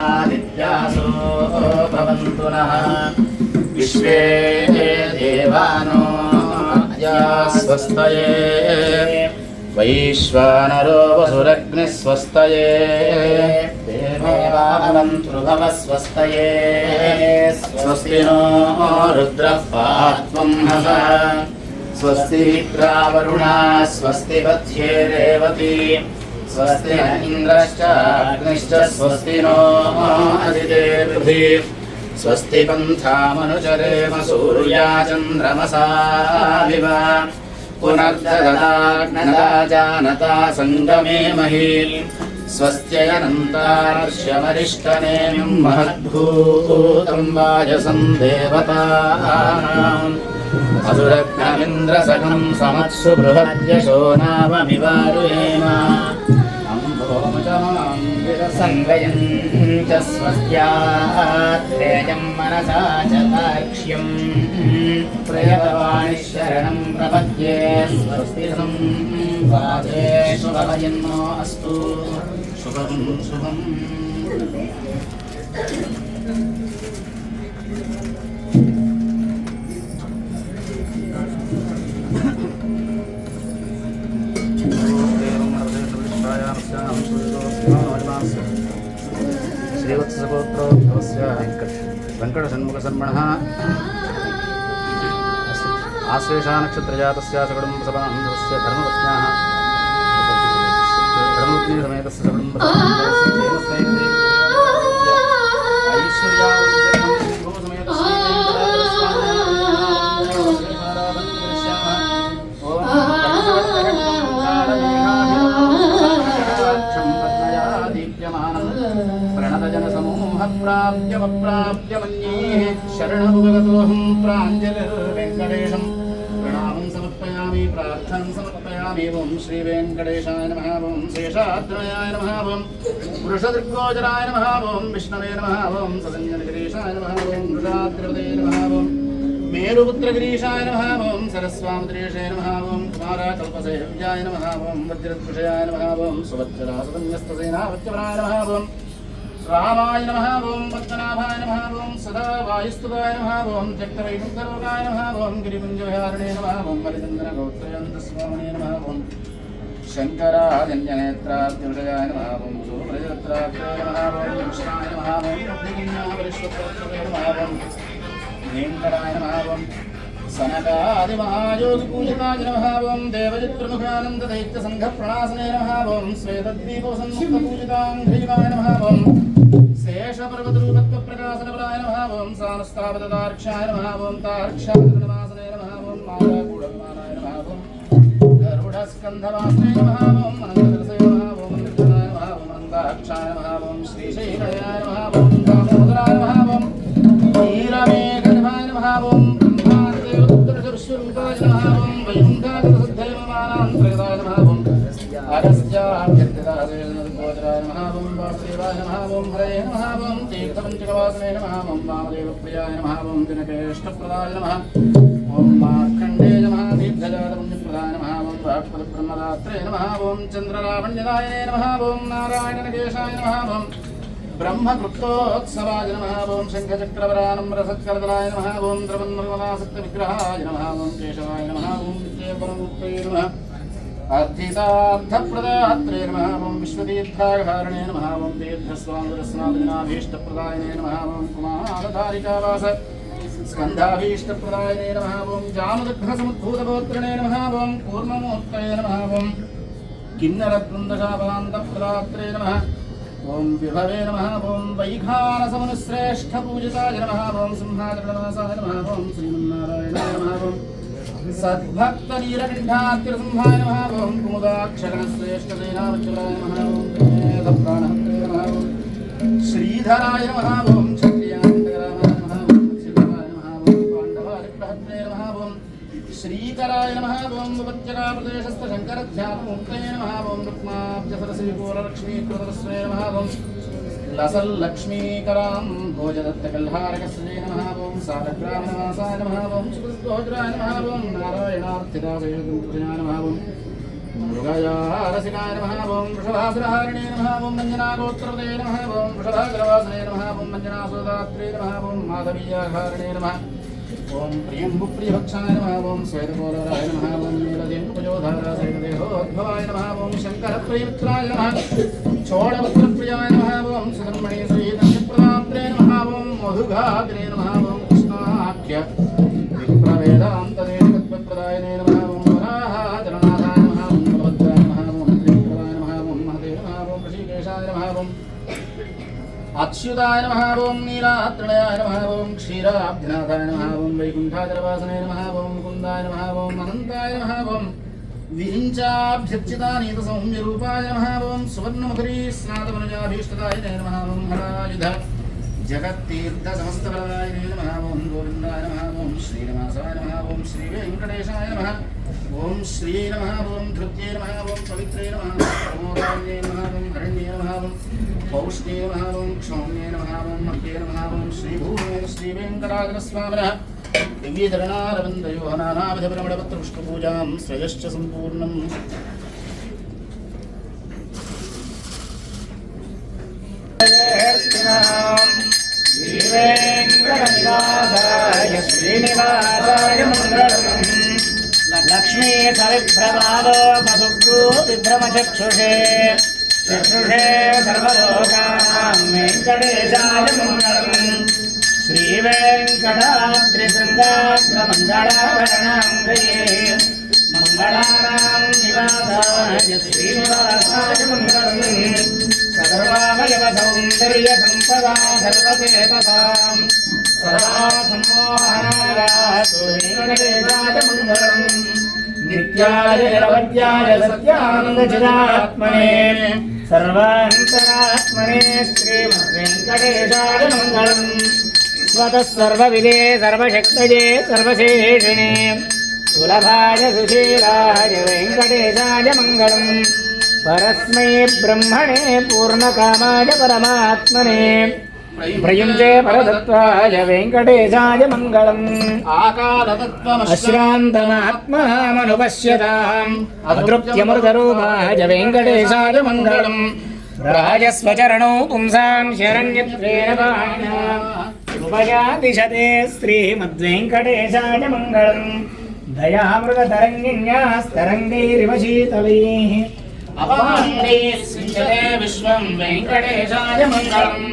आदित्यासो भवन्तु नः विश्वे देवानो स्वस्तये वैश्वानरो वसुरग्निः स्वस्तये देवावन्तु भवः स्वस्तये स्वस्ति नो रुद्रः पात्वं हसः स्वस्ति वरुणा स्वस्ति पथ्ये रेवती स्वस्ति इन्द्रश्च अग्निश्च स्वस्ति नो अदिते पृथ्वी स्वस्ति पन्थामनुचरेम सूर्या चन्द्रमसा विव पुनर्ददाग्नदा जानता सङ्गमे महीम् स्वस्त्ययनन्तार्ष्यमरिष्टनेमिं महद्भूतं वाजसं देवतानाम् असुरग्नमिन्द्रसखं समत्सु बृहद्यशो नाममिवारुयेम संगयन् च स्वस्यात्रेयं मनसा च तार्क्ष्यं प्रयतवाणि शरणं प्रपद्ये स्वस्ति वाजेषु भवयन्नो अस्तु शुभं शुभम् श्रीवत्सगोत्रोद्भवस्य वेङ्कटषण्मुखशर्मणः आश्लेषानक्षत्रजातस्य सकुटुम्बसभान्धवस्य धर्मपत्न्याः धर्मपत्नीसमेतस्य सकुटुम्बसभान्धवस्य प्राप्य मन्ये शरणमुगतोऽहं प्राञ्जलिर्वेङ्कटेशं प्रणामं समर्पयामि प्रार्थनां समर्पयामि ओं श्री वेङ्कटेशाय नमः ओं शेषाद्रयाय नमः ओं वृषदृग्गोचराय नमः ओं विष्णवे नमः ओं सदञ्जनगिरीशाय नमः ओं वृषाद्रवते नमः ओं मेरुपुत्रगिरीशाय नमः ओं सरस्वामद्रेशे नमः ओं कुमाराकल्पसेव्याय नमः ओं वज्रद्विषयाय नमः ओं सुभद्ररासुकन्यस्तसेनावत्यवराय नमः ओं रामाय नमः ओं पद्मनाभाय नमः ओं सदा वायुस्तुताय नमः ओं त्यक्तवैकुण्ठलोकाय नमः ओं गिरिपुञ्जविहारिणे नमः ओं हरिचन्द्रगोत्रयन्तस्वामिने नमः ओं शङ्कराजन्यनेत्राब्जविषयाय नमः ओं सुप्रजत्राब्जाय नमः ओं कृष्णाय नमः ओं बुद्धिज्ञानपरिष्वत्तये नमः ओं वेङ्कटाय नमः ओं सनकादिमहायोगिपूजिताय नमः ओं देवजित्प्रमुखानन्ददैत्यसङ्घप्रणासने नमः ओं श्वेतद्वीपसंयुक्तपूजिताङ्घ्रीवाय नमः ओं शेषपर्वतरूपत्वप्रकाशनबलाय नमः ओं सानस्तावतार्क्षाय नमः ओं तार्क्षानवासने नमः ओं मालाकूढविमानाय नमः ओं गरुडस्कन्धवासने नमः ओं अनन्तरसे नमः ओं निर्जनाय नमः ओं अनन्ताक्षाय नमः ओं श्रीशैलयाय नमः ओं दामोदराय नमः ओं नीलमेघनिभाय नमः ओं ब्रह्मादेवोत्तरविश्वरूपाय नमः ओं वैकुण्ठागतसिद्धैवमानान्तर्गताय नमः ओं अगस्त्याभ्यर्थिताय नमः ओं वासुदेवाय नमः ओं हरये नमः ओं तीर्थपञ्चकवासने नमः ओं वामदेवप्रियाय नमः ओं दिनकेष्टप्रदाय नमः ओं मार्कण्डेय नमः दीर्घजातपुण्यप्रदाय नमः ओं वाक्पदब्रह्मदात्रे नमः ओं चन्द्रलावण्यदायने नमः ओं नारायणनकेशाय नमः ओं ब्रह्मगुप्तोत्सवाय नमः ओं शङ्खचक्रवरानम्रसत्करदलाय नमः ओं द्रवन्मर्मदासक्तविग्रहाय नमः ओं केशवाय नमः ओं विद्येपरमुक्तये नमः अर्थितार्थप्रदात्रे नमः ओं विश्वतीर्थाघारणे नमः ओं तीर्थस्वामिरस्नादिनाभीष्टप्रदायने नमः ओं कुमारधारिकावास स्कन्धाभीष्टप्रदायने नमः ओं जामदग्धसमुद्भूतगोत्रिणे नमः ओं कूर्ममूर्तये नमः ओं किन्नरवृन्दशापान्तप्रदात्रे नमः ओं विभवे नमः ओं वैखानसमनुश्रेष्ठपूजिताय नमः ओं सिंहाचरणवासाय नमः ओं श्रीमन्नारायणाय नमः ओं सद्भक्तनीलकण्ठात्रिसंहाय नमः ओं कुमुदाक्षगणश्रेष्ठसेनावच्चराय नमः ओं वेदप्राणहन्त्रे नमः ओं श्रीधराय नमः ओं क्षत्रियान्तकराय नमः ओं शिवाय नमः ओं पाण्डवादिप्रहत्रे नमः ओं श्रीकराय नमः ओं उपत्यकाप्रदेशस्थशङ्करध्यानमूर्तये नमः ओं रुक्माब्जसरसिपुरलक्ष्मीकृतस्वे नमः ओं लसल्लक्ष्मीकरां भोजदत्तकल्हारकस्ये नमः ओं सारग्रामनिवासाय नमः ओं सुकृतोजराय नमः ओं नारायणार्थिदासय नमः ओं मृगयारसिकाय नमः ओं वृषभासुरहारिणे नमः ओं मञ्जनागोत्रपदये नमः ओं वृषभाचलवासने नमः ओं मञ्जनासुरदात्रे नमः ओं माधवीयाहारिणे नमः ओं प्रियम्बुप्रियभक्षाय नमः ओं श्वेतकोलराय नमः ओं नीलदेन्दुपयोधारासहितदेहोद्भवाय नमः ओं शङ्करप्रियमित्राय नमः चोडपुत्रप्रियाय नमः ओं सुधर्मणे श्रीधन्यप्रदात्रे नमः ओं मधुघात्रे नमः ओं कृष्णाख्य विप्रवेदान्तदेशकत्वप्रदायने नमः ओं वराहजननाथाय नमः ओं बलभद्राय नमः ओं त्रिविक्रमाय नमः ओं महते नमः ओं ऋषिकेशाय नमः ओं अच्युताय नमः ओं नीलात्रणयाय नमः ओं क्षीराब्धिनाथाय नमः ओं वैकुण्ठाचलवासने नमः ओं मुकुन्दाय नमः ओं अनन्ताय नमः ओं विरिञ्चाभ्यर्चितानीतसौम्यरूपाय नमः ओं सुवर्णमुखरी स्नातमनुजाभीष्टदाय नमः ओं हरायुध जगत्तीर्थसमस्तफलदाय नमः ओं गोविन्दाय नमः ओं श्रीनिवासाय नमः ओं श्रीवेङ्कटेशाय नमः ओं श्री नमः ओं धृत्ये नमः ओं पवित्रे नमः प्रमोदान्ये नमः ओं हरण्ये नमः ओं पौष्णे नमः ओं क्षौम्ये नमः ओं मह्ये नमः ओं श्रीभूमे श्रीवेङ्कटाचलस्वामिनः दिव्यचरणारविन्दयोः नानाविधपरिमळपत्रपुष्पपूजां श्रयश्च सम्पूर्णम् श्रीवेङ्कटनिवासाय श्रीनिवासाय मङ्गलम् लक्ष्मी सविभ्रमालोकसुभ्रूतिभ्रमचक्षुषे चक्षुषे सर्वलोकानां वेङ्कटेशाय मङ्गलम् श्रीवेङ्कटाद्रिशृङ्गाग्रमङ्गलाभरणाङ्गये मङ्गलानां निवासाय श्रीनिवासाय मङ्गलम् सर्वावयवसौन्दर्यसम्पदा सर्वचेतसां सर्वासम्मोहनायातु वेङ्कटेशाय मङ्गलम् नित्याय निरवध्याय सत्यानन्दचिदात्मने सर्वान्तरात्मने श्रीमद्वेङ्कटेशाय मङ्गलम् स्वतः सर्वविदे सर्वशक्तये सर्वशेषिणे सुलभाय सुशीलाय वेङ्कटेशाय मङ्गलम् परस्मै ब्रह्मणे पूर्णकामाय परमात्मने प्रयुञ्जे परतत्त्वाय वेङ्कटेशाय मङ्गलम् अश्रान्तमात्मामनुपश्यताम् अतृप्त्यमृतरूपाय वेङ्कटेशाय मङ्गलम् राजस्वचरणौ पुंसां शरण्यत्वेन पाणिना उपयातिशते श्रीमद्वेङ्कटेशाय मङ्गलम् दयामृगतरङ्गिन्यास्तरङ्गैरिव शीतलैः अपाण्डैः सिञ्चते विश्वं वेङ्कटेशाय मङ्गलम्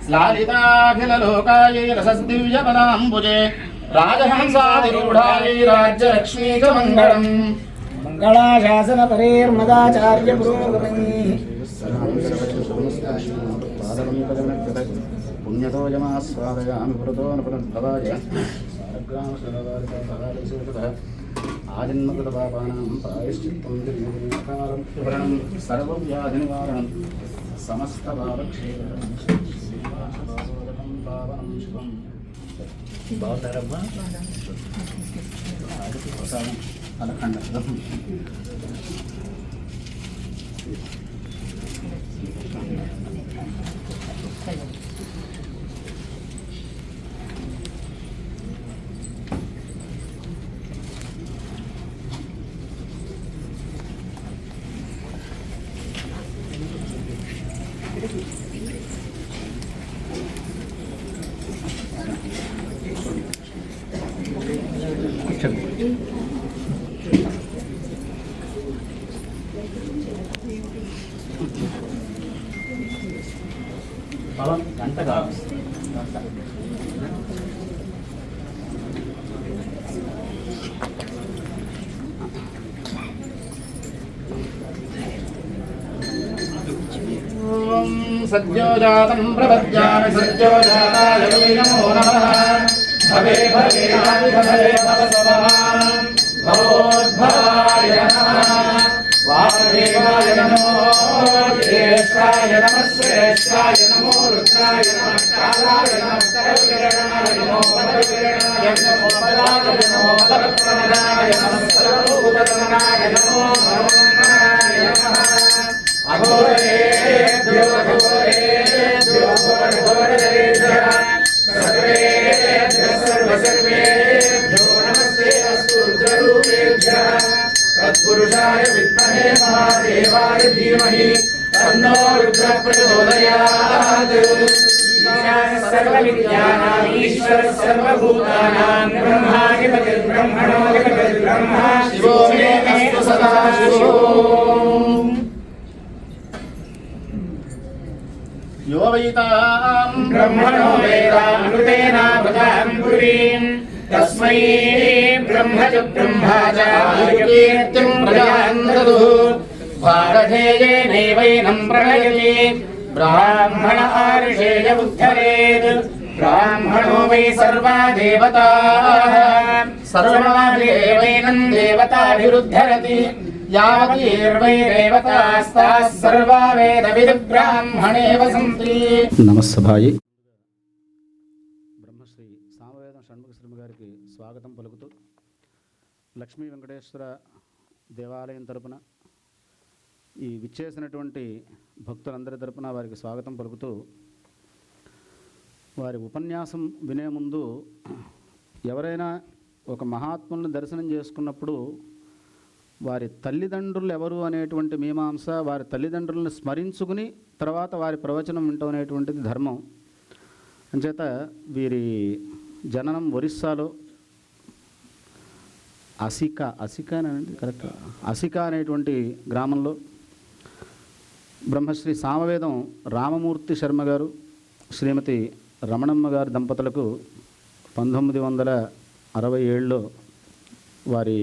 श्लालिताखिललोकायै रसस्दिव्यपदाम्बुजे राजहंसादिरूढायै राज्यलक्ष्मी च मङ्गलम् मङ्गलाशासनपरेर्मदाचार्यपुरोगमैः पुण्यतो यमास्वादयामि पुरतो न पुनर्भवाय आजन्मकृतपापानां प्रायश्चित्तं निर्विघ्नं सर्वव्याधिनिवारणं समस्तपापक्षेत्रं श्रीवासवासोदकं पावनं शुभं బాగున్నారమ్మా అలకండ గంట కాదు सद्योजातं प्रपद्यामि सद्योजाताय वै नमो नमः भवे भवे भवे भवस्वभां भवोद्भवाय नमः वासुदेवाय नमो ज्येष्ठाय नमः श्रेष्ठाय नमो रुद्राय नमः कालाय नमः करविरणाय नमो वरविरणाय नमो बलाय नमो बलप्रदाय नमः सर्वभूतगमनाय नमो मनोन्मनाय नमः अघोरेभ्यो घोरेभ्यो घोरघोरधरेभ्यः सर्वेभ्यः सर्वसर्वेभ्यो नमस्ते अस्तु रुद्ररूपेभ्यः तत्पुरुषाय विद्महे महादेवाय धीमहि तन्नो रुद्रः प्रचोदयात्। सर्वविद्यानाम् ईश्वरः सर्वभूतानां ब्रह्माधिपतिर्ब्रह्मणोऽधिपतिर्ब्रह्मा शिवो मे अस्तु सदा शिवो। यो वैतां ब्रह्मणो वेदामृतेनावृतां पुरीं तस्मै ब्रह्म च ब्रह्मा च कीर्तिं प्रजां ददुः भारतेयेनैवैनं प्रणयति ब्राह्मण आर्षेय उद्धरेत् ब्राह्मणो वै सर्वा देवताः सर्वमादेवैनं देवताभिरुद्धरति यावतीर्वैरेवतास्ताः सर्वा वेदविद्ब्राह्मणे वसन्ति। నమస్సభాయి బ్రహ్మశ్రీ సామవేదం షణ్ముఖ శర్మ గారికి స్వాగతం పలుకుతూ లక్ష్మీ వెంకటేశ్వర దేవాలయం తరపున ఈ విచ్చేసినటువంటి భక్తులందరి తరపున వారికి స్వాగతం పలుకుతూ వారి ఉపన్యాసం వినే ముందు ఎవరైనా ఒక మహాత్ములను దర్శనం చేసుకున్నప్పుడు వారి తల్లిదండ్రులు ఎవరు అనేటువంటి మీమాంస, వారి తల్లిదండ్రులను స్మరించుకుని తర్వాత వారి ప్రవచనం వింటం అనేటువంటిది ధర్మం. అంచేత వీరి జననం ఒరిస్సాలో అసికా అనేటువంటి గ్రామంలో బ్రహ్మశ్రీ సామవేదం రామమూర్తి శర్మ గారు శ్రీమతి రమణమ్మ గారి దంపతులకు 1967లో వారి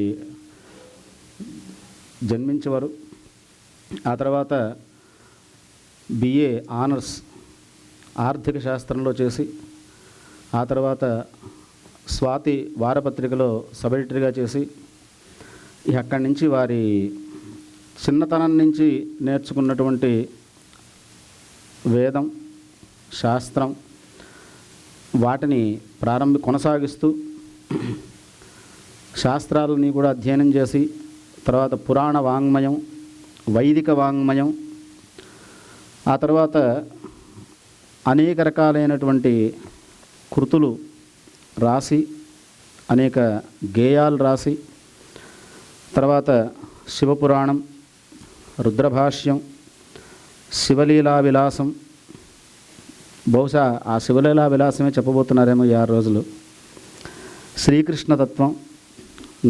జన్మించేవారు. ఆ తర్వాత బిఏ ఆనర్స్ ఆర్థిక శాస్త్రంలో చేసి ఆ తర్వాత స్వాతి వారపత్రికలో సబ్ ఎడిటర్గా చేసి అక్కడి నుంచి వారి చిన్నతనం నుంచి నేర్చుకున్నటువంటి వేదం శాస్త్రం వాటిని కొనసాగిస్తూ శాస్త్రాలని కూడా అధ్యయనం చేసి తర్వాత పురాణ వాంగ్మయం, వైదిక వాంగ్మయం, ఆ తర్వాత అనేక రకాలైనటువంటి కృతులు రాసి అనేక గేయాలు రాసి తర్వాత శివపురాణం, రుద్రభాష్యం, శివలీలా విలాసం, బహుశా ఆ శివలీలా విలాసమే చెప్పబోతున్నారేమో ఈ 6 రోజులు, శ్రీకృష్ణతత్వం,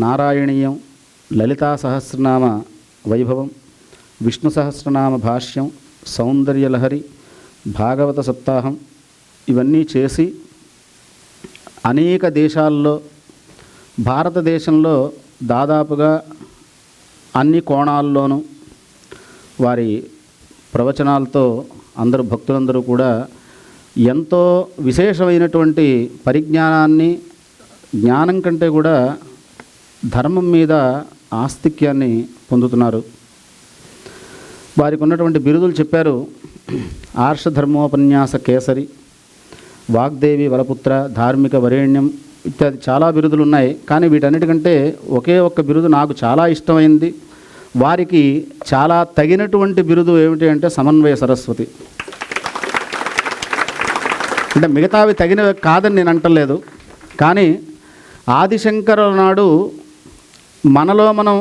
నారాయణీయం, లలితా సహస్రనామ వైభవం, విష్ణు సహస్రనామ భాష్యం, సౌందర్యలహరి, భాగవత సప్తాహం ఇవన్నీ చేసి అనేక దేశాల్లో భారతదేశంలో దాదాపుగా అన్ని కోణాల్లోనూ వారి ప్రవచనాలతో అందరూ భక్తులందరూ కూడా ఎంతో విశేషమైనటువంటి పరిజ్ఞానాన్ని, జ్ఞానం కంటే కూడా ధర్మం మీద ఆస్తిక్యాన్ని పొందుతున్నారు. వారికి ఉన్నటువంటి బిరుదులు చెప్పారు. ఆర్షధర్మోపన్యాస కేసరి, వాగ్దేవి వరపుత్ర, ధార్మిక వరేణ్యం ఇత్యాది చాలా బిరుదులు ఉన్నాయి. కానీ వీటన్నిటికంటే ఒకే ఒక్క బిరుదు నాకు చాలా ఇష్టమైంది, వారికి చాలా తగినటువంటి బిరుదు ఏమిటి అంటే సమన్వయ సరస్వతి. అంటే మిగతావి తగినవి కాదని నేను అంటలేదు, కానీ ఆదిశంకరుల నాడు మనలో మనం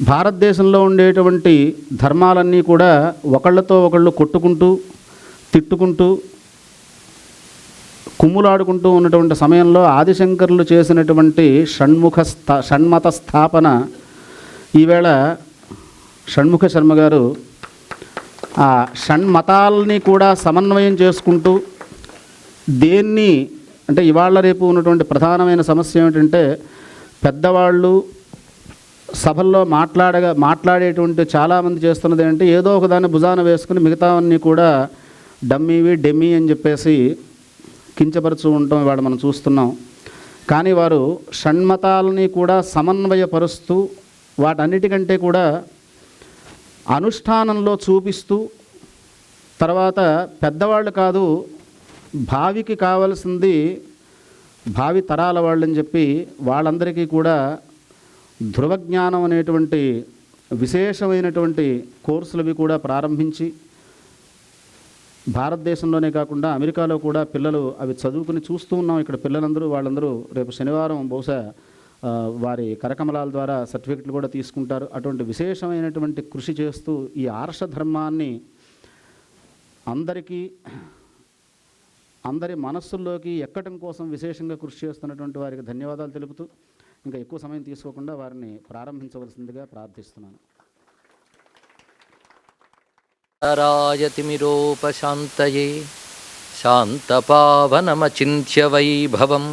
భారతదేశంలో ఉండేటువంటి ధర్మాలన్నీ కూడా ఒకళ్ళతో ఒకళ్ళు కొట్టుకుంటూ తిట్టుకుంటూ కుమ్ములాడుకుంటూ ఉన్నటువంటి సమయంలో ఆదిశంకరులు చేసినటువంటి షణ్మత స్థాపన ఈవేళ షణ్ముఖ శర్మ గారు ఆ షణ్మతాలని కూడా సమన్వయం చేసుకుంటూ దేన్ని అంటే ఇవాళ రేపు ఉన్నటువంటి ప్రధానమైన సమస్య ఏమిటంటే పెద్దవాళ్ళు సభల్లో మాట్లాడేటువంటి చాలామంది చేస్తున్నది ఏంటంటే ఏదో ఒకదాన్ని భుజాన వేసుకుని మిగతావన్నీ కూడా డమ్మీ అని చెప్పేసి కించపరుచు ఉండటం ఇవాళ మనం చూస్తున్నాం. కానీ వారు షణ్మతాలని కూడా సమన్వయపరుస్తూ వాటన్నిటికంటే కూడా అనుష్ఠానంలో చూపిస్తూ తర్వాత పెద్దవాళ్ళు కాదు భావికి కావలసింది భావి తరాల వాళ్ళని చెప్పి వాళ్ళందరికీ కూడా ధృవజ్ఞానం అనేటువంటి విశేషమైనటువంటి కోర్సులవి కూడా ప్రారంభించి భారతదేశంలోనే కాకుండా అమెరికాలో కూడా పిల్లలు అవి చదువుకుని చూస్తూ ఉన్నాం. ఇక్కడ పిల్లలందరూ వాళ్ళందరూ రేపు శనివారం బహుశా వారి కరకమలాల ద్వారా సర్టిఫికెట్లు కూడా తీసుకుంటారు. అటువంటి విశేషమైనటువంటి కృషి చేస్తూ ఈ ఆర్ష ధర్మాన్ని అందరి మనస్సుల్లోకి ఎక్కడం కోసం విశేషంగా కృషి చేస్తున్నటువంటి వారికి ధన్యవాదాలు తెలుపుతూ ఇంకా ఎక్కువ సమయం తీసుకోకుండా వారిని ప్రారంభించవలసిందిగా ప్రార్థిస్తున్నాను. రాయతిమిరోపశాంతయే శాంతపావనమచింత్య వైభవం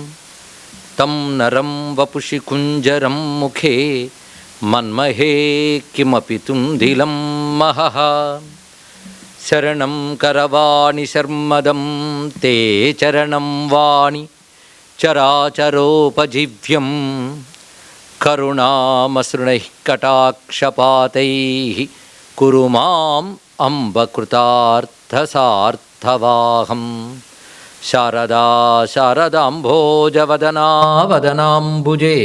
తం నరం వపుషి కుంజరం ముఖే మన్మహే కిమపి తుందిలం మహః శరణం కరవాణి శర్మదం తే చరణం వాణి చరాచరోపజీవ్యం కరుణామసృణైః కటాక్షపాతైః కురు మాం అంబ కృతార్థసార్థవాహం శారదా శారదాంభోజవదనా వదనాంబుజే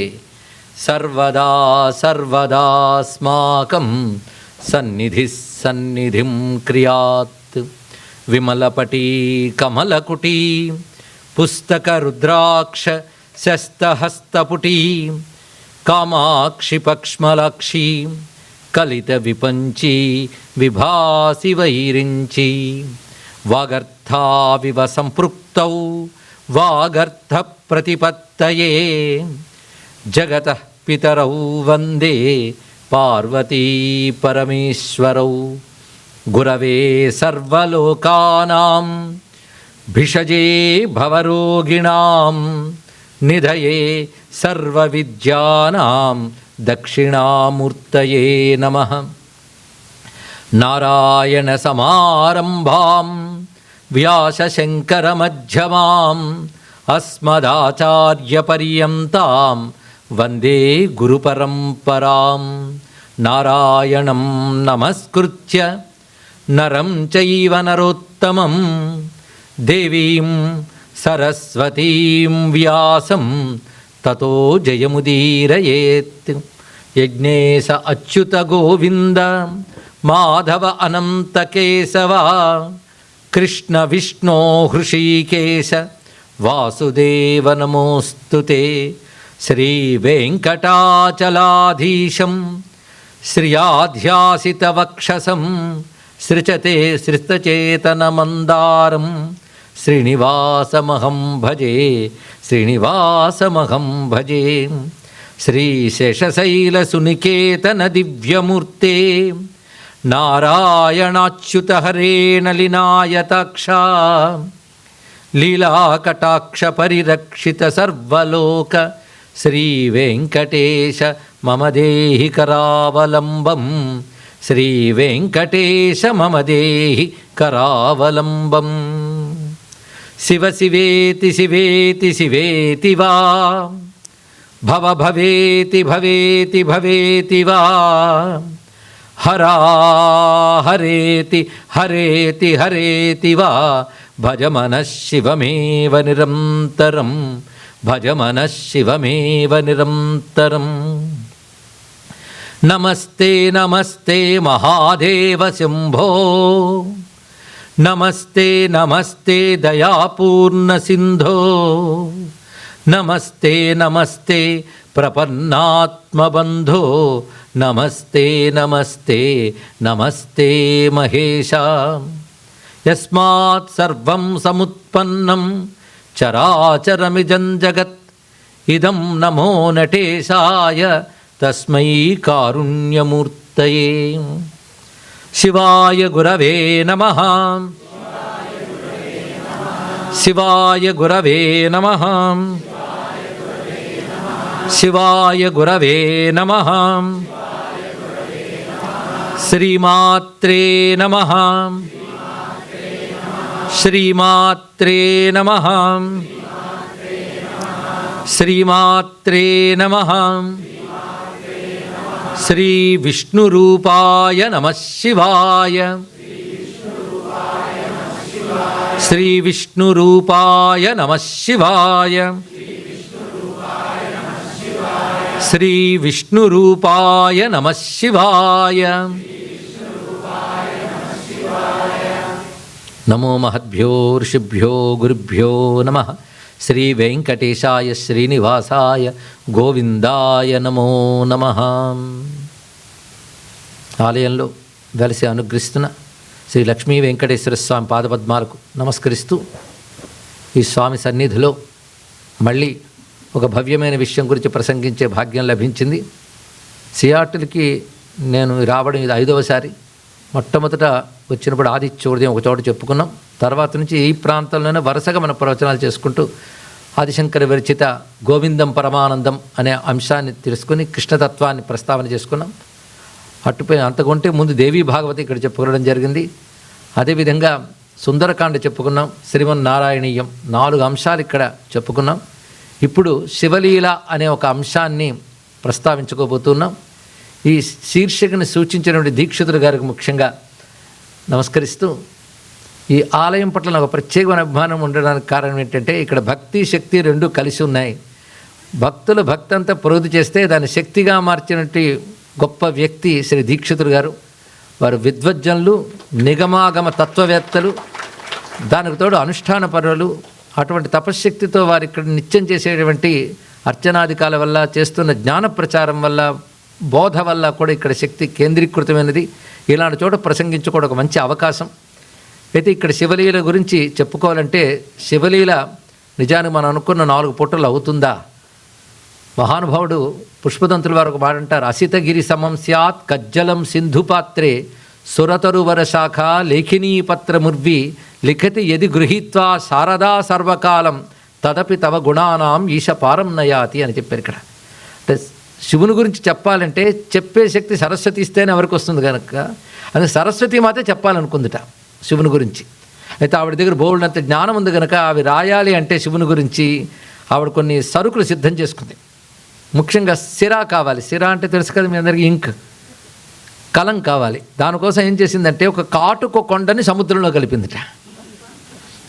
సర్వదా సర్వదాస్మాకం సన్నిధిః సన్నిధిం క్రియాత్ విమలపటీ కమలకుటీ పుస్తక రుద్రాక్ష శస్తహస్తపుటీ కామాక్షి పక్ష్మలాక్షి కలిత విపంచి విభాసి వైరించి వాగర్థావివ సంపృక్తౌ వాగర్థ ప్రతిపత్తయే జగతః పితరౌ వందే పార్వతీ పరమేశ్వరౌ గురవే సర్వలోకానాం భిషజే భవరోగిణాం నిధయే సర్వవిద్యానాం దక్షిణామూర్తయే నమః. నారాయణ సమారంభాం వ్యాసశంకరమధ్యమాం అస్మదాచార్యపర్యంతాం వందే గురుపరంపరాం. నారాయణం నమస్కృత్య నరం చైవ నరోత్తమం దేవీం సరస్వతీం వ్యాసం తతో జయముదీరయేత్. యజ్ఞేశ అచ్యుత గోవింద మాధవ అనంత కేశవ కృష్ణ విష్ణో హృషీకేశ వాసుదేవ నమోస్తుతే. శ్రీవేంకటాచలాధీశం శ్రియాధ్యాసితవక్షసం సృచతే సృష్టచేతనమందారం శ్రీనివాసమహం భజే శ్రీనివాసమహం భజే. శ్రీశేషశైలసునికేతన దివ్యమూర్తే నారాయణాచ్యుత హరే నలినాయతాక్ష లీలాకటాక్ష పరిరక్షిత సర్వలోక శ్రీవేంకటేశ మమ దేహి కరావలంబం. శ్రీవేంకటేశ మమ దేహి కరావలంబం. శివ శివేతి శివేతి శివేతి వా భవ భవేతి భవేతి భవేతి వా హరా హరేతి హరేతి హరేతి వా భజ మనః శివమేవ నిరంతరం భజ మనః శివమేవ నిరంతరం. నమస్తే నమస్తే మహాదేవ శంభో నమస్తే నమస్తే దయాపూర్ణ సింధో నమస్తే నమస్తే ప్రపన్నాత్మబంధో నమస్తే నమస్తే నమస్తే మహేశ. యస్మాత్ సర్వం సముత్పన్నం చరాచరమిదం జగత్ ఇదం నమో నటేశాయ తస్మై కారుణ్యమూర్తయే. శివాయ గురవే నమః శివాయ గురవే నమః శివాయ గురవే నమః. శ్రీమాత్రే నమః శ్రీమాత్రే నమః శ్రీమాత్రే నమః. శ్రీ విష్ణురూపాయ నమః శివాయ శ్రీ విష్ణురూపాయ నమః శివాయ శ్రీ విష్ణురూపాయ నమః శివాయ. నమో మహద్భ్యో ఋషిభ్యో గురుభ్యో నమః. శ్రీ వెంకటేశాయ శ్రీనివాసాయ గోవిందాయ నమో నమః. ఆలయంలో వెలసి అనుగ్రహిస్తున్న శ్రీ లక్ష్మీ వెంకటేశ్వర స్వామి పాదపద్మాలకు నమస్కరిస్తూ ఈ స్వామి సన్నిధిలో మళ్ళీ ఒక భవ్యమైన విషయం గురించి ప్రసంగించే భాగ్యం లభించింది. సియాటిల్కి నేను రావడం ఇది 5వసారి. మొట్టమొదట వచ్చినప్పుడు ఆదిత్య ఉదయం ఒక చోట చెప్పుకున్నాం. తర్వాత నుంచి ఈ ప్రాంతంలోనే వరుసగా మన ప్రవచనాలు చేసుకుంటూ ఆదిశంకర విరచిత గోవిందం పరమానందం అనే అంశాన్ని తెలుసుకుని కృష్ణతత్వాన్ని ప్రస్తావన చేసుకున్నాం. అటుపై అంతకుంటే ముందు దేవీ భాగవతి ఇక్కడ చెప్పుకోవడం జరిగింది. అదేవిధంగా సుందరకాండ చెప్పుకున్నాం, శ్రీమన్నారాయణీయం 4 అంశాలు ఇక్కడ చెప్పుకున్నాం. ఇప్పుడు శివలీల అనే ఒక అంశాన్ని ప్రస్తావించుకోబోతున్నాం. ఈ శీర్షికను సూచించినటువంటి దీక్షితులు గారికి ముఖ్యంగా నమస్కరిస్తూ, ఈ ఆలయం పట్ల నాకు ప్రత్యేకమైన అభిమానం ఉండడానికి కారణం ఏంటంటే ఇక్కడ భక్తి శక్తి రెండూ కలిసి ఉన్నాయి. భక్తులు భక్తి అంతా ప్రోధి చేస్తే దాన్ని శక్తిగా మార్చినట్టు గొప్ప వ్యక్తి శ్రీ దీక్షితులు గారు. వారు విద్వజ్జనులు, నిగమాగమ తత్వవేత్తలు, దానికి తోడు అనుష్ఠాన పరులు. అటువంటి తపశ్శక్తితో వారు ఇక్కడ నిత్యం చేసేటువంటి అర్చనాధికాల వల్ల, చేస్తున్న జ్ఞాన ప్రచారం వల్ల, బోధ వల్ల కూడా ఇక్కడ శక్తి కేంద్రీకృతమైనది. ఇలాంటి చోట ప్రసంగించుకోవడం ఒక మంచి అవకాశం. అయితే ఇక్కడ శివలీల గురించి చెప్పుకోవాలంటే, శివలీల నిజానికి మనం అనుకున్న 4 పూటలు అవుతుందా? మహానుభావుడు పుష్పదంతుల వారు ఒక మాట అంటారు, అసితగిరి సమం స్యాత్ కజ్జలం సింధుపాత్రే సురతరువర శాఖ లేఖినీ పత్రముర్వి లిఖతి యది గృహీత్వా శారదా సర్వకాలం తదపి తవ గుణానాం ఈశ పారం నయాతి అని చెప్పారు. ఇక్కడ అంటే శివుని గురించి చెప్పాలంటే చెప్పే శక్తి సరస్వతి ఇస్తేనే ఎవరికి వస్తుంది కనుక అది సరస్వతి మాత్రం చెప్పాలనుకుందిట శివుని గురించి. అయితే ఆవిడ దగ్గర బోల్డంత జ్ఞానం ఉంది కనుక అవి రాయాలి అంటే శివుని గురించి ఆవిడ కొన్ని సరుకులు సిద్ధం చేసుకుంది. ముఖ్యంగా సిరా కావాలి. సిరా అంటే తెలుసు కదా మీ అందరికీ, ఇంక్, కలం కావాలి. దానికోసం ఏం చేసిందంటే ఒక కాటుక కొండని సముద్రంలో కలిపిందిట.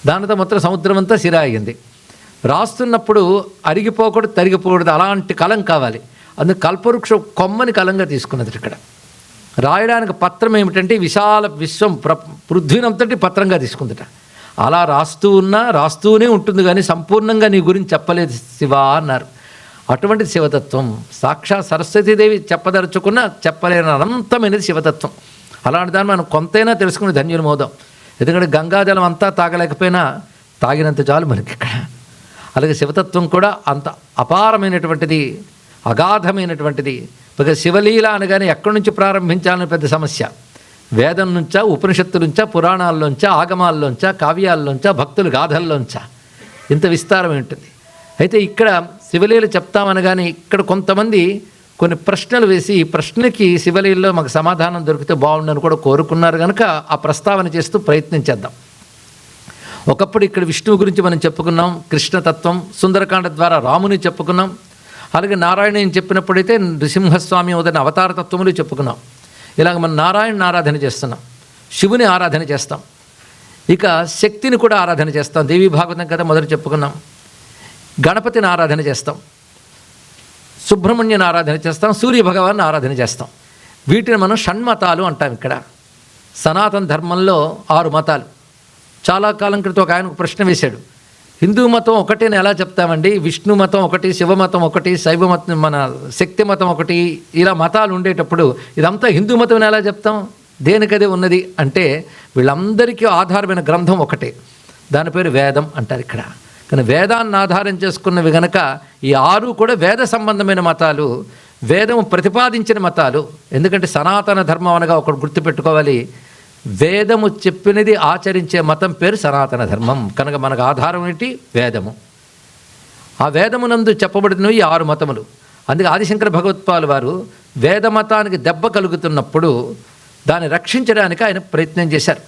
దానితో మొత్తం సముద్రం అంతా సిరా అయ్యింది. రాస్తున్నప్పుడు అరిగిపోకూడదు, తరిగిపోకూడదు, అలాంటి కలం కావాలి. అందుకు కల్పవృక్ష కొమ్మని కలంగా తీసుకున్నది. ఇక్కడ రాయడానికి పత్రం ఏమిటంటే విశాల విశ్వం పృథ్వీనంతటి పత్రంగా తీసుకుందిట. అలా రాస్తూనే ఉంటుంది కానీ సంపూర్ణంగా నీ గురించి చెప్పలేదు శివ అన్నారు. అటువంటి శివతత్వం సాక్షాత్ సరస్వతీదేవి చెప్పదలుచుకున్న చెప్పలేని అనంతమైనది శివతత్వం. అలాంటి దాన్ని మనం కొంతైనా తెలుసుకుని ధన్యులు మోదాం. ఎందుకంటే గంగాజలం అంతా తాగలేకపోయినా తాగినంత చాలు మనకి ఇక్కడ. అలాగే శివతత్వం కూడా అంత అపారమైనటువంటిది, అగాధమైనటువంటిది. ఇక శివలీల అనగానే ఎక్కడి నుంచి ప్రారంభించాలని పెద్ద సమస్య. వేదం నుంచా, ఉపనిషత్తుల నుంచా, పురాణాల్లోంచా, ఆగమాల్లోంచా, కావ్యాల్లోంచా, భక్తుల గాథల్లోంచా, ఇంత విస్తారం ఉంటుంది. అయితే ఇక్కడ శివలీల చెప్తామనగానే ఇక్కడ కొంతమంది కొన్ని ప్రశ్నలు వేసి ఈ ప్రశ్నకి శివలీలలో మాకు సమాధానం దొరికితే బాగుండని కూడా కోరుకున్నారు కనుక ఆ ప్రస్తావన చేస్తూ ప్రయత్నించేద్దాం. ఒకప్పుడు ఇక్కడ విష్ణువు గురించి మనం చెప్పుకున్నాం, కృష్ణతత్వం, సుందరకాండ ద్వారా రాముని చెప్పుకున్నాం. అలాగే నారాయణ చెప్పినప్పుడైతే నృసింహస్వామి మొదలైన అవతార తత్వములు చెప్పుకున్నాం. ఇలాగ మనం నారాయణ ఆరాధన చేస్తున్నాం, శివుని ఆరాధన చేస్తాం, ఇక శక్తిని కూడా ఆరాధన చేస్తాం. దేవీ భాగవతం కదా మొదలు చెప్పుకున్నాం. గణపతిని ఆరాధన చేస్తాం, సుబ్రహ్మణ్యుని ఆరాధన చేస్తాం, సూర్య భగవాన్ని ఆరాధన చేస్తాం. వీటిని మనం షణ్మతాలు అంటాం. ఇక్కడ సనాతన ధర్మంలో 6 మతాలు. చాలా కాలం క్రితం ఒక ఆయన ప్రశ్న వేశాడు, హిందూ మతం ఒకటేని ఎలా చెప్తామండి, విష్ణు మతం ఒకటి, శివ మతం ఒకటి, శైవ మతం, మన శక్తి మతం ఒకటి, ఇలా మతాలు ఉండేటప్పుడు ఇదంతా హిందూ మతం ఎలా చెప్తాం, దేనికదే ఉన్నది అంటే వీళ్ళందరికీ ఆధారమైన గ్రంథం ఒకటే, దాని పేరు వేదం అంటారు ఇక్కడ. కానీ వేదాన్ని ఆధారం చేసుకున్నవి గనక ఈ 6 కూడా వేద సంబంధమైన మతాలు, వేదము ప్రతిపాదించిన మతాలు. ఎందుకంటే సనాతన ధర్మం అనగా ఒకటి గుర్తుపెట్టుకోవాలి, వేదము చెప్పినది ఆచరించే మతం పేరు సనాతన ధర్మం. కనుక మనకు ఆధారం ఏంటి, వేదము. ఆ వేదమునందు చెప్పబడినవి 6 మతములు. అందుకే ఆదిశంకర భగవత్పాల్ వారు వేద మతానికి దెబ్బ కలుగుతున్నప్పుడు దాన్ని రక్షించడానికి ఆయన ప్రయత్నం చేశారు.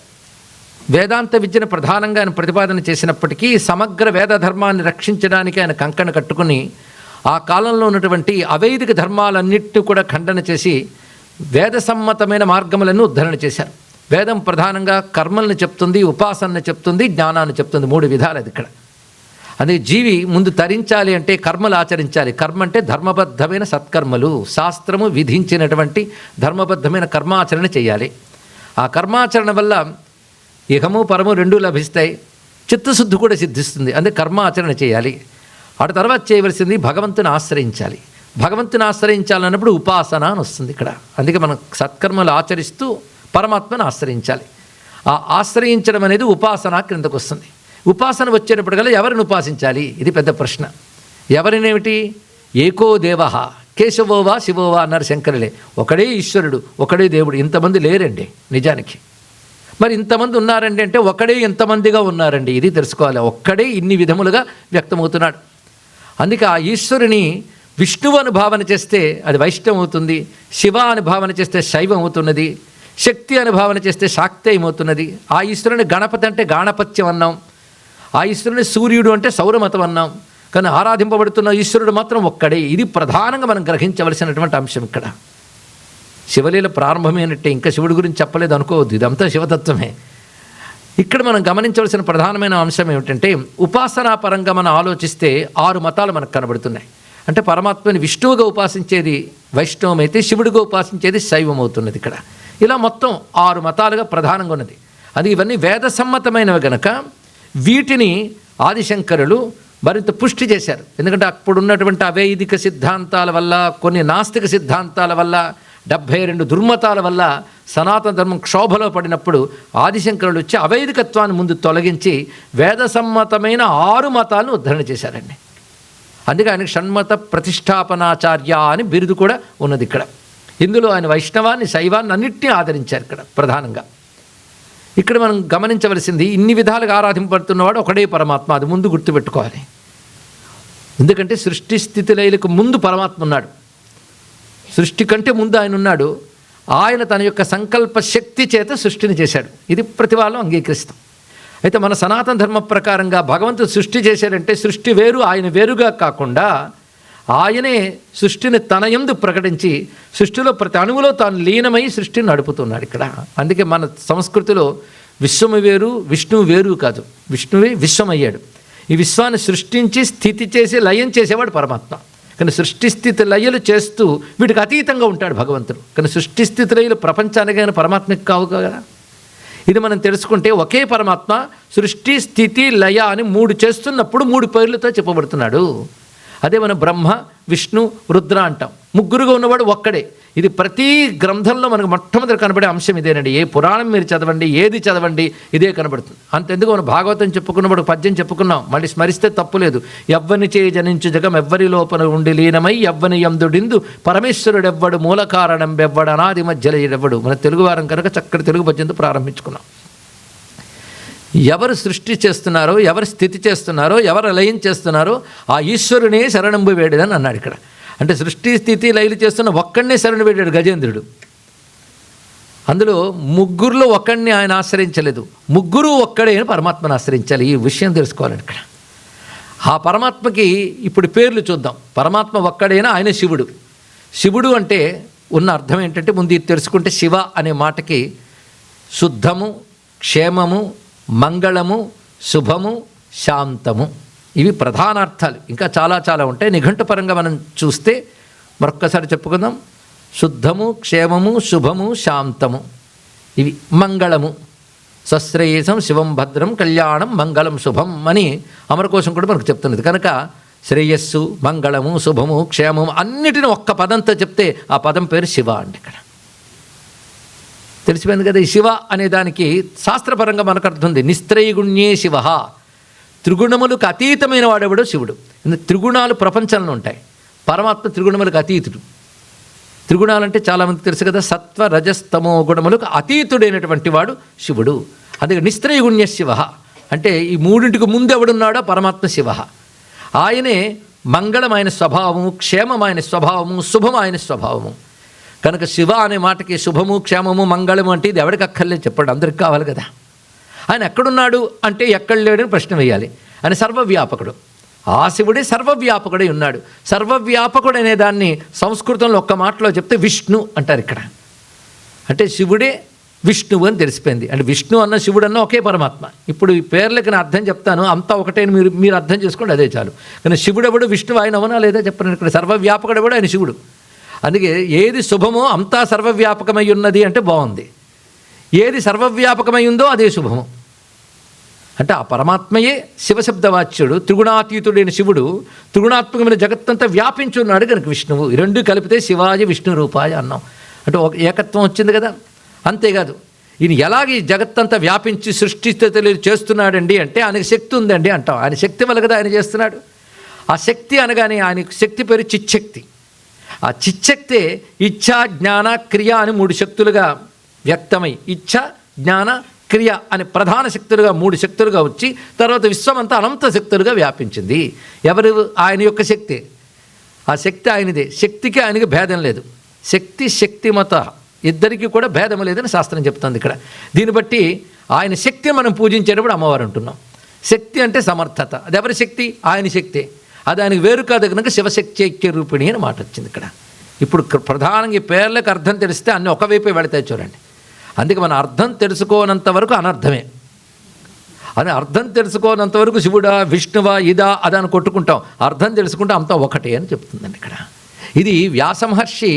వేదాంత విద్యను ప్రధానంగా ఆయన ప్రతిపాదన చేసినప్పటికీ సమగ్ర వేద ధర్మాన్ని రక్షించడానికి ఆయన కంకణ కట్టుకుని ఆ కాలంలో ఉన్నటువంటి అవైదిక ధర్మాలన్నిటినీ కూడా ఖండన చేసి వేద సమ్మతమైన మార్గములను ఉద్ధరణ చేశారు. వేదం ప్రధానంగా కర్మల్ని చెప్తుంది, ఉపాసనని చెప్తుంది, జ్ఞానాన్ని చెప్తుంది. 3 విధాలు అది ఇక్కడ. అదే జీవి ముందు తరించాలి అంటే కర్మలు ఆచరించాలి. కర్మ అంటే ధర్మబద్ధమైన సత్కర్మలు, శాస్త్రము విధించినటువంటి ధర్మబద్ధమైన కర్మాచరణ చేయాలి. ఆ కర్మాచరణ వల్ల ఇహము పరము 2 లభిస్తాయి. చిత్తశుద్ధి కూడా సిద్ధిస్తుంది. అందుకే కర్మాచరణ చేయాలి. ఆ తర్వాత చేయవలసింది భగవంతుని ఆశ్రయించాలి. భగవంతుని ఆశ్రయించాలన్నప్పుడు ఉపాసన అని వస్తుంది ఇక్కడ. అందుకే మనం సత్కర్మలు ఆచరిస్తూ పరమాత్మను ఆశ్రయించాలి. ఆ ఆశ్రయించడం అనేది ఉపాసన క్రిందకు వస్తుంది. ఉపాసన వచ్చేటప్పటికల్లా ఎవరిని ఉపాసించాలి? ఇది పెద్ద ప్రశ్న. ఎవరినేమిటి? ఏకో దేవః కేశవోవా శివోవా అన్నారు శంకరులే. ఒకడే ఈశ్వరుడు, ఒకడే దేవుడు. ఇంతమంది లేరండి నిజానికి. మరి ఇంతమంది ఉన్నారండి అంటే ఒకడే ఎంతమందిగా ఉన్నారండి ఇది తెలుసుకోవాలి. ఒక్కడే ఇన్ని విధములుగా వ్యక్తమవుతున్నాడు. అందుకే ఆ ఈశ్వరుని విష్ణువు అని భావన చేస్తే అది వైష్ణవం అవుతుంది, శివ అని భావన చేస్తే శైవం అవుతున్నది, శక్తి అని భావన చేస్తే శాక్తేయం అవుతున్నది. ఆ ఈశ్వరుని గణపతి అంటే గాణపత్యం అన్నాం, ఆ ఈశ్వరుని సూర్యుడు అంటే సౌరమతం అన్నాం. కానీ ఆరాధింపబడుతున్న ఈశ్వరుడు మాత్రం ఒక్కడే. ఇది ప్రధానంగా మనం గ్రహించవలసినటువంటి అంశం ఇక్కడ. శివలీల ప్రారంభమైనట్టే, ఇంకా శివుడి గురించి చెప్పలేదు అనుకోవద్దు, ఇదంతా శివతత్వమే. ఇక్కడ మనం గమనించవలసిన ప్రధానమైన అంశం ఏమిటంటే ఉపాసనాపరంగా మనం ఆలోచిస్తే 6 మతాలు మనకు కనబడుతున్నాయి. అంటే పరమాత్మని విష్ణువుగా ఉపాసించేది వైష్ణవం అయితే, శివుడిగా ఉపాసించేది శైవం అవుతున్నది ఇక్కడ. ఇలా మొత్తం 6 మతాలుగా ప్రధానంగా ఉన్నది. అది ఇవన్నీ వేద సమ్మతమైనవి గనక వీటిని ఆదిశంకరులు మరింత పుష్టి చేశారు. ఎందుకంటే అప్పుడు ఉన్నటువంటి అవైదిక సిద్ధాంతాల వల్ల, కొన్ని నాస్తిక సిద్ధాంతాల వల్ల, 72 దుర్మతాల వల్ల సనాతన ధర్మం క్షోభలో పడినప్పుడు ఆదిశంకరులు వచ్చి అవైదికత్వాన్ని ముందు తొలగించి వేద సమ్మతమైన 6 మతాలను ఉద్ధరణ చేశారండి. అందుకే ఆయనకు షణ్మత ప్రతిష్టాపనాచార్య అని బిరుదు కూడా ఉన్నది ఇక్కడ. ఇందులో ఆయన వైష్ణవాన్ని, శైవాన్ని అన్నింటినీ ఆదరించారు ఇక్కడ ప్రధానంగా. ఇక్కడ మనం గమనించవలసింది ఇన్ని విధాలుగా ఆరాధింపబడుతున్నవాడు ఒకడే పరమాత్మ. అది ముందు గుర్తుపెట్టుకోవాలి. ఎందుకంటే సృష్టి స్థితి లయలకు ముందు పరమాత్మ ఉన్నాడు. సృష్టి కంటే ముందు ఆయన ఉన్నాడు. ఆయన తన యొక్క సంకల్ప శక్తి చేత సృష్టిని చేశాడు. ఇది ప్రతి వాళ్ళం అంగీకరిస్తాం. అయితే మన సనాతన ధర్మ ప్రకారంగా భగవంతుడు సృష్టి చేశాడంటే సృష్టి వేరు, ఆయన వేరుగా కాకుండా ఆయనే సృష్టిని తన యందు ప్రకటించి సృష్టిలో ప్రతి అణువులో తాను లీనమై సృష్టిని నడుపుతున్నాడు ఇక్కడ. అందుకే మన సంస్కృతిలో విశ్వము వేరు, విష్ణువు వేరు కాదు. విష్ణువే విశ్వమయ్యాడు. ఈ విశ్వాన్ని సృష్టించి స్థితి చేసి లయం చేసేవాడు పరమాత్మ. కానీ సృష్టి స్థితి లయలు చేస్తూ వీటికి అతీతంగా ఉంటాడు భగవంతుడు. కానీ సృష్టి స్థితి లయలు ప్రపంచానికి కానీ పరమాత్మకి కావు కదా. ఇది మనం తెలుసుకుంటే ఒకే పరమాత్మ సృష్టి స్థితి లయ అని 3 చేస్తున్నప్పుడు 3 పేర్లతో చెప్పబడుతున్నాడు. అదే మనం బ్రహ్మ, విష్ణు, రుద్ర అంటాం. ముగ్గురుగా ఉన్నవాడు ఒక్కడే. ఇది ప్రతి గ్రంథంలో మనకు మొట్టమొదటి కనబడే అంశం ఇదేనండి. ఏ పురాణం మీరు చదవండి, ఏది చదవండి, ఇదే కనబడుతుంది. అంతెందుకు మనం భాగవతం చెప్పుకున్నప్పుడు పద్యం చెప్పుకున్నాం, మళ్ళీ స్మరిస్తే తప్పు లేదు. ఎవ్వని చే జనించు జగం ఎవ్వరి లోపల ఉండి లీనమై ఎవ్వని యందుడిందు పరమేశ్వరుడెవ్వడు మూల కారణం బెవ్వడు అనాది మధ్యలో ఎవ్వడు. మన తెలుగువారం కనుక చక్కటి తెలుగు పద్యంతో ప్రారంభించుకున్నాం. ఎవరు సృష్టి చేస్తున్నారో, ఎవరు స్థితి చేస్తున్నారో, ఎవరు లయం చేస్తున్నారో ఆ ఈశ్వరునే శరణంబు వేడదని అన్నాడు ఇక్కడ. అంటే సృష్టి స్థితి లయలు చేస్తున్న ఒక్కడినే శరణు వేడాడు గజేంద్రుడు. అందులో ముగ్గురులో ఒక్కడిని ఆయన ఆశ్రయించలేదు. ముగ్గురు ఒక్కడే అని పరమాత్మను ఆశ్రయించాలి. ఈ విషయం తెలుసుకోవాలి ఇక్కడ. ఆ పరమాత్మకి ఇప్పుడు పేర్లు చూద్దాం. పరమాత్మ ఒక్కడైనా ఆయన శివుడు. శివుడు అంటే ఉన్న అర్థం ఏంటంటే ముందు ఇది తెలుసుకుంటే శివ అనే మాటకి శుద్ధము, క్షేమము, మంగళము, శుభము, శాంతము, ఇవి ప్రధానార్థాలు. ఇంకా చాలా చాలా ఉంటాయి. నిఘంటుపరంగా మనం చూస్తే మరొక్కసారి చెప్పుకుందాం. శుద్ధము, క్షేమము, శుభము, శాంతము, ఇవి మంగళము. సశ్రేయసం శివం భద్రం కళ్యాణం మంగళం శుభం అని అమరకోశం కూడా మనకు చెప్తున్నది. కనుక శ్రేయస్సు, మంగళము, శుభము, క్షేమము అన్నిటిని ఒక్క పదంతో చెప్తే ఆ పదం పేరు శివ అండి. ఇక్కడ తెలిసిపోయింది కదా. ఈ శివ అనే దానికి శాస్త్రపరంగా మనకు అర్థం ఉంది. నిస్త్రైగుణ్యే శివ, త్రిగుణములకు అతీతమైన వాడెవడో శివుడు. త్రిగుణాలు ప్రపంచంలో ఉంటాయి. పరమాత్మ త్రిగుణములకు అతీతుడు. త్రిగుణాలు అంటే చాలామంది తెలుసు కదా. సత్వ రజస్తమో గుణములకు అతీతుడైనటువంటి వాడు శివుడు. అందుకే నిస్త్రైగుణ్య శివ అంటే ఈ 3ంటికి ముందు ఎవడున్నాడో పరమాత్మ శివ. ఆయనే మంగళమైన స్వభావము, క్షేమమైన స్వభావము, శుభమైన స్వభావము. కనుక శివ అనే మాటకి శుభము, క్షేమము, మంగళము అంటే ఇది ఎవరికి అక్కర్లేదు చెప్పండి, అందరికి కావాలి కదా. ఆయన ఎక్కడున్నాడు అంటే ఎక్కడ లేడని ప్రశ్న వేయాలి. ఆయన సర్వవ్యాపకుడు. ఆ శివుడే సర్వవ్యాపకుడై ఉన్నాడు. సర్వవ్యాపకుడు అనే దాన్ని సంస్కృతంలో ఒక్క మాటలో చెప్తే విష్ణు అంటారు ఇక్కడ. అంటే శివుడే విష్ణువు అని తెలిసిపోయింది. అంటే విష్ణు అన్న శివుడు అన్న ఒకే పరమాత్మ. ఇప్పుడు ఈ పేర్లకి నేను అర్థం చెప్తాను, అంతా ఒకటే మీరు అర్థం చేసుకోండి, అదే చాలు. కానీ శివుడు ఎవడు, విష్ణువు ఆయన అవునా లేదా చెప్పండి. ఇక్కడ సర్వవ్యాపకుడు ఎవడు, ఆయన శివుడు. అందుకే ఏది శుభమో అంతా సర్వవ్యాపకమై ఉన్నది అంటే బాగుంది. ఏది సర్వవ్యాపకమై ఉందో అదే శుభము. అంటే ఆ పరమాత్మయే శివశబ్దవాచ్యుడు, త్రిగుణాతీతుడైన శివుడు త్రిగుణాత్మకమైన జగత్తంతా వ్యాపించి ఉన్నాడు కనుక విష్ణువు. ఈ రెండు కలిపితే శివాయ విష్ణు రూపాయ అన్నాం. అంటే ఒక ఏకత్వం వచ్చింది కదా. అంతేకాదు ఈయన ఎలాగ ఈ జగత్తంతా వ్యాపించి సృష్టిస్థితులు చేస్తున్నాడండి అంటే ఆయనకు శక్తి ఉందండి అంటాం. ఆయన శక్తి వల్ల కదా ఆయన చేస్తున్నాడు. ఆ శక్తి అనగానే ఆయన శక్తి పేరు చిచ్చక్తి. ఆ చిచ్చక్తే ఇచ్ఛా జ్ఞాన క్రియ అని 3 శక్తులుగా వ్యక్తమై ఇచ్ఛ జ్ఞాన క్రియ అని ప్రధాన శక్తులుగా 3 శక్తులుగా వచ్చి తర్వాత విశ్వమంతా అనంత శక్తులుగా వ్యాపించింది. ఎవరు? ఆయన యొక్క శక్తి. ఆ శక్తి ఆయనదే. శక్తికి ఆయనకి భేదం లేదు. శక్తి శక్తిమత ఇద్దరికీ కూడా భేదం లేదని శాస్త్రం చెప్తుంది ఇక్కడ. దీన్ని బట్టి ఆయన శక్తి మనం పూజించేటప్పుడు అమ్మవారు అంటున్నాం. శక్తి అంటే సమర్థత. అది ఎవరి శక్తి? ఆయన శక్తి. అది ఆయనకు వేరు కాదు కనుక శివశక్తి ఐక్య రూపిణి అని మాట వచ్చింది ఇక్కడ. ఇప్పుడు ప్రధానంగా ఈ పేర్లకు అర్థం తెలిస్తే అన్నీ ఒకవైపే వెళతాయి చూడండి. అందుకే మన అర్థం తెలుసుకోనంత వరకు అనర్థమే. అని అర్థం తెలుసుకోనంత వరకు శివుడా విష్ణువా ఇదా అదని కొట్టుకుంటాం. అర్థం తెలుసుకుంటే అంతా ఒకటే అని చెప్తుందండి ఇక్కడ. ఇది వ్యాస మహర్షి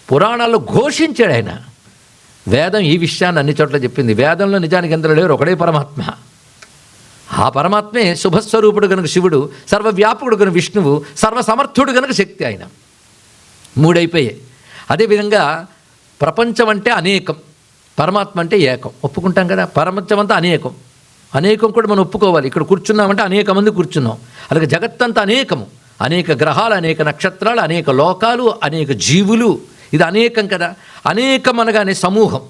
పురాణాల్లో ఘోషించాడు. ఆయన వేదం ఈ విషయాన్ని అన్ని చోట్ల చెప్పింది. వేదంలో నిజానికి ఎందరూ లేరు, ఒకడే పరమాత్మ. ఆ పరమాత్మే శుభస్వరూపుడు కనుక శివుడు, సర్వవ్యాపకుడు కనుక విష్ణువు, సర్వసమర్థుడు కనుక శక్తి ఆయన. 3 అయిపోయాయి. అదేవిధంగా ప్రపంచం అంటే అనేకం, పరమాత్మ అంటే ఏకం. ఒప్పుకుంటాం కదా. ప్రపంచం అంతా అనేకం. అనేకం కూడా మనం ఒప్పుకోవాలి. ఇక్కడ కూర్చున్నామంటే అనేక మంది కూర్చున్నాం. అలాగే జగత్తంతా అనేకము. అనేక గ్రహాలు, అనేక నక్షత్రాలు, అనేక లోకాలు, అనేక జీవులు. ఇది అనేకం కదా. అనేకం అనగానే సమూహం.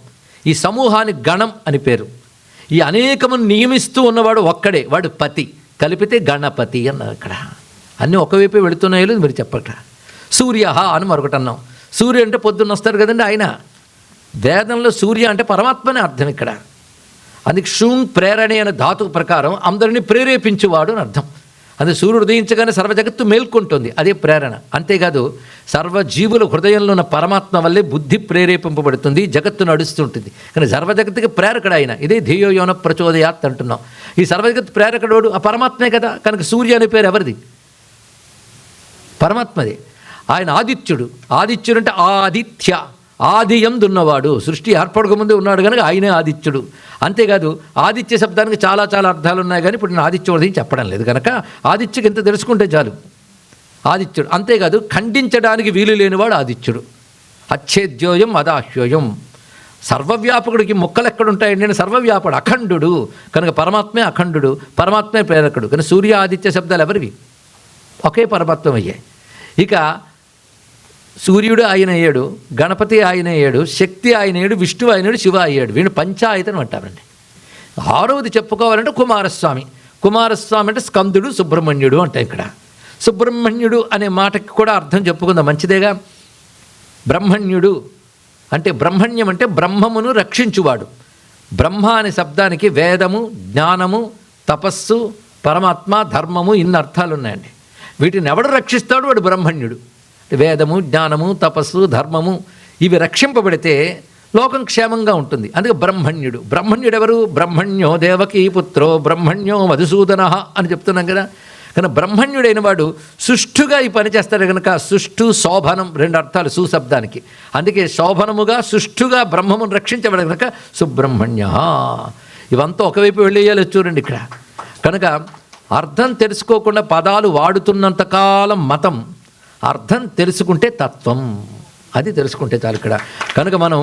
ఈ సమూహానికి గణం అని పేరు. ఈ అనేకమును నియమిస్తూ ఉన్నవాడు ఒక్కడే, వాడు పతి. కలిపితే గణపతి అన్నారు అక్కడ. అన్నీ ఒకవైపే వెళుతున్నాయో లేదు మీరు చెప్పట. సూర్య అని మరొకటి అన్నాం. సూర్య అంటే పొద్దున్న వస్తారు కదండి ఆయన. వేదంలో సూర్య అంటే పరమాత్మనే అర్థం ఇక్కడ. అందుకే షూంగ్ ప్రేరణి అనే ధాతువు ప్రకారం అందరినీ ప్రేరేపించేవాడు అని అర్థం. అది సూర్యుడు ఉదయించగానే సర్వజగత్తు మేల్కొంటుంది, అదే ప్రేరణ. అంతేకాదు సర్వజీవుల హృదయంలో ఉన్న పరమాత్మ వల్లే బుద్ధి ప్రేరేపింపబడుతుంది, జగత్తు నడుస్తుంటుంది. కానీ సర్వజగత్తుకి ప్రేరకుడు ఆయన. ఇదే ధియో యోన ప్రచోదయాత్ అంటున్నాం. ఈ సర్వజగత్తు ప్రేరకుడు ఆ పరమాత్మే కదా. కనుక సూర్య అనే పేరు ఎవరిది? పరమాత్మది. ఆయన ఆదిత్యుడు. ఆదిత్యుడు అంటే ఆదిత్య, ఆదియందున్నవాడు. సృష్టి ఏర్పడక ముందే ఉన్నాడు కనుక ఆయనే ఆదిత్యుడు. అంతేకాదు ఆదిత్య శబ్దానికి చాలా చాలా అర్థాలు ఉన్నాయి, కానీ ఇప్పుడు నేను ఆదిత్యుడిది చెప్పడం లేదు కనుక ఆదిత్యకి ఎంత తెలుసుకుంటే చాలు. ఆదిత్యుడు. అంతేకాదు ఖండించడానికి వీలు లేనివాడు ఆదిత్యుడు. అచ్ఛేద్యోయం అదాహ్యోయం. సర్వవ్యాపకుడికి మొక్కలు ఎక్కడుంటాయండి? నేను సర్వవ్యాపకుడు, అఖండుడు కనుక పరమాత్మే అఖండుడు, పరమాత్మే ప్రేరకుడు. కానీ సూర్య ఆదిత్య శబ్దాలు ఎవరివి? ఒకే పరమాత్మ అయ్యాయి. ఇక సూర్యుడు ఆయన అయ్యాడు, గణపతి ఆయన అయ్యాడు, శక్తి ఆయన అయ్యాడు, విష్ణువు ఆయనాడు, శివ అయ్యాడు. వీడు పంచాయతనం అంటారండి. 6వది చెప్పుకోవాలంటే కుమారస్వామి. కుమారస్వామి అంటే స్కందుడు, సుబ్రహ్మణ్యుడు అంటే ఇక్కడ. సుబ్రహ్మణ్యుడు అనే మాటకి కూడా అర్థం చెప్పుకుందాం, మంచిదేగా. బ్రహ్మణ్యుడు అంటే బ్రహ్మణ్యం అంటే బ్రహ్మమును రక్షించువాడు. బ్రహ్మ అనే శబ్దానికి వేదము, జ్ఞానము, తపస్సు, పరమాత్మ, ధర్మము ఇన్ని అర్థాలు ఉన్నాయండి. వీటిని ఎవడు రక్షిస్తాడు? వాడు బ్రహ్మణ్యుడు. వేదము, జ్ఞానము, తపస్సు, ధర్మము ఇవి రక్షింపబడితే లోకం క్షేమంగా ఉంటుంది. అందుకే బ్రహ్మణ్యుడు. బ్రహ్మణ్యుడు ఎవరు? బ్రహ్మణ్యో దేవకీ పుత్రో బ్రహ్మణ్యో మధుసూదన అని చెప్తున్నాం కదా. కానీ బ్రహ్మణ్యుడైన వాడు సుష్ఠుగా ఈ పని చేస్తాడు కనుక సుష్ఠు, శోభనం 2 అర్థాలు సుశబ్దానికి. అందుకే శోభనముగా సుష్ఠుగా బ్రహ్మమును రక్షించబడి కనుక సుబ్రహ్మణ్య. ఇవంతా ఒకవైపు వెళ్ళేయాలి చూడండి ఇక్కడ. కనుక అర్థం తెలుసుకోకుండా పదాలు వాడుతున్నంతకాలం మతం, అర్థం తెలుసుకుంటే తత్వం. అది తెలుసుకుంటే చాలు ఇక్కడ. కనుక మనం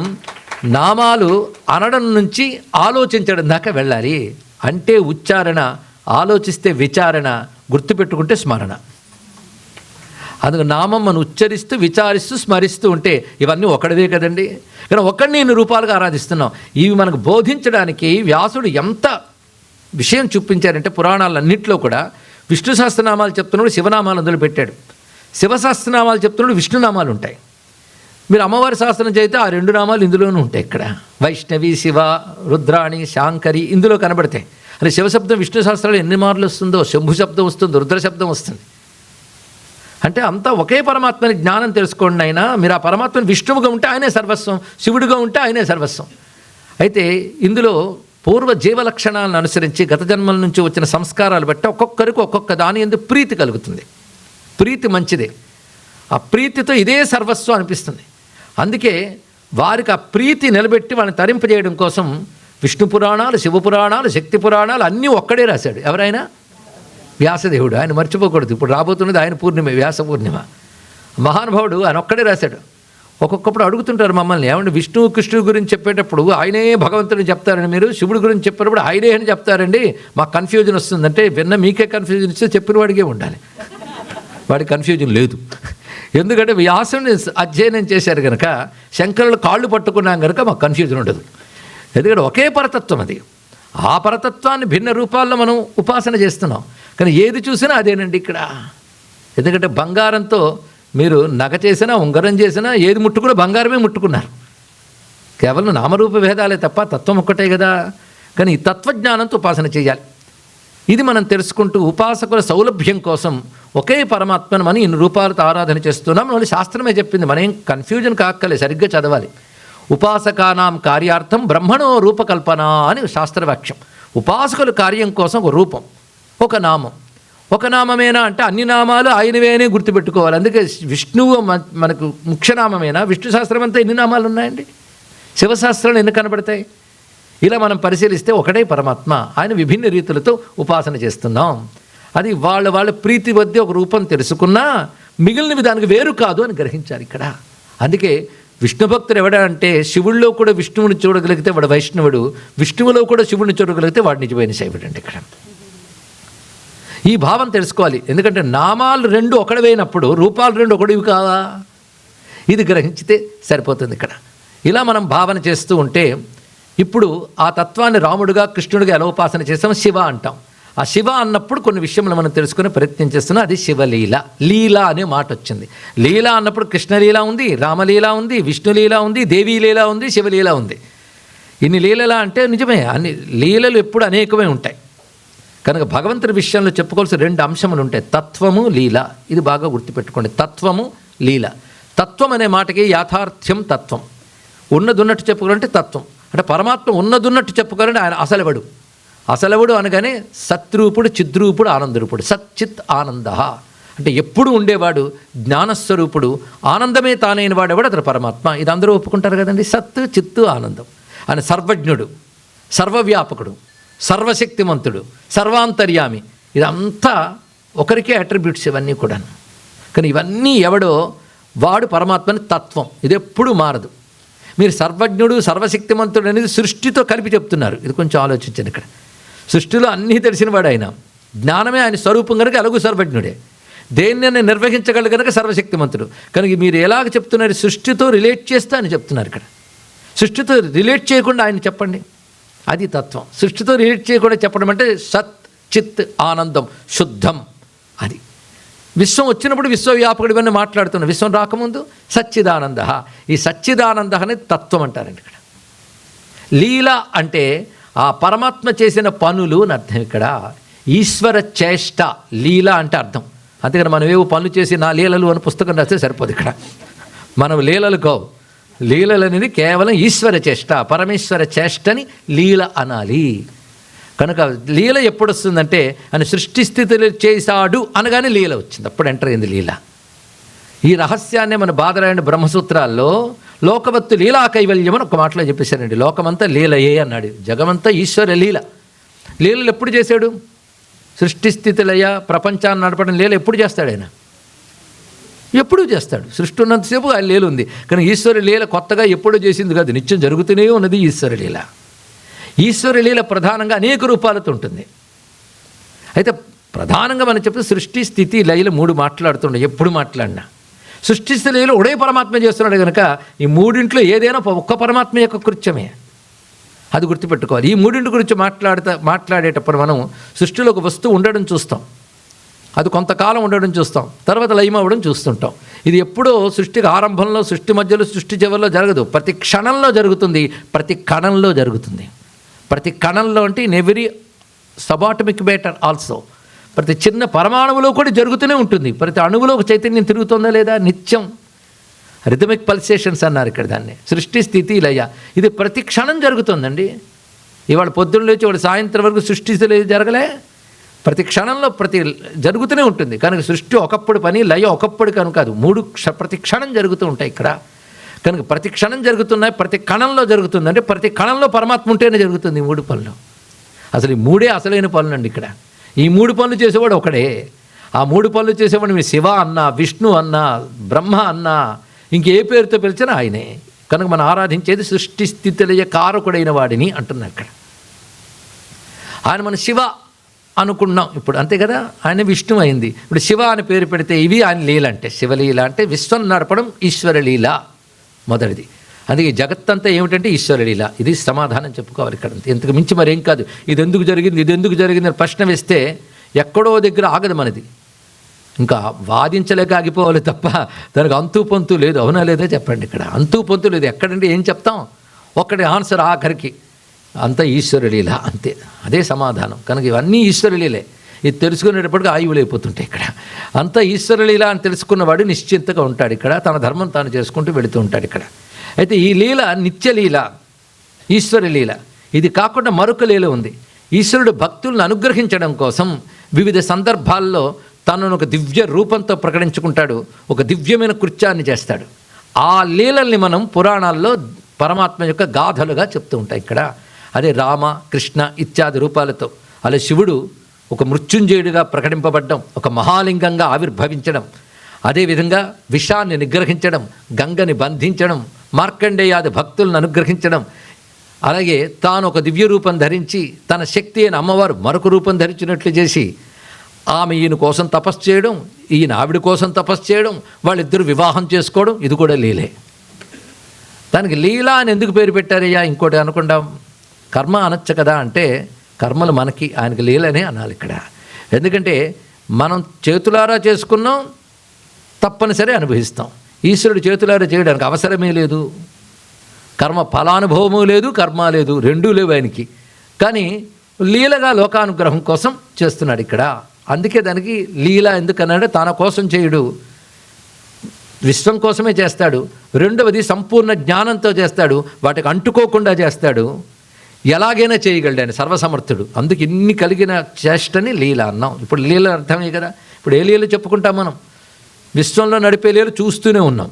నామాలు అనడం నుంచి ఆలోచించడం దాకా వెళ్ళాలి. అంటే ఉచ్చారణ, ఆలోచిస్తే విచారణ, గుర్తుపెట్టుకుంటే స్మరణ. అందుకు నామం మనం ఉచ్చరిస్తూ, విచారిస్తూ, స్మరిస్తూ ఉంటే ఇవన్నీ ఒకటివే కదండి. కానీ ఒకడిని ఇన్ని రూపాలుగా ఆరాధిస్తున్నాం. ఇవి మనకు బోధించడానికి వ్యాసుడు ఎంత విషయం చూపించారంటే పురాణాలన్నింటిలో కూడా విష్ణు సహస్రనామాలు చెప్తున్నాడు, శివనామాలు అందులో పెట్టాడు. శివసహస్రనామాలు చెప్తున్నాడు, విష్ణునామాలు ఉంటాయి. మీరు అమ్మవారి సహస్రం చేస్తే ఆ 2 నామాలు ఇందులోనూ ఉంటాయి. ఇక్కడ వైష్ణవి, శివ, రుద్రాణి, శాంకరి ఇందులో కనబడతాయి. అంటే శివశబ్దం విష్ణు సహస్రాలు ఎన్ని మార్లు వస్తుందో, శంభు శబ్దం వస్తుంది, రుద్ర శబ్దం వస్తుంది. అంటే అంతా ఒకే పరమాత్మని జ్ఞానం తెలుసుకోండి. అయినా మీరు ఆ పరమాత్మని విష్ణువుగా ఉంటే ఆయనే సర్వస్వం, శివుడిగా ఉంటే ఆయనే సర్వస్వం. అయితే ఇందులో పూర్వ జీవ లక్షణాలను అనుసరించి గత జన్మల నుంచి వచ్చిన సంస్కారాలు బట్టి ఒక్కొక్కరికి ఒక్కొక్క దాని యందు ప్రీతి కలుగుతుంది. ప్రీతి మంచిదే. ఆ ప్రీతితో ఇదే సర్వస్వం అనిపిస్తుంది. అందుకే వారికి ఆ ప్రీతి నిలబెట్టి వాళ్ళని తరింపజేయడం కోసం విష్ణు పురాణాలు, శివ పురాణాలు, శక్తి పురాణాలు అన్నీ ఒక్కడే రాశాడు. ఎవరైనా? వ్యాసదేవుడు. ఆయన మర్చిపోకూడదు. ఇప్పుడు రాబోతున్నది ఆయన పూర్ణిమ, వ్యాస పూర్ణిమ. మహానుభావుడు ఆయన ఒక్కడే రాశాడు. ఒక్కొక్కప్పుడు అడుగుతుంటారు మమ్మల్ని, ఏమంటే విష్ణువు కృష్ణువు గురించి చెప్పేటప్పుడు ఆయనే భగవంతుని చెప్తారని, మీరు శివుడి గురించి చెప్పేటప్పుడు ఆయనే అని చెప్తారండి, మాకు కన్ఫ్యూజన్ వస్తుందంటే, విన్న మీకే కన్ఫ్యూజన్ ఇస్తే చెప్పిన వాడికే ఉండాలి, వాడికి కన్ఫ్యూజన్ లేదు. ఎందుకంటే వ్యాసుని అధ్యయనం చేశారు కనుక, శంకరులు కాళ్ళు పట్టుకున్నాం కనుక మాకు కన్ఫ్యూజన్ ఉండదు. ఎందుకంటే ఒకే పరతత్వం అది. ఆ పరతత్వాన్ని భిన్న రూపాల్లో మనం ఉపాసన చేస్తున్నాం. కానీ ఏది చూసినా అదేనండి ఇక్కడ. ఎందుకంటే బంగారంతో మీరు నగ చేసినా, ఉంగరం చేసినా, ఏది ముట్టుకున్నా బంగారమే ముట్టుకున్నారు. కేవలం నామరూప భేదాలే తప్ప తత్వం ఒక్కటే కదా. కానీ ఈ తత్వజ్ఞానంతో ఉపాసన చేయాలి. ఇది మనం తెలుసుకుంటూ ఉపాసకుల సౌలభ్యం కోసం ఒకే పరమాత్మను మనం ఇన్ని రూపాలతో ఆరాధన చేస్తున్నాం. మళ్ళీ శాస్త్రమే చెప్పింది, మనం ఏం కన్ఫ్యూజన్ కాక్కలే, సరిగ్గా చదవాలి. ఉపాసకానాం కార్యార్థం బ్రహ్మణో రూపకల్పన అని శాస్త్రవాక్యం. ఉపాసకుల కార్యం కోసం ఒక రూపం, ఒక నామం. ఒక నామమేనా అంటే అన్ని నామాలు ఆయనవేనే గుర్తుపెట్టుకోవాలి. అందుకే విష్ణువు మనకు ముఖ్యనామమేనా? విష్ణు శాస్త్రం అంతా ఎన్ని నామాలు ఉన్నాయండి? శివశాస్త్రాలు ఎన్ని కనబడతాయి? ఇలా మనం పరిశీలిస్తే ఒకటే పరమాత్మ, ఆయన విభిన్న రీతులతో ఉపాసన చేస్తున్నాం. అది వాళ్ళ ప్రీతి వద్ద ఒక రూపం తెలుసుకున్నా మిగిలినవి దానికి వేరు కాదు అని గ్రహించారు ఇక్కడ. అందుకే విష్ణు భక్తుడు ఎవడంటే, శివుల్లో కూడా విష్ణువుని చూడగలిగితే వాడు వైష్ణవుడు, విష్ణువులో కూడా శివుడిని చూడగలిగితే వాడు నిజమైన శైవుడు అండి. ఇక్కడ ఈ భావం తెలుసుకోవాలి. ఎందుకంటే నామాలు రెండు ఒకడవైనప్పుడు రూపాలు రెండు ఒకటివి కావా, ఇది గ్రహించితే సరిపోతుంది ఇక్కడ. ఇలా మనం భావన చేస్తూ ఉంటే ఇప్పుడు ఆ తత్వాన్ని రాముడుగా, కృష్ణుడిగా ఎలా ఉపాసన చేస్తాం? శివ అంటాం. ఆ శివ అన్నప్పుడు కొన్ని విషయములు మనం తెలుసుకునే ప్రయత్నం చేస్తున్నాం. అది శివలీల. లీల అనే మాట వచ్చింది. లీల అన్నప్పుడు కృష్ణలీల ఉంది, రామలీల ఉంది, విష్ణులీల ఉంది, దేవీలీల ఉంది, శివలీల ఉంది. ఇన్ని లీలలా అంటే నిజమే, అన్ని లీలలు ఎప్పుడు అనేకమే ఉంటాయి. కనుక భగవంతుడి విషయంలో చెప్పుకోవాల్సిన రెండు అంశములు ఉంటాయి, తత్వము, లీల. ఇది బాగా గుర్తుపెట్టుకోండి, తత్వము, లీల. తత్వం అనే మాటకి యాథార్థ్యం తత్వం. ఉన్నదున్నట్టు చెప్పుకోవాలంటే తత్వం అంటే పరమాత్మ ఉన్నదున్నట్టు చెప్పుకోవాలంటే ఆయన అసలవడు. అసలవుడు అనగానే సత్రూపుడు, చిద్రూపుడు, ఆనందరూపుడు. సచ్చిత్ ఆనంద అంటే ఎప్పుడు ఉండేవాడు, జ్ఞానస్వరూపుడు, ఆనందమే తానైన వాడేవాడు అతను పరమాత్మ. ఇది అందరూ ఒప్పుకుంటారు కదండి. సత్, చిత్తు, ఆనందం. ఆయన సర్వజ్ఞుడు, సర్వవ్యాపకుడు, సర్వశక్తిమంతుడు, సర్వాంతర్యామి. ఇదంతా ఒకరికే అట్రిబ్యూట్స్ ఇవన్నీ కూడా. కానీ ఇవన్నీ ఎవడో వాడు పరమాత్మని తత్వం. ఇది ఎప్పుడూ మారదు. మీరు సర్వజ్ఞుడు, సర్వశక్తిమంతుడు అనేది సృష్టితో కలిపి చెప్తున్నారు. ఇది కొంచెం ఆలోచించండి. ఇక్కడ సృష్టిలో అన్నీ తెలిసినవాడు ఆయన. జ్ఞానమే ఆయన స్వరూపం కనుక ఎలాగూ సర్వజ్ఞుడే. దేన్ని నిర్వహించగలడు కనుక సర్వశక్తిమంతుడు. కనుక మీరు ఎలాగ చెప్తున్నారు? సృష్టితో రిలేట్ చేస్తే అని చెప్తున్నారు ఇక్కడ. సృష్టితో రిలేట్ చేయకుండా ఆయన చెప్పండి, అది తత్వం. సృష్టితో రిలేట్ చేయకుండా చెప్పడం అంటే సత్, చిత్, ఆనందం, శుద్ధం. అది విశ్వం వచ్చినప్పుడు విశ్వవ్యాపకుడు ఇవన్నీ మాట్లాడుతున్నాం. విశ్వం రాకముందు సచ్చిదానంద. ఈ సచ్చిదానంద అనేది తత్వం అంటారండి ఇక్కడ. లీల అంటే ఆ పరమాత్మ చేసిన పనులు అని అర్థం. ఇక్కడ ఈశ్వర చేష్ట లీల అంటే అర్థం. అంతేకాని మనం ఏవో పనులు చేసి నా లీలలు అని పుస్తకం రాస్తే సరిపోదు. ఇక్కడ మనం లీలలు కావు. లీలలు అనేది కేవలం ఈశ్వర చేష్ట, పరమేశ్వర చేష్టని లీల అనాలి. కనుక లీల ఎప్పుడు వస్తుందంటే ఆయన సృష్టి స్థితులు చేశాడు అనగానే లీల వచ్చింది, అప్పుడు ఎంటర్ అయింది లీల. ఈ రహస్యాన్ని మన బాదరాయణ బ్రహ్మసూత్రాల్లో లోకవత్తు లీలా కైవల్యం అని ఒక మాటలో చెప్పేశారండి. లోకమంతా లీలయే అన్నాడు. జగమంతా ఈశ్వర లీల. లీలలు ఎప్పుడు చేశాడు? సృష్టి స్థితులయ ప్రపంచాన్ని నడపడం లీల ఎప్పుడు చేస్తాడు ఆయన? ఎప్పుడూ చేస్తాడు. సృష్టి ఉన్నంతసేపు ఆయన లీల ఉంది. కానీ ఈశ్వర లీల కొత్తగా ఎప్పుడూ చేసింది కాదు, నిత్యం జరుగుతూనే ఉన్నది ఈశ్వర లీల. ఈశ్వర లీల ప్రధానంగా అనేక రూపాలతో ఉంటుంది. అయితే ప్రధానంగా మనం చెప్తే సృష్టి, స్థితి, లయలు మూడు మాట్లాడుతుండే. ఎప్పుడు మాట్లాడినా సృష్టి స్థితిలో ఒడే పరమాత్మ చేస్తున్నాడు కనుక ఈ మూడింట్లో ఏదైనా ఒక్క పరమాత్మ యొక్క కృత్యమే. అది గుర్తుపెట్టుకోవాలి. ఈ మూడింటి గురించి మాట్లాడేటప్పుడు మనం సృష్టిలో ఒక వస్తువు ఉండడం చూస్తాం, అది కొంతకాలం ఉండడం చూస్తాం, తర్వాత లయం అవ్వడం చూస్తుంటాం. ఇది ఎప్పుడో సృష్టికి ఆరంభంలో, సృష్టి మధ్యలో, సృష్టి చివరిలో జరగదు. ప్రతి క్షణంలో జరుగుతుంది, ప్రతి కణంలో జరుగుతుంది. ప్రతి కణంలో అంటే in every subatomic matter also, ప్రతి చిన్న పరమాణువులో కూడా జరుగుతూనే ఉంటుంది. ప్రతి అణువులో ఒక చైతన్యం తిరుగుతుందా లేదా? నిత్యం రిథమిక్ పల్సేషన్స్ అన్నారు ఇక్కడ దాన్ని. సృష్టి, స్థితి, లయ ఇది ప్రతి క్షణం జరుగుతుందండి. ఇవాళ పొద్దున్న లేచి వాడు సాయంత్రం వరకు సృష్టి జరగలే. ప్రతి క్షణంలో జరుగుతూనే ఉంటుంది. కనుక సృష్టి ఒకప్పుడు పని, లయ ఒకప్పుడు కనుక కాదు, ప్రతి క్షణం జరుగుతూ ఉంటాయి ఇక్కడ. కనుక ప్రతి క్షణం జరుగుతున్నాయి, ప్రతి కణంలో జరుగుతుంది. అంటే ప్రతి కణంలో పరమాత్మ ఉంటేనే జరుగుతుంది ఈ 3 పనులు. అసలు ఈ 3 అసలైన పనులు అండి. ఇక్కడ ఈ 3 పనులు చేసేవాడు ఒకడే. ఆ 3 పనులు చేసేవాడు మీరు శివ అన్నా, విష్ణు అన్నా, బ్రహ్మ అన్నా, ఇంకే పేరుతో పిలిచినా ఆయనే. కనుక మనం ఆరాధించేది సృష్టి స్థితిలయ కారకుడైన వాడిని అంటున్నాం ఇక్కడ. ఆయన మన శివ అనుకున్నాం ఇప్పుడు, అంతే కదా. ఆయన విష్ణు అయింది. ఇప్పుడు శివ అని పేరు పెడితే ఇవి ఆయన లీల. అంటే శివలీల అంటే విశ్వం నడపడం ఈశ్వరలీల మొదటిది. అందుకే జగత్తంతా ఏమిటంటే ఈశ్వరలీల. ఇది సమాధానం చెప్పుకోవాలి ఇక్కడ. ఇంతకు మించి మరేం కాదు. ఇది ఎందుకు జరిగింది, ఇది ఎందుకు జరిగింది అని ప్రశ్న వేస్తే ఎక్కడో దగ్గర ఆగదు మనది. ఇంకా వాదించలేక ఆగిపోవాలి తప్ప దానికి అంతు పొంతు లేదు. అవునా లేదా చెప్పండి. ఇక్కడ అంతు పొంతు లేదు. ఎక్కడంటే ఏం చెప్తాం, ఒక్కటి ఆన్సర్ ఆఖరికి అంతా ఈశ్వరలీల, అంతే. అదే సమాధానం. కనుక ఇవన్నీ ఈశ్వరలీలే. ఇది తెలుసుకునేటప్పటికి ఆయువులైపోతుంటాయి. ఇక్కడ అంతా ఈశ్వరలీల అని తెలుసుకున్నవాడు నిశ్చింతగా ఉంటాడు. ఇక్కడ తన ధర్మం తాను చేసుకుంటూ వెళుతూ ఉంటాడు. ఇక్కడ అయితే ఈ లీల నిత్యలీల, ఈశ్వరలీల. ఇది కాకుండా మరొక లీల ఉంది. ఈశ్వరుడు భక్తులను అనుగ్రహించడం కోసం వివిధ సందర్భాల్లో తనను ఒక దివ్య రూపంతో ప్రకటించుకుంటాడు. ఒక దివ్యమైన కృత్యాన్ని చేస్తాడు. ఆ లీలల్ని మనం పురాణాల్లో పరమాత్మ యొక్క గాథలుగా చెప్తూ ఉంటాయి. ఇక్కడ అదే రామ, కృష్ణ ఇత్యాది రూపాలతో. అలా శివుడు ఒక మృత్యుంజయుడిగా ప్రకటింపబడ్డం, ఒక మహాలింగంగా ఆవిర్భవించడం, అదేవిధంగా విషాన్ని నిగ్రహించడం, గంగని బంధించడం, మార్కండేయాది భక్తులను అనుగ్రహించడం, అలాగే తాను ఒక దివ్య రూపం ధరించి తన శక్తి అయిన అమ్మవారు మరొక రూపం ధరించినట్లు చేసి ఆమె ఈయన కోసం తపస్సు చేయడం, ఈయన ఆవిడ కోసం తపస్సు చేయడం, వాళ్ళిద్దరూ వివాహం చేసుకోవడం, ఇది కూడా లీలే. దానికి లీలా అని ఎందుకు పేరు పెట్టారయ్యా? ఇంకోటి అనకుండా కర్మ అనొచ్చు కదా అంటే కర్మలు మనకి, ఆయనకి లీలనే అనాలి ఇక్కడ. ఎందుకంటే మనం చేతులారా చేసుకున్నాం, తప్పనిసరి అనుభవిస్తాం. ఈశ్వరుడు చేతులారా చేయడానికి అవసరమే లేదు. కర్మ ఫలానుభవము లేదు, కర్మ లేదు, రెండూ లేవు ఆయనకి. కానీ లీలగా లోకానుగ్రహం కోసం చేస్తున్నాడు ఇక్కడ. అందుకే దానికి లీల ఎందుకన్నాడు? తన కోసం చేయుడు, విశ్వం కోసమే చేస్తాడు. రెండవది సంపూర్ణ జ్ఞానంతో చేస్తాడు, వాటికి అంటుకోకుండా చేస్తాడు. ఎలాగైనా చేయగలడు ఆయన, సర్వసమర్థుడు. అందుకు ఇన్ని కలిగిన చేష్టని లీల అన్నాం. ఇప్పుడు లీల అర్థమే కదా. ఇప్పుడు ఏ లీల చెప్పుకుంటాం మనం? విశ్వంలో నడిపే లీల చూస్తూనే ఉన్నాం.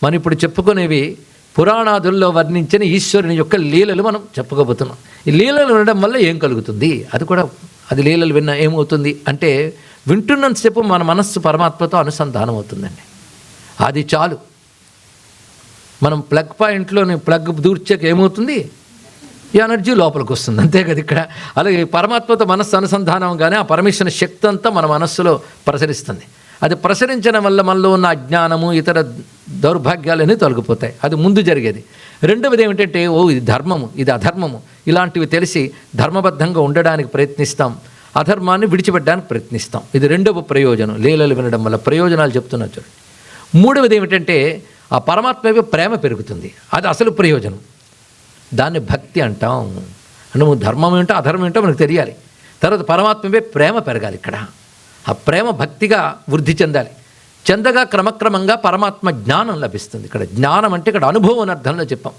మనం ఇప్పుడు చెప్పుకునేవి పురాణాదుల్లో వర్ణించిన ఈశ్వరుని యొక్క లీలలు మనం చెప్పుకోబోతున్నాం. ఈ లీలలు వినడం వల్ల ఏం కలుగుతుంది? అది కూడా, అది లీలలు విన్నా ఏమవుతుంది అంటే వింటున్నంతసేపు మన మనస్సు పరమాత్మతో అనుసంధానం అవుతుందండి. అది చాలు. మనం ప్లగ్ పాయింట్లోని ప్లగ్ దూర్చాక ఏమవుతుంది? ఈ ఎనర్జీ లోపలికి వస్తుంది, అంతే కదా ఇక్కడ. అలాగే పరమాత్మతో మనస్సు అనుసంధానంగానే ఆ పరమేశ్వరుని శక్తి అంతా మన మనస్సులో ప్రసరిస్తుంది. అది ప్రసరించడం వల్ల మనలో ఉన్న అజ్ఞానము, ఇతర దౌర్భాగ్యాలన్నీ తొలగిపోతాయి. అది ముందు జరిగేది. రెండవది ఏమిటంటే, ఓ ఇది ధర్మము, ఇది అధర్మము, ఇలాంటివి తెలిసి ధర్మబద్ధంగా ఉండడానికి ప్రయత్నిస్తాం, అధర్మాన్ని విడిచిపెట్టడానికి ప్రయత్నిస్తాం. ఇది రెండవ ప్రయోజనం. లీలలు వినడం వల్ల ప్రయోజనాలు చెప్తున్నా చూడండి. మూడవది ఏమిటంటే, ఆ పరమాత్మ ప్రేమ పెరుగుతుంది. అది అసలు ప్రయోజనం. దాన్ని భక్తి అంటాం. అంటే ధర్మం ఏంటో అధర్మం ఏంటో మనకు తెలియాలి. తర్వాత పరమాత్మపై ప్రేమ పెరగాలి. ఇక్కడ ఆ ప్రేమ భక్తిగా వృద్ధి చెందాలి. చెందగా క్రమక్రమంగా పరమాత్మ జ్ఞానం లభిస్తుంది. ఇక్కడ జ్ఞానం అంటే ఇక్కడ అనుభవం అని అర్థంలో చెప్పాం.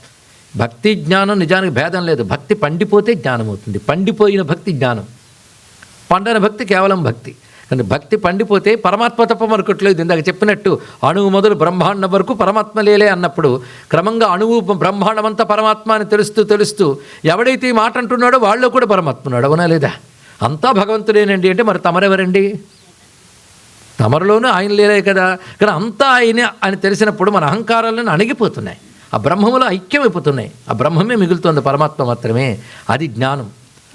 భక్తి జ్ఞానం నిజానికి భేదం లేదు. భక్తి పండిపోతే జ్ఞానం అవుతుంది. పండిపోయిన భక్తి జ్ఞానం, పండని భక్తి కేవలం భక్తి. కానీ భక్తి పండిపోతే పరమాత్మ తప్ప మరొకట్లేదు. ఇందాక చెప్పినట్టు అణువు మొదలు బ్రహ్మాండం వరకు పరమాత్మ లేలే అన్నప్పుడు క్రమంగా అణువు బ్రహ్మాండం అంతా పరమాత్మ అని తెలుస్తూ ఎవడైతే ఈ మాట అంటున్నాడో వాళ్ళు కూడా పరమాత్మ ఉన్నాడు. అవునా లేదా? అంతా భగవంతుడేనండి అంటే మరి తమరెవరండి? తమరిలోనూ ఆయన లేలే కదా. కానీ అంతా ఆయనే అని తెలిసినప్పుడు మన అహంకారాలను అణిగిపోతున్నాయి. ఆ బ్రహ్మములో ఐక్యమైపోతున్నాయి. ఆ బ్రహ్మమే మిగులుతుంది, పరమాత్మ మాత్రమే. అది జ్ఞానం.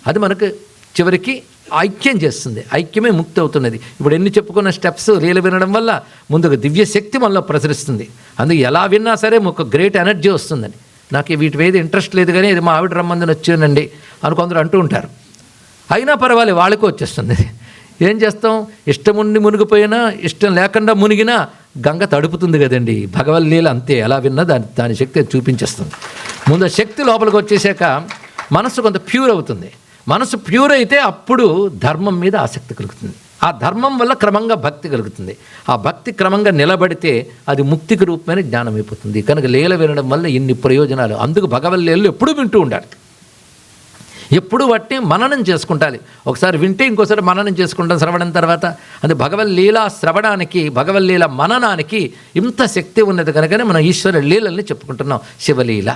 అది మనకు చివరికి ఐక్యం చేస్తుంది. ఐక్యమే ముక్తి అవుతున్నది. ఇప్పుడు ఎన్ని చెప్పుకున్న స్టెప్స్ లీల వినడం వల్ల ముందుకు దివ్య శక్తి మనలో ప్రసరిస్తుంది. అందుకు ఎలా విన్నా సరే ఒక గ్రేట్ ఎనర్జీ వస్తుందని. నాకు వీటి మీద ఇంట్రెస్ట్ లేదు కానీ ఇది మా ఆవిడ రమ్మందని వచ్చానండి అని కొందరు అంటూ ఉంటారు. అయినా పర్వాలేదు, వాళ్ళకి వచ్చేస్తుంది. ఏం చేస్తాం? ఇష్టం ఉండి మునిగిపోయినా, ఇష్టం లేకుండా మునిగినా గంగ తడుపుతుంది కదండి. భగవద్లీల అంతే. ఎలా విన్నా దాని శక్తి చూపించేస్తుంది. ముందు శక్తి లోపలికి వచ్చేసాక మనసు కొంత ప్యూర్ అవుతుంది. మనసు ప్యూర్ అయితే అప్పుడు ధర్మం మీద ఆసక్తి కలుగుతుంది. ఆ ధర్మం వల్ల క్రమంగా భక్తి కలుగుతుంది. ఆ భక్తి క్రమంగా నిలబడితే అది ముక్తికి రూపమైన జ్ఞానం అయిపోతుంది. కనుక లీల వినడం వల్ల ఇన్ని ప్రయోజనాలు. అందుకు భగవద్లీలలు ఎప్పుడూ వింటూ ఉండాలి. ఎప్పుడు వాటిని మననం చేసుకుంటాలి. ఒకసారి వింటే ఇంకోసారి మననం చేసుకుంటాం శ్రవణం తర్వాత. అది భగవల్లీల శ్రవణానికి, భగవల్లీల మననానికి ఇంత శక్తి ఉన్నది కనుకనే మనం ఈశ్వర లీలల్ని చెప్పుకుంటున్నాం. శివలీల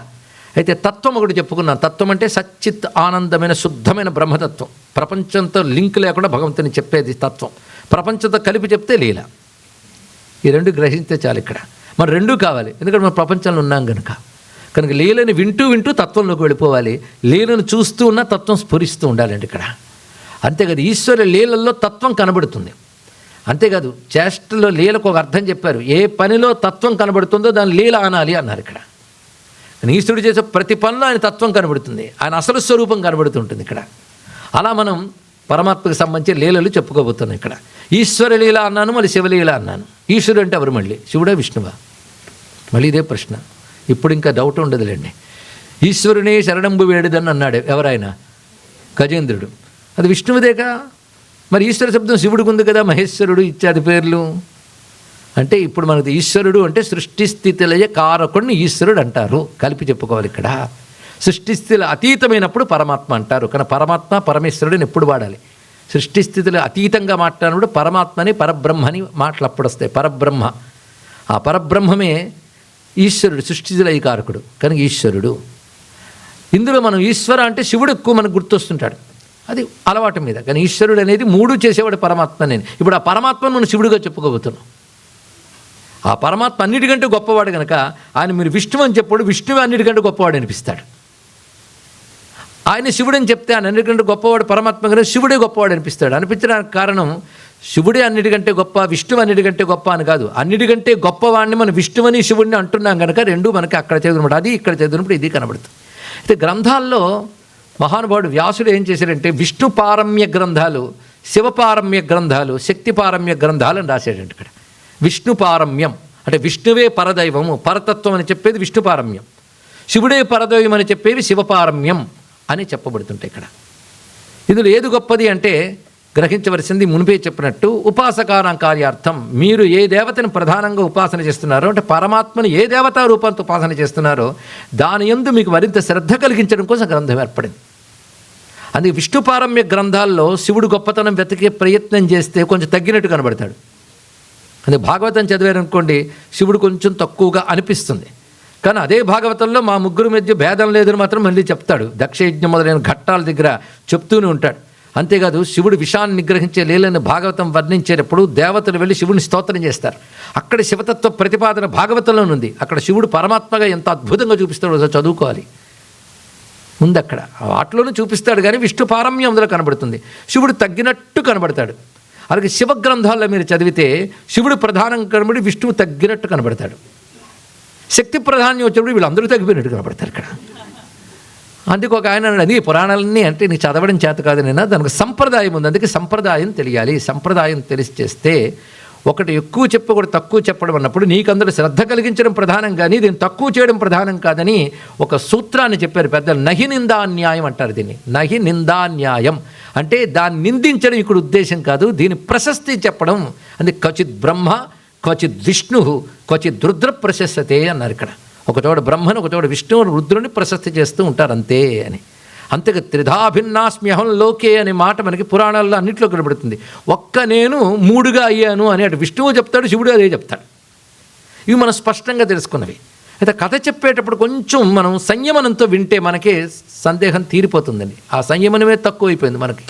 అయితే తత్వం ఒకటి చెప్పుకున్నాం. తత్వం అంటే సచ్చిత్ ఆనందమైన శుద్ధమైన బ్రహ్మతత్వం. ప్రపంచంతో లింక్ లేకుండా భగవంతుని చెప్పేది తత్వం. ప్రపంచంతో కలిపి చెప్తే లీల. ఈ రెండు గ్రహిస్తే చాలు. ఇక్కడ మనం రెండూ కావాలి, ఎందుకంటే మనం ప్రపంచంలో ఉన్నాం కనుక లీలని వింటూ వింటూ తత్వంలోకి వెళ్ళిపోవాలి. లీలను చూస్తూ ఉన్న తత్వం స్ఫురిస్తూ ఉండాలండి ఇక్కడ. అంతేకాదు ఈశ్వర లీలల్లో తత్వం కనబడుతుంది. అంతేకాదు చేష్టలో లీలకు ఒక అర్థం చెప్పారు. ఏ పనిలో తత్వం కనబడుతుందో దాన్ని లీల అనాలి అన్నారు ఇక్కడ. కానీ ఈశ్వరుడు చేసే ప్రతి పనిలో ఆయన తత్వం కనబడుతుంది, ఆయన అసలు స్వరూపం కనబడుతుంటుంది ఇక్కడ. అలా మనం పరమాత్మకు సంబంధించి లీలలు చెప్పుకోబోతున్నాం ఇక్కడ. ఈశ్వర లీల అన్నాను, మళ్ళీ శివలీల అన్నాను. ఈశ్వరుడు అంటే ఎవరు? మళ్ళీ శివుడా విష్ణువా? మళ్ళీ ఇదే ప్రశ్న. ఇప్పుడు ఇంకా డౌట్ ఉండదులేండి. ఈశ్వరునే శరణంబు వేడిదని అన్నాడు ఎవరైనా, గజేంద్రుడు. అది విష్ణువుదేగా. మరి ఈశ్వర శబ్దం శివుడికి ఉంది కదా, మహేశ్వరుడు ఇత్యాది పేర్లు. అంటే ఇప్పుడు మనకు ఈశ్వరుడు అంటే సృష్టి స్థితిలయ కారకుడిని ఈశ్వరుడు అంటారు. కలిపి చెప్పుకోవాలి ఇక్కడ. సృష్టి స్థితిలో అతీతమైనప్పుడు పరమాత్మ అంటారు. కానీ పరమాత్మ పరమేశ్వరుడిని ఎప్పుడు వాడాలి? సృష్టి స్థితిలో అతీతంగా మాట్లాడినప్పుడు పరమాత్మని పరబ్రహ్మని మాటలు అప్పుడు వస్తాయి. పరబ్రహ్మ, ఆ పరబ్రహ్మమే ఈశ్వరుడు, సృష్టిలయ కారకుడు కనుక ఈశ్వరుడు. ఇందులో మనం ఈశ్వర అంటే శివుడు ఎక్కువ మనకు గుర్తొస్తుంటాడు, అది అలవాటు మీద. కానీ ఈశ్వరుడు అనేది మూడు చేసేవాడు పరమాత్మ. నేను ఇప్పుడు ఆ పరమాత్మను మనం శివుడిగా చెప్పుకోబోతున్నాం. ఆ పరమాత్మ అన్నిటికంటే గొప్పవాడు కనుక ఆయన మీరు విష్ణువు అని చెప్పాడు, విష్ణువు అన్నిటికంటే గొప్పవాడు అనిపిస్తాడు. ఆయన శివుడు అని చెప్తే ఆయన అన్నిటికంటే గొప్పవాడు పరమాత్మ కనుక శివుడే గొప్పవాడు అనిపిస్తాడు. అనిపించడానికి కారణం శివుడే అన్నిటికంటే గొప్ప, విష్ణువు అన్నిటికంటే గొప్ప అని కాదు. అన్నిటికంటే గొప్పవాడిని మనం విష్ణువని శివుడిని అంటున్నాం కనుక రెండు మనకి అక్కడ చదివినప్పుడు అది, ఇక్కడ చదివినప్పుడు ఇది కనబడుతుంది. అయితే గ్రంథాల్లో మహానుభావుడు వ్యాసుడు ఏం చేశాడంటే విష్ణు పారమ్య గ్రంథాలు, శివపారమ్య గ్రంథాలు, శక్తి పారమ్య గ్రంథాలు అని రాశాడంటే ఇక్కడ. విష్ణు పారమ్యం అంటే విష్ణువే పరదైవము, పరతత్వం అని చెప్పేది విష్ణు పారమ్యం. శివుడే పరదైవం అని చెప్పేవి శివపారమ్యం అని చెప్పబడుతుంటాయి ఇక్కడ. ఇందులో ఏది గొప్పది అంటే గ్రహించవలసింది మునిపే చెప్పినట్టు ఉపాసకానాం కార్యార్థం. మీరు ఏ దేవతను ప్రధానంగా ఉపాసన చేస్తున్నారో అంటే పరమాత్మను ఏ దేవతా రూపంతో ఉపాసన చేస్తున్నారో దాని యందు మీకు మరింత శ్రద్ధ కలిగించడం కోసం గ్రంథం ఏర్పడింది. అందుకే విష్ణు పారమ్య గ్రంథాల్లో శివుడు గొప్పతనం వెతికే ప్రయత్నం చేస్తే కొంచెం తగ్గినట్టు కనబడతాడు. అందుకే భాగవతం చదివారనుకోండి శివుడు కొంచెం తక్కువగా అనిపిస్తుంది. కానీ అదే భాగవతంలో మా ముగ్గురు మధ్య భేదం లేదని మాత్రం మళ్ళీ చెప్తాడు. దక్షయజ్ఞం మొదలైన ఘట్టాల దగ్గర చెప్తూనే ఉంటాడు. అంతేకాదు శివుడు విషాన్ని నిగ్రహించే లీలను భాగవతం వర్ణించేటప్పుడు దేవతలు వెళ్ళి శివుని స్తోత్రం చేస్తారు. అక్కడ శివతత్వ ప్రతిపాదన భాగవతంలో ఉంది. అక్కడ శివుడు పరమాత్మగా ఎంత అద్భుతంగా చూపిస్తాడో చదువుకోవాలి. ముందు అక్కడ వాటిలోనూ చూపిస్తాడు కానీ విష్ణు పారమ్యం అందులో కనబడుతుంది. శివుడు తగ్గినట్టు కనబడతాడు. అలాగే శివ గ్రంథాల్లో మీరు చదివితే శివుడు ప్రధానం కనబడి విష్ణువు తగ్గినట్టు కనబడతాడు. శక్తి ప్రాధాన్యం వచ్చినప్పుడు వీళ్ళందరూ తగ్గిపోయినట్టు కనబడతారు ఇక్కడ. అందుకు ఒక ఆయన అది పురాణాలన్నీ అంటే నీకు చదవడం చేత కాదు, నేను దానికి సంప్రదాయం ఉంది. అందుకే సంప్రదాయం తెలియాలి. సంప్రదాయం తెలిసి చేస్తే ఒకటి ఎక్కువ చెప్పకూడదు, తక్కువ చెప్పడం అన్నప్పుడు నీకు అందరూ శ్రద్ధ కలిగించడం ప్రధానం కానీ దీన్ని తక్కువ చేయడం ప్రధానం కాదని ఒక సూత్రాన్ని చెప్పారు పెద్దలు. నహి నిందాన్యాయం అంటారు దీన్ని. నహి నిందాన్యాయం అంటే దాన్ని నిందించడం ఇక్కడ ఉద్దేశం కాదు, దీని ప్రశస్తి చెప్పడం. అందుకే క్వచిత్ బ్రహ్మ క్వచిత్ విష్ణు క్వచిత్ రుద్ర ప్రశస్తతే అన్నారు ఇక్కడ. ఒకచోట బ్రహ్మను ఒకచోట విష్ణువుని రుద్రుని ప్రశస్తి చేస్తూ ఉంటారు అంతే అని. అంతేగా త్రిధాభిన్నాస్మ్యహం లోకే అనే మాట మనకి పురాణాల్లో అన్నింటిలో కనబడుతుంది. ఒక్క నేను మూడుగా అయ్యాను అని అటు విష్ణువు చెప్తాడు, శివుడు అదే చెప్తాడు. ఇవి మనం స్పష్టంగా తెలుసుకున్నవి. అయితే కథ చెప్పేటప్పుడు కొంచెం మనం సంయమనంతో వింటే మనకే సందేహం తీరిపోతుందండి. ఆ సంయమనమే తక్కువ అయిపోయింది మనకి.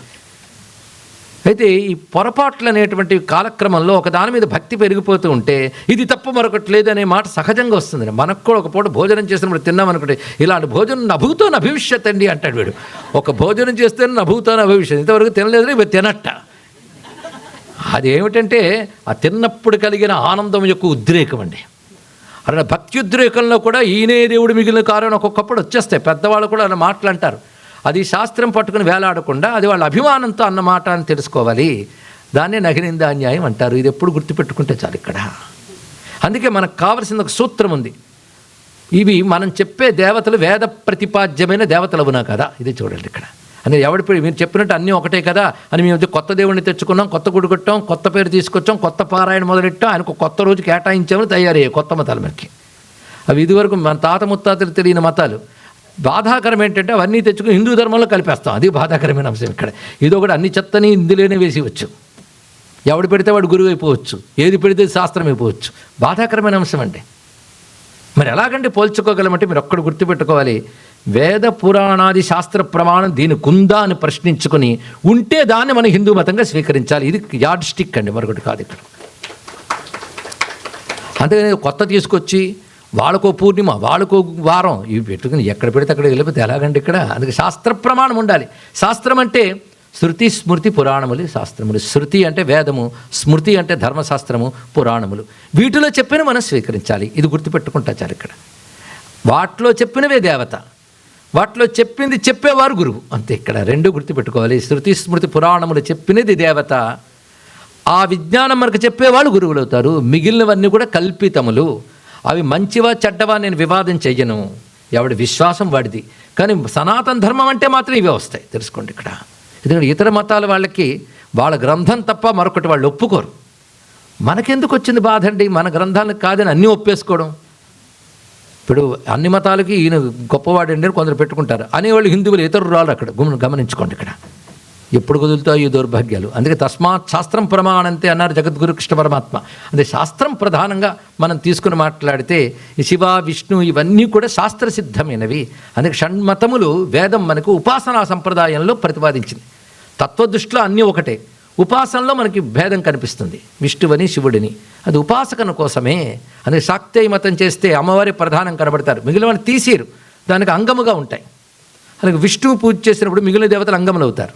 అయితే ఈ పొరపాట్లు అనేటువంటి కాలక్రమంలో ఒక దాని మీద భక్తి పెరిగిపోతూ ఉంటే ఇది తప్ప మరొకటి లేదనే మాట సహజంగా వస్తుంది. మనకు కూడా ఒక పూట భోజనం చేసినప్పుడు తిన్నామనుకుంటే ఇలాంటి భోజనం నభూతో నభవిష్యత్ అండి అంటాడు వీడు. ఒక భోజనం చేస్తే నభూతో నభవిష్యత్, ఇంతవరకు తినలేదు ఇవి తినట్ట. అదేమిటంటే ఆ తిన్నప్పుడు కలిగిన ఆనందం యొక్క ఉద్రేకం అండి. అలా భక్తి ఉద్రేకంలో కూడా ఈయనే దేవుడు మిగిలిన కారణం ఒక్కొక్కప్పుడు వచ్చేస్తాయి. పెద్దవాళ్ళు కూడా అలా మాటలు అంటారు. అది శాస్త్రం పట్టుకుని వేలాడకుండా అది వాళ్ళ అభిమానంతో అన్నమాట అని తెలుసుకోవాలి. దాన్నే నగినిందాన్యాయం అంటారు. ఇది ఎప్పుడు గుర్తుపెట్టుకుంటే చాలు ఇక్కడ. అందుకే మనకు కావలసిన ఒక సూత్రం ఉంది. ఇవి మనం చెప్పే దేవతలు వేద ప్రతిపాద్యమైన దేవతలవునా కదా, ఇది చూడండి ఇక్కడ. అని ఎవడి మీరు చెప్పినట్టు అన్నీ ఒకటే కదా అని మేము కొత్త దేవుడిని తెచ్చుకున్నాం, కొత్త గుడి కట్టాం, కొత్త పేరు తీసుకొచ్చాం, కొత్త పారాయణ మొదలెట్టాం, ఆయనకు కొత్త రోజు కేటాయించామని తయారయ్యాయి కొత్త మతాలు మనకి. అవి ఇదివరకు మన తాత ముత్తాతలు తెలియని మతాలు. బాధాకరం ఏంటంటే అవన్నీ తెచ్చుకుని హిందూ ధర్మంలో కలిపేస్తాం. అది బాధాకరమైన అంశం ఇక్కడ. ఇదొకటి అన్ని చెత్తని ఇందులోనే వేసివచ్చు. ఎవడు పెడితే వాడు గురువు అయిపోవచ్చు, ఏది పెడితే శాస్త్రం అయిపోవచ్చు. బాధాకరమైన అంశం అండి. మరి ఎలాగంటే పోల్చుకోగలమంటే మీరు ఒక్కడు గుర్తుపెట్టుకోవాలి, వేద పురాణాది శాస్త్ర ప్రమాణం దీనికి ఉందా అని ప్రశ్నించుకొని ఉంటే దాన్ని మనం హిందూ మతంగా స్వీకరించాలి. ఇది యార్డ్ స్టిక్ అండి, మరొకటి కాదు ఇక్కడ. అంతేగాని కొత్త తీసుకొచ్చి వాళ్ళకో పూర్ణిమ వాళ్ళకో వారం ఇవి పెట్టుకుని ఎక్కడ పెడితే అక్కడ వెళ్ళిపోతే ఎలాగండి ఇక్కడ. అందుకే శాస్త్ర ప్రమాణం ఉండాలి. శాస్త్రం అంటే శృతి స్మృతి పురాణములు శాస్త్రములు. శృతి అంటే వేదము, స్మృతి అంటే ధర్మశాస్త్రము, పురాణములు. వీటిలో చెప్పిన మనం స్వీకరించాలి. ఇది గుర్తుపెట్టుకుంటా చాలు ఇక్కడ. వాటిలో చెప్పినవే దేవత, వాటిలో చెప్పింది చెప్పేవారు గురువు. అంతే ఇక్కడ రెండు గుర్తుపెట్టుకోవాలి. శృతి స్మృతి పురాణములు చెప్పినది దేవత, ఆ విజ్ఞానం మనకు చెప్పేవాళ్ళు గురువులు అవుతారు. మిగిలినవన్నీ కూడా కల్పితములు. అవి మంచివా చెడ్డవా నేను వివాదం చెయ్యను, ఎవడి విశ్వాసం వాడిది. కానీ సనాతన ధర్మం అంటే మాత్రం ఇవే వస్తాయి, తెలుసుకోండి ఇక్కడ. ఎందుకంటే ఇతర మతాల వాళ్ళకి వాళ్ళ గ్రంథం తప్ప మరొకటి వాళ్ళు ఒప్పుకోరు. మనకెందుకు వచ్చింది బాధ అండి, మన గ్రంథాలకు కాదని అన్నీ ఒప్పేసుకోవడం. ఇప్పుడు అన్ని మతాలకి ఈయన గొప్పవాడండి అని కొందరు పెట్టుకుంటారు, అనేవాళ్ళు హిందువులు ఇతరులు రాళ్ళు అక్కడ. గమనించుకోండి ఇక్కడ. ఎప్పుడు కుదులుతాయి ఈ దౌర్భాగ్యాలు. అందుకే తస్మాత్ శాస్త్రం ప్రమాణంతే అన్నారు జగద్గురు కృష్ణ పరమాత్మ. అంటే శాస్త్రం ప్రధానంగా మనం తీసుకుని మాట్లాడితే ఈ శివ విష్ణు ఇవన్నీ కూడా శాస్త్రసిద్ధమైనవి. అందుకే షణ్మతములు వేదం మనకు ఉపాసనా సంప్రదాయంలో ప్రతిపాదించింది. తత్వదృష్టిలో అన్నీ ఒకటే, ఉపాసనలో మనకి భేదం కనిపిస్తుంది. విష్ణువని శివుడిని, అది ఉపాసకన కోసమే. అందుకే శాక్తేయ మతం చేస్తే అమ్మవారి ప్రధానం కనబడతారు, మిగిలిన వాళ్ళు తీసేరు, దానికి అంగముగా ఉంటాయి. అలాగే విష్ణువు పూజ చేసినప్పుడు మిగిలిన దేవతలు అంగములు అవుతారు,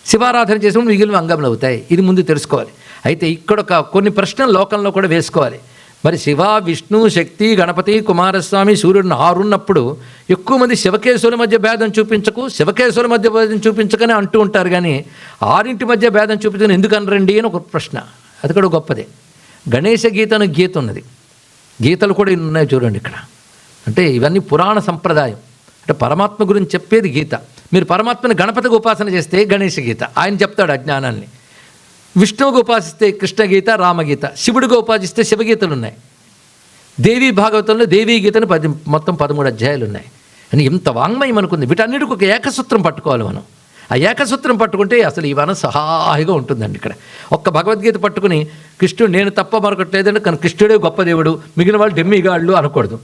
శివారాధన చేసినప్పుడు మిగిలిన అంగములు అవుతాయి. ఇది ముందు తెలుసుకోవాలి. అయితే ఇక్కడ కొన్ని ప్రశ్నలు లోకంలో కూడా వేసుకోవాలి. మరి శివ విష్ణు శక్తి గణపతి కుమారస్వామి సూర్యుడిని ఆరున్నప్పుడు ఎక్కువ మంది శివకేశవుల మధ్య భేదం చూపించకు, శివకేశవుల మధ్య భేదం చూపించకనే అంటూ ఉంటారు. కానీ ఆరింటి మధ్య భేదం చూపించని ఎందుకు అనరండి అని ఒక ప్రశ్న. అది కూడా గొప్పదే. గణేశ గీత అనే గీత ఉన్నది, గీతలు కూడా ఉన్నాయి చూడండి ఇక్కడ. అంటే ఇవన్నీ పురాణ సంప్రదాయం. అంటే పరమాత్మ గురించి చెప్పేది గీత. మీరు పరమాత్మని గణపతికి ఉపాసన చేస్తే గణేశ గీత, ఆయన చెప్తాడు అజ్ఞానాన్ని. విష్ణువుకు ఉపాసిస్తే కృష్ణగీత రామగీత, శివుడిగా ఉపాసిస్తే శివగీతలు ఉన్నాయి. దేవీ భాగవతంలో దేవీ గీతను మొత్తం 13 అధ్యాయాలు ఉన్నాయి. అని ఇంత వాంగ్మయం అనుకుంది. వీటన్నిటికి ఒక ఏకసూత్రం పట్టుకోవాలి మనం. ఆ ఏకసూత్రం పట్టుకుంటే అసలు ఈ వనం సహాయిగా ఉంటుందండి. ఇక్కడ ఒక్క భగవద్గీత పట్టుకుని కృష్ణుడు నేను తప్ప మరొకట్లేదంటే కానీ కృష్ణుడే గొప్ప దేవుడు, మిగిలిన వాళ్ళు డెమ్మిగాళ్ళు అనకూడదు.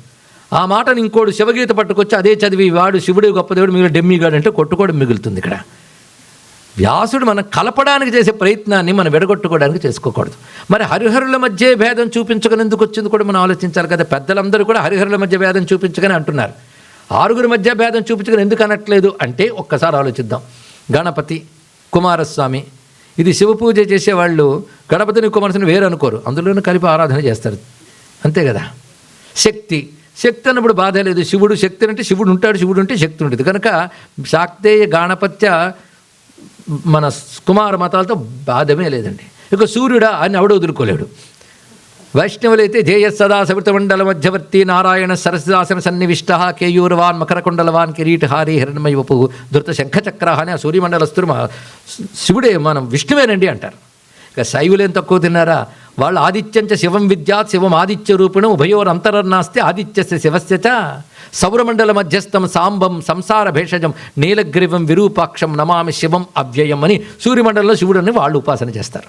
ఆ మాటను ఇంకోడు శివగీత పట్టుకొచ్చి అదే చదివి వాడు శివుడే గొప్ప దేవుడు మిగిలిన డెమ్మిగాడు అంటే కొట్టుకోవడం మిగులుతుంది ఇక్కడ. వ్యాసుడు మనం కలపడానికి చేసే ప్రయత్నాన్ని మనం విడగొట్టుకోవడానికి చేసుకోకూడదు. మరి హరిహరుల మధ్య భేదం చూపించకని ఎందుకు వచ్చింది కూడా మనం ఆలోచించాలి కదా. పెద్దలందరూ కూడా హరిహరుల మధ్య భేదం చూపించకని అంటున్నారు, 6 మధ్య భేదం చూపించకని ఎందుకు అనట్లేదు అంటే ఒక్కసారి ఆలోచిద్దాం. గణపతి కుమారస్వామి, ఇది శివ పూజ చేసేవాళ్ళు గణపతిని కుమారస్వామిని వేరు అనుకోరు, అందులోనూ కలిపి ఆరాధన చేస్తారు, అంతే కదా. శక్తి శక్తి అన్నప్పుడు బాధ లేదు. శివుడు శక్తి అంటే శివుడు ఉంటాడు, శివుడు ఉంటే శక్తి ఉంటుంది. కనుక శాక్తేయ గాణపత్య మన కుమార మతాలతో బాధమే లేదండి. ఇక సూర్యుడా అని ఎవడో వదులుకోలేడు. వైష్ణవులైతే జేయ సదా సవితమండల మధ్యవర్తి నారాయణ సరసిదాసన సన్నివిష్ట కేయూరవాన్ మకరకుండలవాన్ కిరీటహారి హిరణ్మయ వపు ధృత శంఖచక్ర అని ఆ సూర్యమండలస్తుడు శివుడే మనం విష్ణువేనండి అంటారు. ఇక శైవులేం తక్కువ తిన్నారా, వాళ్ళు ఆదిత్యంచ శివం విద్యాత్ శివం ఆదిత్య రూపిణం ఉభయోర్ అంతరన్నాస్తే ఆదిత్యస్య శివస్య చ సౌరమండల మధ్యస్థం సాంబం సంసార భేషజం నీలగ్రీవం విరూపాక్షం నమామి శివం అవ్యయం అని సూర్యమండలంలో శివుడని వాళ్ళు ఉపాసన చేస్తారు.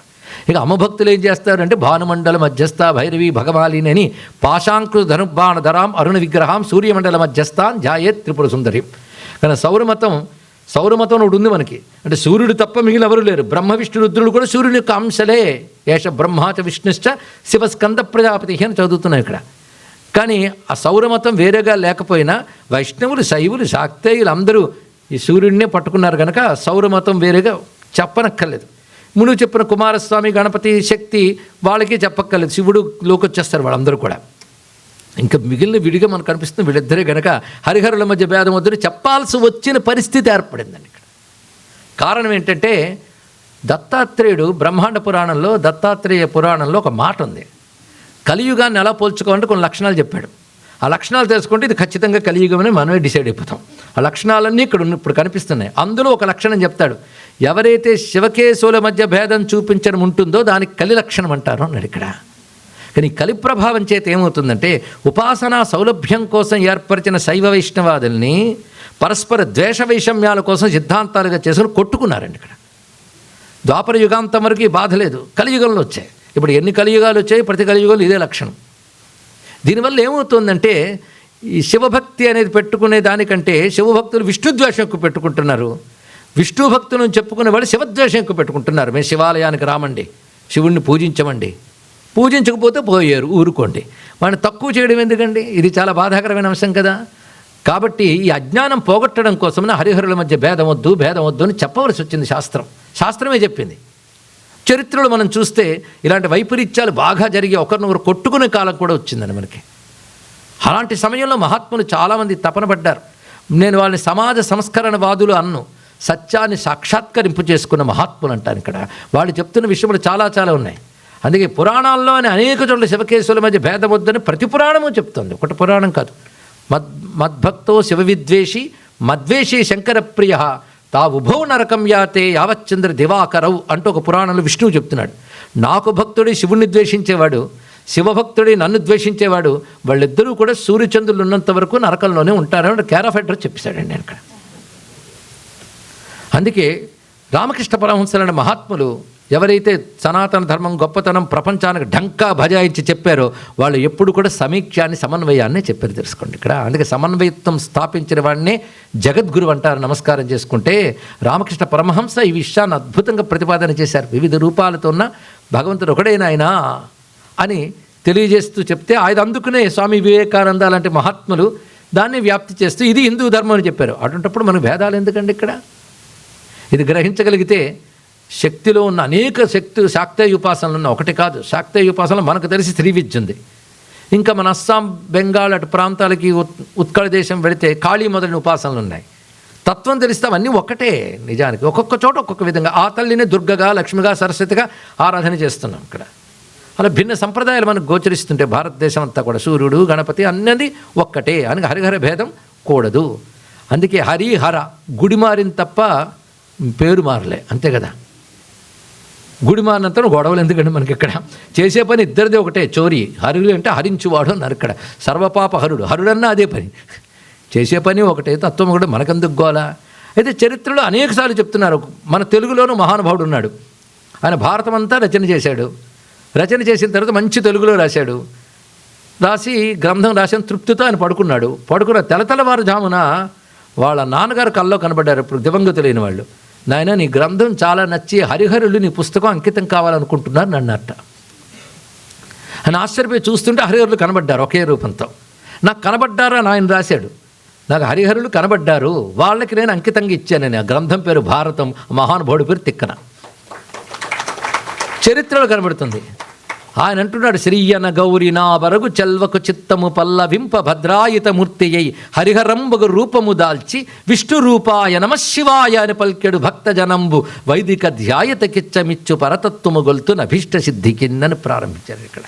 ఇక అమ్మభక్తులు ఏం చేస్తారంటే భానుమండల మధ్యస్థ భైరవి భగవాలిని అని పాశాంకృ ధనుర్బాణ ధరాం అరుణ విగ్రహం సూర్యమండల మధ్యస్థాన్ ధ్యాయేత్ త్రిపుర సుందరి. కానీ సౌరమతం ఒకటి ఉంది మనకి. అంటే సూర్యుడు తప్ప మిగిలిన ఎవరు లేరు. బ్రహ్మ విష్ణు రుద్రుడు కూడా సూర్యుని యొక్క అంశలే. ఏష బ్రహ్మాచ విష్ణుశ్చ శివస్కంద ప్రజాపతి అని చదువుతున్నాం ఇక్కడ. కానీ ఆ సౌరమతం వేరేగా లేకపోయినా వైష్ణవులు శైవులు శాక్తేయులు అందరూ ఈ సూర్యుడినే పట్టుకున్నారు కనుక సౌరమతం వేరేగా చెప్పనక్కర్లేదు. మునుగు చెప్పిన కుమారస్వామి గణపతి శక్తి వాళ్ళకి చెప్పక్కర్లేదు, శివుడు లోకొచ్చేస్తారు వాళ్ళందరూ కూడా. ఇంకా మిగిలిన విడిగా మనకు కనిపిస్తుంది వీళ్ళిద్దరే గనక హరిహరుల మధ్య భేదం వద్దని చెప్పాల్సి వచ్చిన పరిస్థితి ఏర్పడిందండి ఇక్కడ. కారణం ఏంటంటే దత్తాత్రేయుడు బ్రహ్మాండ పురాణంలో దత్తాత్రేయ పురాణంలో ఒక మాట ఉంది. కలియుగాన్ని ఎలా పోల్చుకోవాలంటే కొన్ని లక్షణాలు చెప్పాడు. ఆ లక్షణాలు తెలుసుకుంటే ఇది ఖచ్చితంగా కలియుగమని మనమే డిసైడ్ అయిపోతాం. ఆ లక్షణాలన్నీ ఇప్పుడు కనిపిస్తున్నాయి. అందులో ఒక లక్షణం చెప్తాడు, ఎవరైతే శివకేశవుల మధ్య భేదం చూపించడం ఉంటుందో దానికి కలి లక్షణం అంటారు అన్నాడు ఇక్కడ. కానీ కలి ప్రభావం చేత ఏమవుతుందంటే ఉపాసనా సౌలభ్యం కోసం ఏర్పరిచిన శైవ వైష్ణవాదుల్ని పరస్పర ద్వేష వైషమ్యాల కోసం సిద్ధాంతాలుగా చేసుకుని కొట్టుకున్నారండి. ఇక్కడ ద్వాపర యుగాంతం వరకు ఈ బాధ లేదు, కలియుగంలో వచ్చాయి. ఇప్పుడు ఎన్ని కలియుగాలు వచ్చాయి, ప్రతి కలియుగంలో ఇదే లక్షణం. దీనివల్ల ఏమవుతుందంటే ఈ శివభక్తి అనేది పెట్టుకునే దానికంటే శివభక్తులు విష్ణుద్వేషం ఎక్కువ పెట్టుకుంటున్నారు, విష్ణు భక్తులను చెప్పుకునే వాళ్ళు శివద్వేషం ఎక్కువ పెట్టుకుంటున్నారు. మేము శివాలయానికి రామండి, శివుణ్ణి పూజించమండి, పూజించకపోతే పోయారు ఊరుకోండి, వాడిని తక్కువ చేయడం ఎందుకండి? ఇది చాలా బాధాకరమైన అంశం కదా. కాబట్టి ఈ అజ్ఞానం పోగొట్టడం కోసమని హరిహరుల మధ్య భేదం వద్దు అని చెప్పవలసి వచ్చింది. శాస్త్రమే చెప్పింది. చరిత్రలో మనం చూస్తే ఇలాంటి వైపరీత్యాలు బాగా జరిగి ఒకరినొకరు కొట్టుకునే కాలం కూడా వచ్చిందని మనకి. అలాంటి సమయంలో మహాత్ములు చాలామంది తపన పడ్డారు. నేను వాళ్ళని సమాజ సంస్కరణవాదులు అన్ను, సత్యాన్ని సాక్షాత్కరింపు చేసుకున్న మహాత్ములు అంటాను. ఇక్కడ వాళ్ళు చెప్తున్న విషయములు చాలా ఉన్నాయి. అందుకే పురాణాల్లోని అనేక చోట్ల శివకేశవుల మధ్య భేదం వద్దని ప్రతి పురాణము చెప్తుంది, ఒకటి పురాణం కాదు. మద్భక్తో శివవిద్వేషి మద్వేషి శంకరప్రియ తావుభో నరకం యాతే యావచ్చంద్ర దివాకరవు అంటూ ఒక పురాణంలో విష్ణువు చెప్తున్నాడు. నాకు భక్తుడి శివుణ్ణి ద్వేషించేవాడు, శివభక్తుడి నన్ను ద్వేషించేవాడు, వాళ్ళిద్దరూ కూడా సూర్యచంద్రులు ఉన్నంత వరకు నరకంలోనే ఉంటారని క్యారాఫెటర్ చెప్పేశాడండి నేను ఇక్కడ. అందుకే రామకృష్ణ పరమహంసలైన మహాత్ములు ఎవరైతే సనాతన ధర్మం గొప్పతనం ప్రపంచానికి ఢంకా బజాయించి చెప్పారో వాళ్ళు ఎప్పుడు కూడా సమీక్షాన్ని సమన్వయాన్ని చెప్పారు, తెలుసుకోండి ఇక్కడ. అందుకే సమన్వయత్వం స్థాపించిన వాడినే జగద్గురు అంటారు నమస్కారం చేసుకుంటే. రామకృష్ణ పరమహంస ఈ విషయాన్ని అద్భుతంగా ప్రతిపాదన చేశారు. వివిధ రూపాలతో ఉన్న భగవంతుడు ఒకడేనాయనా అని తెలియజేస్తూ చెప్తే ఆయన అందుకునే స్వామి వివేకానంద లాంటి మహాత్ములు దాన్ని వ్యాప్తి చేస్తూ ఇది హిందూ ధర్మం అని చెప్పారు. అటువంటిప్పుడు మనకు భేదాలు ఎందుకండి ఇక్కడ? ఇది గ్రహించగలిగితే శక్తిలో ఉన్న అనేక శాక్తేయ ఉపాసనలు ఉన్న ఒకటి కాదు. శాక్తేయ ఉపాసనలు మనకు తెలిసి శ్రీ విద్య ఉంది. ఇంకా మన అస్సాం బెంగాల్ అటు ప్రాంతాలకి ఉత్కళ దేశం వెళితే కాళీ మొదలైన ఉపాసనలు ఉన్నాయి. తత్వం తెలిస్తే అవన్నీ ఒకటే. నిజానికి ఒక్కొక్క చోట ఒక్కొక్క విధంగా ఆ తల్లిని దుర్గగా లక్ష్మిగా సరస్వతిగా ఆరాధన చేస్తున్నాం ఇక్కడ. అలా భిన్న సంప్రదాయాలు మనకు గోచరిస్తుంటే భారతదేశం అంతా కూడా సూర్యుడు గణపతి అన్నది ఒక్కటే అని హరిహర భేదం కూడదు. అందుకే హరిహర గుడి మారిన తప్ప పేరు మారలే, అంతే కదా. గుడి మారినంత గొడవలు ఎందుకంటే మనకి ఇక్కడ చేసే పని ఇద్దరిదే ఒకటే, చోరీ. హరుడు అంటే హరించువాడు అన్నారు ఇక్కడ. సర్వపాప హరుడు, హరుడన్నా అదే పని, చేసే పని ఒకటే, తత్వం కూడా మనకెందుకు గోలా. అయితే చరిత్రలో అనేకసార్లు చెప్తున్నారు. మన తెలుగులోనూ మహానుభావుడు ఉన్నాడు. ఆయన భారతం అంతా రచన చేశాడు. రచన చేసిన తర్వాత మంచి తెలుగులో రాశాడు. రాసి గ్రంథం రాసిన తృప్తితో ఆయన పడుకున్న తెల్లవారుజామున వాళ్ళ నాన్నగారు కల్లో కనబడ్డారు. ఇప్పుడు దివంగతులైన వాళ్ళు, నాయన నీ గ్రంథం చాలా నచ్చి హరిహరులు నీ పుస్తకం అంకితం కావాలనుకుంటున్నారు నన్నట్ట అని ఆశ్చర్యపోయి చూస్తుంటే హరిహరులు కనబడ్డారు ఒకే రూపంతో. నాకు కనబడ్డారా అని ఆయన రాశాడు. నాకు హరిహరులు కనబడ్డారు, వాళ్ళకి నేను అంకితంగా ఇచ్చానని. ఆ గ్రంథం పేరు భారతం, మహానుభావుడి పేరు తిక్కన. చరిత్రలో కనబడుతుంది. ఆయన అంటున్నాడు, శ్రీయన గౌరి నా వరగు చెల్వకు చిత్తము పల్లవింప భద్రాయిత మూర్తి అయి హరిహరంబగు రూపము దాల్చి విష్ణు రూపాయ నమశివాయ అని పల్కెడు భక్తజనంబు వైదిక ధ్యాయతకిచ్చమిచ్చు పరతత్వము గొల్తున అభీష్ట సిద్ధి కిందని ప్రారంభించారు ఇక్కడ.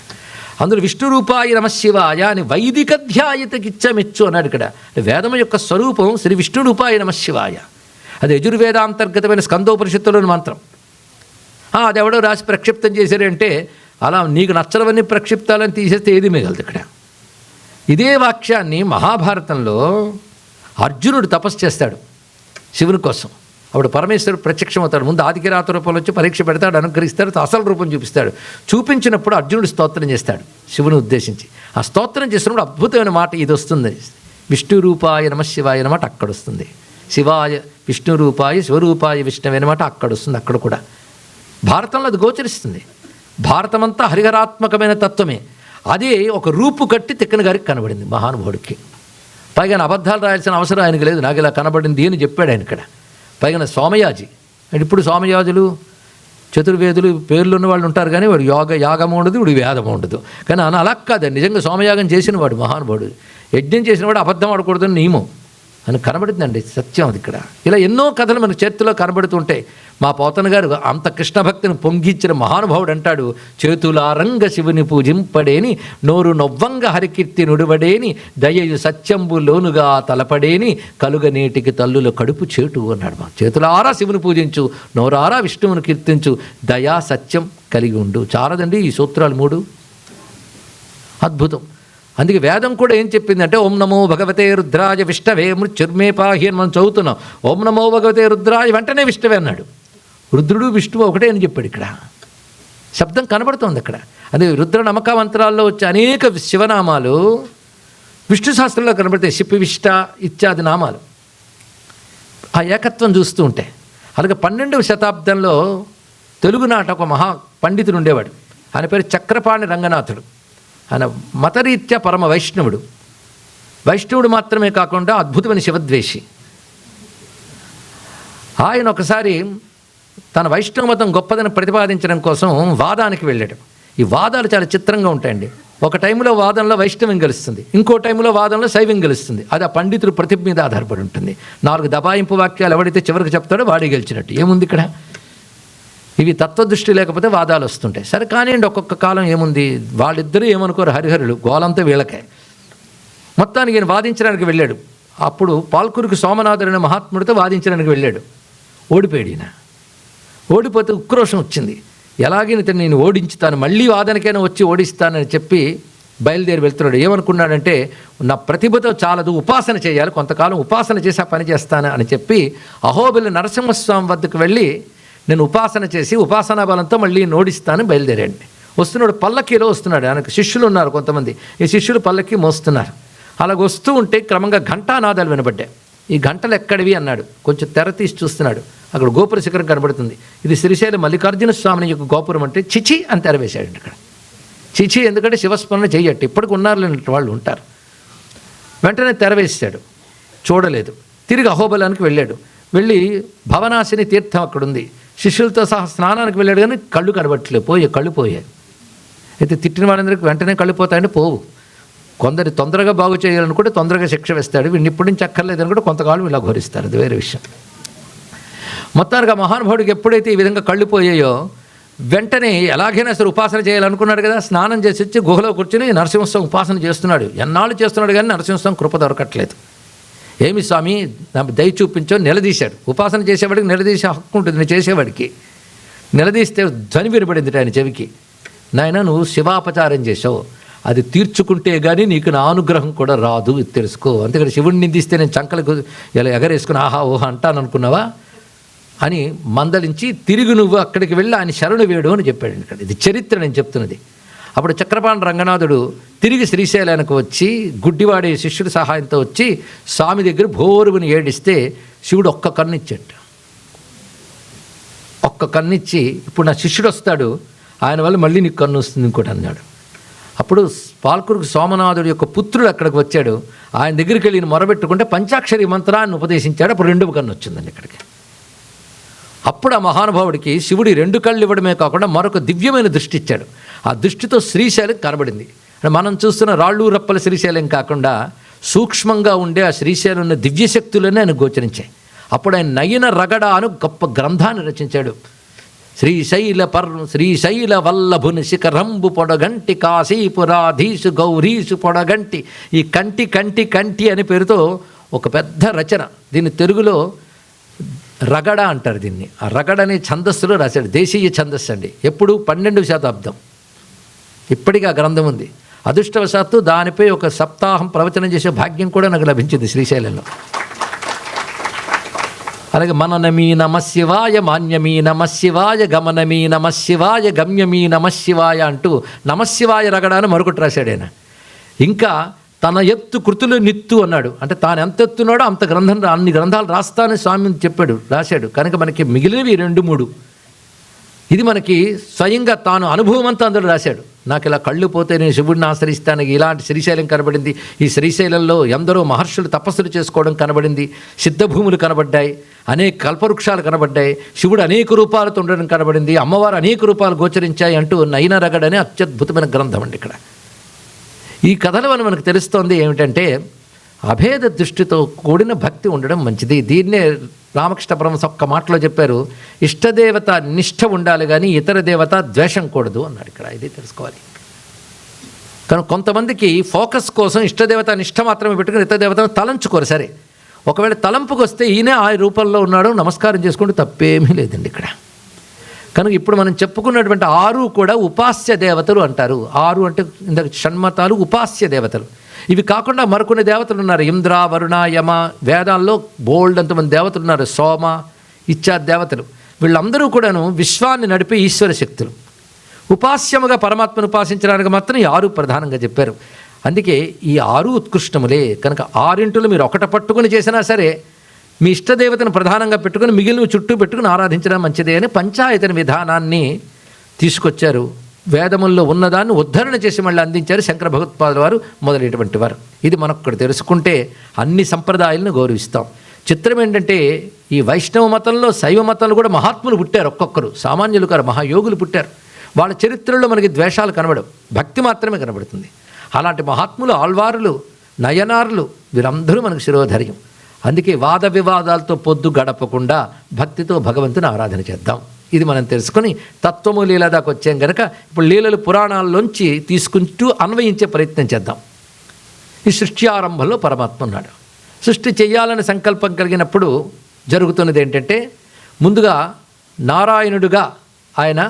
అందులో విష్ణు రూపాయ నమశివాయ అని వైదిక ధ్యాయతకిచ్చమిచ్చు అన్నాడు ఇక్కడ. వేదము యొక్క స్వరూపం శ్రీ విష్ణు రూపాయ నమశివాయ. అది యజుర్వేదాంతర్గతమైన స్కందోపనిషత్తులోని మంత్రం. అది ఎవడో రాసి ప్రక్షిప్తం చేశారంటే అలా నీకు నచ్చలవన్నీ ప్రక్షిప్తాలని తీసేస్తే ఏది మిగలదు ఇక్కడ. ఇదే వాక్యాన్ని మహాభారతంలో అర్జునుడు తపస్సు చేస్తాడు శివుని కోసం. అప్పుడు పరమేశ్వరుడు ప్రత్యక్షమవుతాడు. ముందు ఆదికిరాత రూపంలో వచ్చి పరీక్ష పెడతాడు, అనుగ్రహిస్తాడు, అసలు రూపం చూపిస్తాడు. చూపించినప్పుడు అర్జునుడు స్తోత్రం చేస్తాడు శివుని ఉద్దేశించి. ఆ స్తోత్రం చేసినప్పుడు అద్భుతమైన మాట ఇది వస్తుంది, విష్ణు రూపాయ నమశివాయ అన్నమాట అక్కడ వస్తుంది. శివాయ విష్ణు రూపాయ శివరూపాయ విష్ణువే అన్నమాట అక్కడ వస్తుంది. అక్కడ కూడా భారతంలో అది గోచరిస్తుంది. భారతమంతా హరిహరాత్మకమైన తత్వమే. అదే ఒక రూపు కట్టి తిక్కన గారికి కనబడింది మహానుభావుడికి. పైగా అబద్ధాలు రాయాల్సిన అవసరం ఆయనకు లేదు. నాకు ఇలా కనబడింది అని చెప్పాడు ఆయన ఇక్కడ. పైగా సోమయాజి అంటే ఇప్పుడు సోమయాజులు చతుర్వేదులు పేర్లు ఉన్న వాళ్ళు ఉంటారు, కానీ వాడు యాగం ఉండదు, వాడు వేదం ఉండదు. కానీ అలా కాదండి, నిజంగా సోమయాగం చేసిన వాడు మహానుభావుడు. యజ్ఞం చేసిన వాడు అబద్ధం ఆడకూడదని నియమం అని కనబడుతుందండి. సత్యం అది ఇక్కడ. ఇలా ఎన్నో కథలు మన చేతిలో కనబడుతుంటాయి. మా పోతన గారు అంత కృష్ణ భక్తిని పొంగిచ్చిన మహానుభావుడు అంటాడు, చేతులారంగ శివుని పూజింపడేని నోరు నొవ్వంగ హరికీర్తి నుడివడేని దయయు సత్యంబు లోనుగా తలపడేని కలుగ నీటికి తల్లుల కడుపు చేటు అన్నాడు. మా చేతులారా శివుని పూజించు, నోరారా విష్ణువుని కీర్తించు, దయా సత్యం కలిగి ఉండు. చాలదండి ఈ సూత్రాలు 3. అద్భుతం. అందుకే వేదం కూడా ఏం చెప్పిందంటే ఓం నమో భగవతే రుద్రాయ విష్ణవే మృత్యుర్మే పాహి అని మనం చదువుతున్నాం. ఓం నమో భగవతే రుద్రాయ వెంటనే విష్ణవే అన్నాడు. రుద్రుడు విష్ణువు ఒకటే అని చెప్పాడు. ఇక్కడ శబ్దం కనబడుతోంది అక్కడ. అదే రుద్ర నమక మంత్రాల్లో వచ్చే అనేక శివనామాలు విష్ణు శాస్త్రంలో కనబడతాయి. శిపివిష్ట ఇత్యాది నామాలు ఆ ఏకత్వం చూస్తూ ఉంటే. అలాగే 12వ శతాబ్దంలో తెలుగునాట ఒక మహా పండితుడు ఉండేవాడు. ఆయన పేరు చక్రపాణి రంగనాథుడు. ఆయన మతరీత్యా పరమ వైష్ణవుడు మాత్రమే కాకుండా అద్భుతమైన శివద్వేషి. ఆయన ఒకసారి తన వైష్ణవ మతం గొప్పదని ప్రతిపాదించడం కోసం వాదానికి వెళ్ళాడు. ఈ వాదాలు చాలా చిత్రంగా ఉంటాయండి. ఒక టైంలో వాదంలో వైష్ణవం గెలుస్తుంది, ఇంకో టైంలో వాదంలో శైవం గెలుస్తుంది. అది ఆ పండితుడు ప్రతిభ మీద ఆధారపడి ఉంటుంది. 4 దబాయింపు వాక్యాలు ఎవడైతే చివరికి చెప్తాడో వాడే గెలిచినట్టు. ఏముంది ఇక్కడ? ఇవి తత్వదృష్టి లేకపోతే వాదాలు వస్తుంటాయి. సరే కానివ్వండి, ఒక్కొక్క కాలం ఏముంది, వాళ్ళిద్దరూ ఏమనుకోరు, హరిహరులు, గోలంతా వీళ్ళకే. మొత్తానికి ఈయన వాదించడానికి వెళ్ళాడు. అప్పుడు పాల్కురికి సోమనాథుడు అనే మహాత్ముడితో వాదించడానికి వెళ్ళాడు. ఓడిపోయాడు ఈయన. ఓడిపోతే ఉక్రోషం వచ్చింది. ఎలాగైనా నేను ఓడించుతాను, మళ్ళీ వాదనకైనా వచ్చి ఓడిస్తానని చెప్పి బయలుదేరి వెళ్తున్నాడు. ఏమనుకున్నాడంటే నా ప్రతిభతో చాలదు, ఉపాసన చేయాలి, కొంతకాలం ఉపాసన చేసి ఆ పని చేస్తాను అని చెప్పి అహోబిల నరసింహస్వామి వద్దకు వెళ్ళి నేను ఉపాసన చేసి ఉపాసనా బలంతో మళ్ళీ ఓడిస్తాను బయలుదేరాడు. వస్తున్నాడు, పల్లకీలో వస్తున్నాడు. ఆయనకు శిష్యులు ఉన్నారు కొంతమంది. ఈ శిష్యులు పల్లకి మోస్తున్నారు. అలాగ వస్తూ ఉంటే క్రమంగా ఘంటానాదాలు వినబడ్డాయి. ఈ గంటలు ఎక్కడివి అన్నాడు. కొంచెం తెర తీసి చూస్తున్నాడు. అక్కడ గోపుర శిఖరం కనబడుతుంది. ఇది శ్రీశైలం మల్లికార్జున స్వామిని యొక్క గోపురం అంటే చిచి అని తెరవేశాడు. ఇక్కడ చిచి ఎందుకంటే శివస్మరణ చెయ్యట్టు, ఇప్పటికి ఉన్నారులేనట్టు వాళ్ళు ఉంటారు. వెంటనే తెరవేశాడు. చూడలేదు. తిరిగి అహోబలానికి వెళ్ళాడు. వెళ్ళి భవనాశిని తీర్థం అక్కడుంది. శిష్యులతో సహా స్నానానికి వెళ్ళాడు, కానీ కళ్ళు కనబట్టలేదు, కళ్ళు పోయాయి. అయితే తిట్టిన వాళ్ళందరికీ వెంటనే కళ్ళు పోతాయంటే పోవు. కొందరు తొందరగా బాగు చేయాలనుకుంటే తొందరగా శిక్ష వేస్తాడు. వీడిని ఇప్పటి నుంచి అక్కర్లేదని కూడా కొంతకాలం ఇలా ఘోరిస్తారు. అది వేరే విషయం. మొత్తానికి మహానుభావుడికి ఎప్పుడైతే ఈ విధంగా కళ్ళు పోయాయో వెంటనే ఎలాగైనా సరే ఉపాసన చేయాలనుకున్నాడు కదా. స్నానం చేసి వచ్చి గుహలో కూర్చొని నరసింహస్వామి ఉపాసన చేస్తున్నాడు. ఎన్నాళ్ళు చేస్తున్నాడు కానీ నరసింహస్వామి కృప దొరకట్లేదు. ఏమి స్వామి నా దయ చూపించో నిలదీశాడు. ఉపాసన చేసేవాడికి నిలదీసే హక్కు ఉంటుంది. నేను చేసేవాడికి నిలదీస్తే ధ్వని వినబడింది ఆయన చెవికి. నాయన నువ్వు శివాపచారం చేసావు, అది తీర్చుకుంటే కానీ నీకు నా అనుగ్రహం కూడా రాదు, ఇది తెలుసుకో. అంతేకాదు శివుడిని నిందిస్తే నేను చంకలకు ఇలా ఎగరేసుకుని ఆహా ఓహా అంటాను అనుకున్నావా అని మందలించి తిరిగి నువ్వు అక్కడికి వెళ్ళి ఆయన శరణు వేడు అని చెప్పాడు. ఇక్కడ ఇది చరిత్ర నేను చెప్తున్నది. అప్పుడు చక్రపాణి రంగనాథుడు తిరిగి శ్రీశైలానికి వచ్చి గుడ్డివాడి శిష్యుడి సహాయంతో వచ్చి స్వామి దగ్గర భోరువుని ఏడిస్తే శివుడు ఒక్క కన్నిచ్చాడు. ఒక్క కన్నిచ్చి ఇప్పుడు నా శిష్యుడు వస్తాడు, ఆయన వల్ల మళ్ళీ నీకు కన్ను వస్తుంది ఇంకోటి అన్నాడు. అప్పుడు పాల్కురికి సోమనాథుడు యొక్క పుత్రుడు అక్కడికి వచ్చాడు. ఆయన దగ్గరికి వెళ్ళి మొరబెట్టుకుంటే పంచాక్షరి మంత్రాన్ని ఉపదేశించాడు. అప్పుడు 2వ కన్ను వచ్చిందండి ఇక్కడికి. అప్పుడు ఆ మహానుభావుడికి శివుడి 2 కళ్ళు ఇవ్వడమే కాకుండా మరొక దివ్యమైన దృష్టి ఇచ్చాడు. ఆ దృష్టితో శ్రీశైలం కనబడింది. మనం చూస్తున్న రాళ్ళు రప్పల శ్రీశైలం కాకుండా సూక్ష్మంగా ఉండే ఆ శ్రీశైలం ఉన్న దివ్యశక్తులనే ఆయన గోచరించాయి. అప్పుడు ఆయన నయన రగడ అను గొప్ప గ్రంథాన్ని రచించాడు. శ్రీశైల వల్లభుని శిఖరంబు పొడగంటి కాశీపురాధీసు గౌరీసు పొడగంటి. ఈ కంటి కంటి కంటి అనే పేరుతో ఒక పెద్ద రచన. దీన్ని తెలుగులో రగడ అంటారు. దీన్ని ఆ రగడ అనే ఛందస్సులో రాశాడు. దేశీయ ఛందస్సు అండి. ఎప్పుడు 12వ శతాబ్దం. ఇప్పటికీ ఆ గ్రంథం ఉంది. అదృష్టవశాత్తు దానిపై ఒక సప్తాహం ప్రవచనం చేసే భాగ్యం కూడా నాకు లభించింది శ్రీశైలంలో. అలాగే మననమీ నమశివాయ, మాన్యమీ నమశివాయ, గమనమీ నమశివాయ, గమ్యమీ నమశివాయ అంటూ నమశివాయ రగడాను మరొకటి రాశాడు ఆయన. ఇంకా తన ఎత్తు కృతులు నిత్తు అన్నాడు. అంటే తాను ఎంత ఎత్తున్నాడో అంత అన్ని గ్రంథాలు రాస్తానని స్వామి చెప్పాడు, రాశాడు. కనుక మనకి మిగిలినవి 2-3. ఇది మనకి స్వయంగా తాను అనుభవం అంతా అందులో రాశాడు. నాకు ఇలా కళ్ళు పోతే నేను శివుడిని ఆశ్రయిస్తాను, ఇలాంటి శ్రీశైలం కనబడింది. ఈ శ్రీశైలంలో ఎందరో మహర్షులు తపస్సులు చేసుకోవడం కనబడింది. సిద్ధభూములు కనబడ్డాయి, అనేక కల్పవృక్షాలు కనబడ్డాయి, శివుడు అనేక రూపాలతో ఉండడం కనబడింది, అమ్మవారు అనేక రూపాలు గోచరించాయి అంటూ నయన రగడ అనే అత్యద్భుతమైన గ్రంథం అండి. ఇక్కడ ఈ కథల వల్ల మనకు తెలుస్తోంది ఏమిటంటే అభేద దృష్టితో కూడిన భక్తి ఉండడం మంచిది. దీన్నే రామకృష్ణ పరమహంస ఒక్క మాటలో చెప్పారు, ఇష్టదేవత నిష్ఠ ఉండాలి కానీ ఇతర దేవత ద్వేషం కూడదు అన్నాడు. ఇక్కడ ఇది తెలుసుకోవాలి. కానీ కొంతమందికి ఫోకస్ కోసం ఇష్టదేవత నిష్ఠ మాత్రమే పెట్టుకుని ఇతర దేవతను తలంచుకోరు. సరే, ఒకవేళ తలంపుకు వస్తే ఈయనే ఆ రూపంలో ఉన్నాడు, నమస్కారం చేసుకుంటే తప్పేమీ లేదండి ఇక్కడ. కనుక ఇప్పుడు మనం చెప్పుకున్నటువంటి 6 కూడా ఉపాస్య దేవతలు అంటారు. 6 అంటే ఇందాక షణ్మతాలు ఉపాస్య దేవతలు. ఇవి కాకుండా మరికొన్ని దేవతలు ఉన్నారు. ఇంద్ర, వరుణ, యమ, వేదాల్లో బోల్డ్ అంతమంది దేవతలు ఉన్నారు. సోమ ఇత్యాది దేవతలు. వీళ్ళందరూ కూడాను విశ్వాన్ని నడిపే ఈశ్వర శక్తులు. ఉపాస్యముగా పరమాత్మను ఉపాసించడానికి మాత్రం ఈ 6 ప్రధానంగా చెప్పారు. అందుకే ఈ 6 ఉత్కృష్టములే. కనుక 6 మీరు ఒకట పట్టుకుని చేసినా సరే మీ ఇష్టదేవతను ప్రధానంగా పెట్టుకుని మిగిలిన చుట్టూ పెట్టుకుని ఆరాధించడం మంచిదే అని పంచాయతన విధానాన్ని తీసుకొచ్చారు. వేదముల్లో ఉన్నదాన్ని ఉద్ధరణ చేసి మళ్ళీ అందించారు శంకర భగవత్పాదుల వారు మొదలైనటువంటి వారు. ఇది మనొక్కడు తెలుసుకుంటే అన్ని సంప్రదాయాలను గౌరవిస్తాం. చిత్రం ఏంటంటే ఈ వైష్ణవ మతంలో శైవ మతంలో కూడా మహాత్ములు పుట్టారు. ఒక్కొక్కరు సామాన్యులు కారు, మహాయోగులు పుట్టారు. వాళ్ళ చరిత్రలో మనకి ద్వేషాలు కనబడవు, భక్తి మాత్రమే కనబడుతుంది. అలాంటి మహాత్ములు, ఆళ్వారులు, నయనారులు వీరందరూ మనకు శిరోధర్యం. అందుకే వాద వివాదాలతో పొద్దు గడపకుండా భక్తితో భగవంతుని ఆరాధన చేద్దాం. ఇది మనం తెలుసుకొని తత్వము లీల దాకా వచ్చాం కనుక ఇప్పుడు లీలలు పురాణాల్లోంచి తీసుకుంటూ అన్వయించే ప్రయత్నం చేద్దాం. ఈ సృష్టి ఆరంభంలో పరమాత్మ ఉన్నాడు. సృష్టి చెయ్యాలని సంకల్పం కలిగినప్పుడు జరుగుతున్నది ఏంటంటే ముందుగా నారాయణుడుగా ఆయన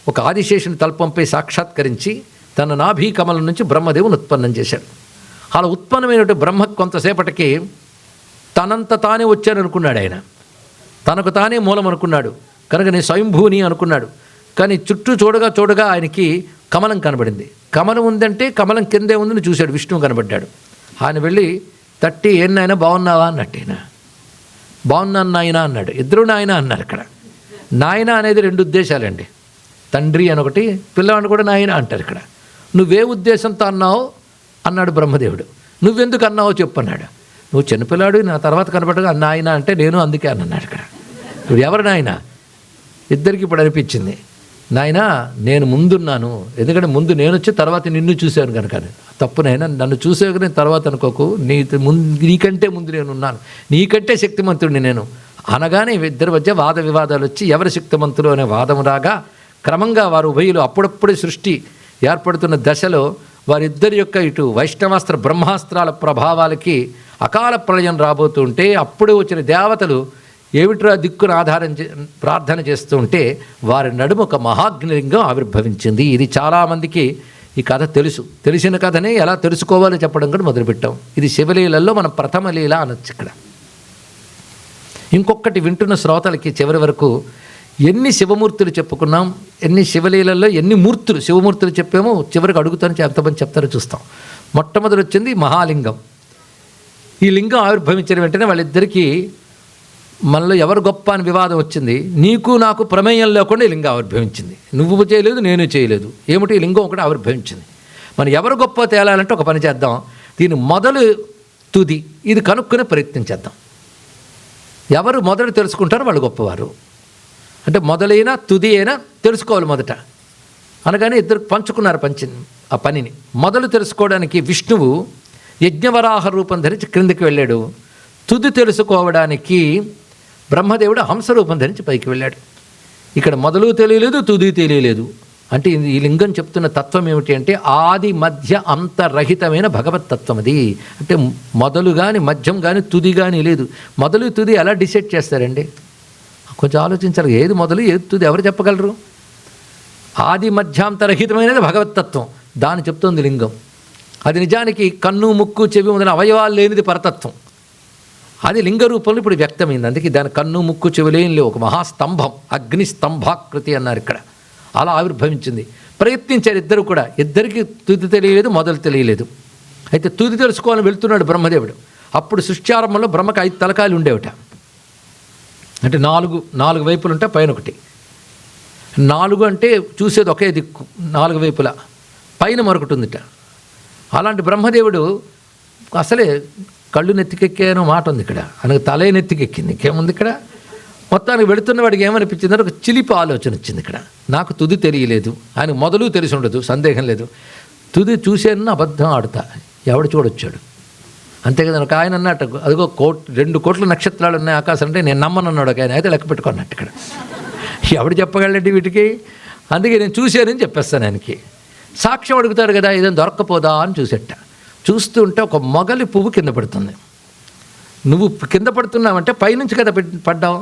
ఒక ఆదిశేషుని తల్పంపై సాక్షాత్కరించి తన నాభీ కమలం నుంచి బ్రహ్మదేవుని ఉత్పన్నం చేశాడు. అలా ఉత్పన్నమైనటువంటి బ్రహ్మ కొంతసేపటికి తనంత తానే వచ్చాననుకున్నాడు. ఆయన తనకు తానే మూలం అనుకున్నాడు కనుక నేను స్వయంభూని అనుకున్నాడు. కానీ చుట్టూ చూడగా ఆయనకి కమలం కనబడింది. కమలం ఉందంటే కమలం కిందే ఉందని చూశాడు. విష్ణువు కనబడ్డాడు. ఆయన వెళ్ళి తట్టి ఏం నాయనా బాగున్నావా అన్నట్టేనా, బాగున్నాను నాయన అన్నాడు. ఇద్దరు నాయన అన్నారు. ఇక్కడ నాయన అనేది 2 ఉద్దేశాలండి. తండ్రి అని ఒకటి, పిల్లవాడిని కూడా నాయన అంటారు. ఇక్కడ నువ్వే ఉద్దేశంతో అన్నావు అన్నాడు బ్రహ్మదేవుడు. నువ్వెందుకు అన్నావో చెప్పన్నాడు. నువ్వు చిన్నపిల్లాడు నా తర్వాత కనబడగా నాయన అంటే నేను అందుకే అన్నాడు. ఇక్కడ ఇప్పుడు ఎవరు నాయన? ఇద్దరికి ఇప్పుడు అనిపించింది నాయన నేను ముందున్నాను, ఎందుకంటే ముందు నేను వచ్చి తర్వాత నిన్ను చూశాను కనుక. తప్పునైనా నన్ను చూసాక నేను తర్వాత అనుకోకు, నీకంటే ముందు నేనున్నాను, నీకంటే శక్తిమంతుడిని నేను అనగానే ఇద్దరి మధ్య వాద వివాదాలు వచ్చి ఎవరు శక్తిమంతులు అనే వాదం రాగా క్రమంగా వారు ఉభయులు అప్పుడప్పుడే సృష్టి ఏర్పడుతున్న దశలో వారిద్దరి యొక్క ఇటు వైష్ణవాస్త్ర బ్రహ్మాస్త్రాల ప్రభావాలకి అకాల ప్రళయం రాబోతుంటే అప్పుడే వచ్చిన దేవతలు ఏమిట్రా దిక్కును ప్రార్థన చేస్తూ ఉంటే వారి నడుమ ఒక మహాగ్నిలింగం ఆవిర్భవించింది. ఇది చాలామందికి ఈ కథ తెలిసిన కథనే ఎలా తెలుసుకోవాలో చెప్పడం కూడా మొదలుపెట్టాం. ఇది శివలీలల్లో మనం ప్రథమ లీల అనొచ్చు. ఇక్కడ ఇంకొకటి వింటున్న శ్రోతలకి చివరి వరకు ఎన్ని శివమూర్తులు చెప్పుకున్నాం, ఎన్ని శివలీలల్లో ఎన్ని మూర్తులు శివమూర్తులు చెప్పామో చివరికి అడుగుతాను, ఎంతమంది చెప్తారో చూస్తాం. మొట్టమొదటి వచ్చింది మహాలింగం. ఈ లింగం ఆవిర్భవించిన వెంటనే వాళ్ళిద్దరికీ మనలో ఎవరు గొప్ప అని వివాదం వచ్చింది. నీకు నాకు ప్రమేయం లేకుండా ఈ లింగం ఆవిర్భవించింది. నువ్వు చేయలేదు, నేను చేయలేదు, ఏమిటి ఈ లింగం ఒకటి ఆవిర్భవించింది. మనం ఎవరు గొప్ప తేలాలంటే ఒక పని చేద్దాం, దీని మొదలు తుది ఇది కనుక్కునే ప్రయత్నం చేద్దాం. ఎవరు మొదలు తెలుసుకుంటారో వాళ్ళు గొప్పవారు. అంటే మొదలైన తుది అయినా తెలుసుకోవాలి మొదట అనగానే ఇద్దరు పంచుకున్నారు ఆ పనిని. మొదలు తెలుసుకోవడానికి విష్ణువు యజ్ఞవరాహ రూపం ధరించి క్రిందికి వెళ్ళాడు. తుది తెలుసుకోవడానికి బ్రహ్మదేవుడు హంస రూపం ధరించి పైకి వెళ్ళాడు. ఇక్కడ మొదలు తెలియలేదు, తుది తెలియలేదు. అంటే ఈ లింగం చెప్తున్న తత్వం ఏమిటి అంటే ఆది మధ్య అంతరహితమైన భగవతత్వం అది. అంటే మొదలు కానీ మధ్యం కానీ తుది కానీ లేదు. మొదలు తుది ఎలా డిసైడ్ చేస్తారండి? కొంచెం ఆలోచించాలి. ఏది మొదలు ఏది తుది ఎవరు చెప్పగలరు? ఆది మధ్యాంతరహితమైనది భగవతత్వం, దాన్ని చెప్తోంది లింగం. అది నిజానికి కన్ను ముక్కు చెవి మొదలైన అవయవాలు లేనిది పరతత్వం. అది లింగ రూపంలో ఇప్పుడు వ్యక్తమైంది. అందుకే దాని కన్ను ముక్కు చెవి లేని ఒక మహాస్తంభం, అగ్ని స్తంభాకృతి అన్నారు ఇక్కడ. అలా ఆవిర్భవించింది. ప్రయత్నించారు ఇద్దరు కూడా. ఇద్దరికి తుది తెలియలేదు, మొదలు తెలియలేదు. అయితే తుది తెలుసుకోవాలని వెళ్తున్నాడు బ్రహ్మదేవుడు. అప్పుడు సృష్ట్యారంభంలో బ్రహ్మకు 5 తలకాయలు ఉండేవిట. అంటే 4 వైపులు ఉంటాయి, పైన ఒకటి. 4 అంటే చూసేది ఒకే దిక్కు, 4 వైపులా, పైన మరొకటి ఉందిట. అలాంటి బ్రహ్మదేవుడు అసలే కళ్ళు నెత్తికెక్కానో మాట ఉంది ఇక్కడ. ఆయనకు తలే నెత్తికెక్కింది, ఇంకేముంది ఇక్కడ. మొత్తానికి వెళుతున్న వాడికి ఏమనిపించిందంటే ఒక చిలిపి ఆలోచన వచ్చింది ఇక్కడ. నాకు తుది తెలియలేదు, ఆయన మొదలు తెలిసి ఉండదు, సందేహం లేదు. తుది చూసేన్న అబద్ధం ఆడుతా, ఎవడు చూడొచ్చాడు అంతే కదా. ఒక ఆయన అన్నట్టు అదిగో 2 కోట్ల నక్షత్రాలు ఉన్నాయి ఆకాశం అంటే నేను నమ్మనన్నాడు ఒక ఆయన. అయితే లెక్క పెట్టుకున్నట్టు ఇక్కడ ఎవడు చెప్పగలండి వీటికి. అందుకే నేను చూశానని చెప్పేస్తాను ఆయనకి. సాక్ష్యం అడుగుతాడు కదా, ఏదైనా దొరక్కపోదా అని చూసేట. చూస్తూ ఉంటే ఒక మొగలి పువ్వు కింద పడుతుంది. నువ్వు కింద పడుతున్నావంటే పైనుంచి కదా పడ్డావు.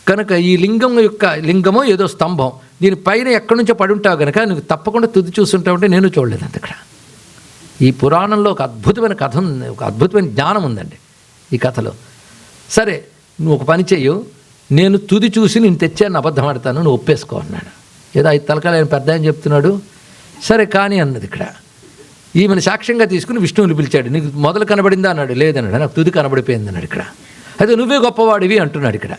కనుక ఈ లింగమో ఏదో స్తంభం, దీనిపైన ఎక్కడి నుంచో పడి ఉంటావు కనుక నువ్వు తప్పకుండా తుది చూస్తుంటావు అంటే నేను చూడలేదు అంత ఇక్కడ. ఈ పురాణంలో ఒక అద్భుతమైన కథ ఉంది, ఒక అద్భుతమైన జ్ఞానం ఉందండి ఈ కథలో. సరే నువ్వు ఒక పని చెయ్యు, నేను తుది చూసి నేను తెచ్చాను అబద్ధం ఆడతాను, నువ్వు ఒప్పేసుకో అన్నాడు. ఏదో 5 తలకాయలు ఆయన పెద్ద అని చెప్తున్నాడు. సరే కానీ అన్నది ఇక్కడ. ఈమెను సాక్ష్యంగా తీసుకుని విష్ణువుని పిలిచాడు. నీకు మొదలు కనబడిందా అన్నాడు. లేదన్నాడు. నాకు తుది కనబడిపోయింది అన్నాడు ఇక్కడ. అయితే నువ్వే గొప్పవాడివి అంటున్నాడు ఇక్కడ.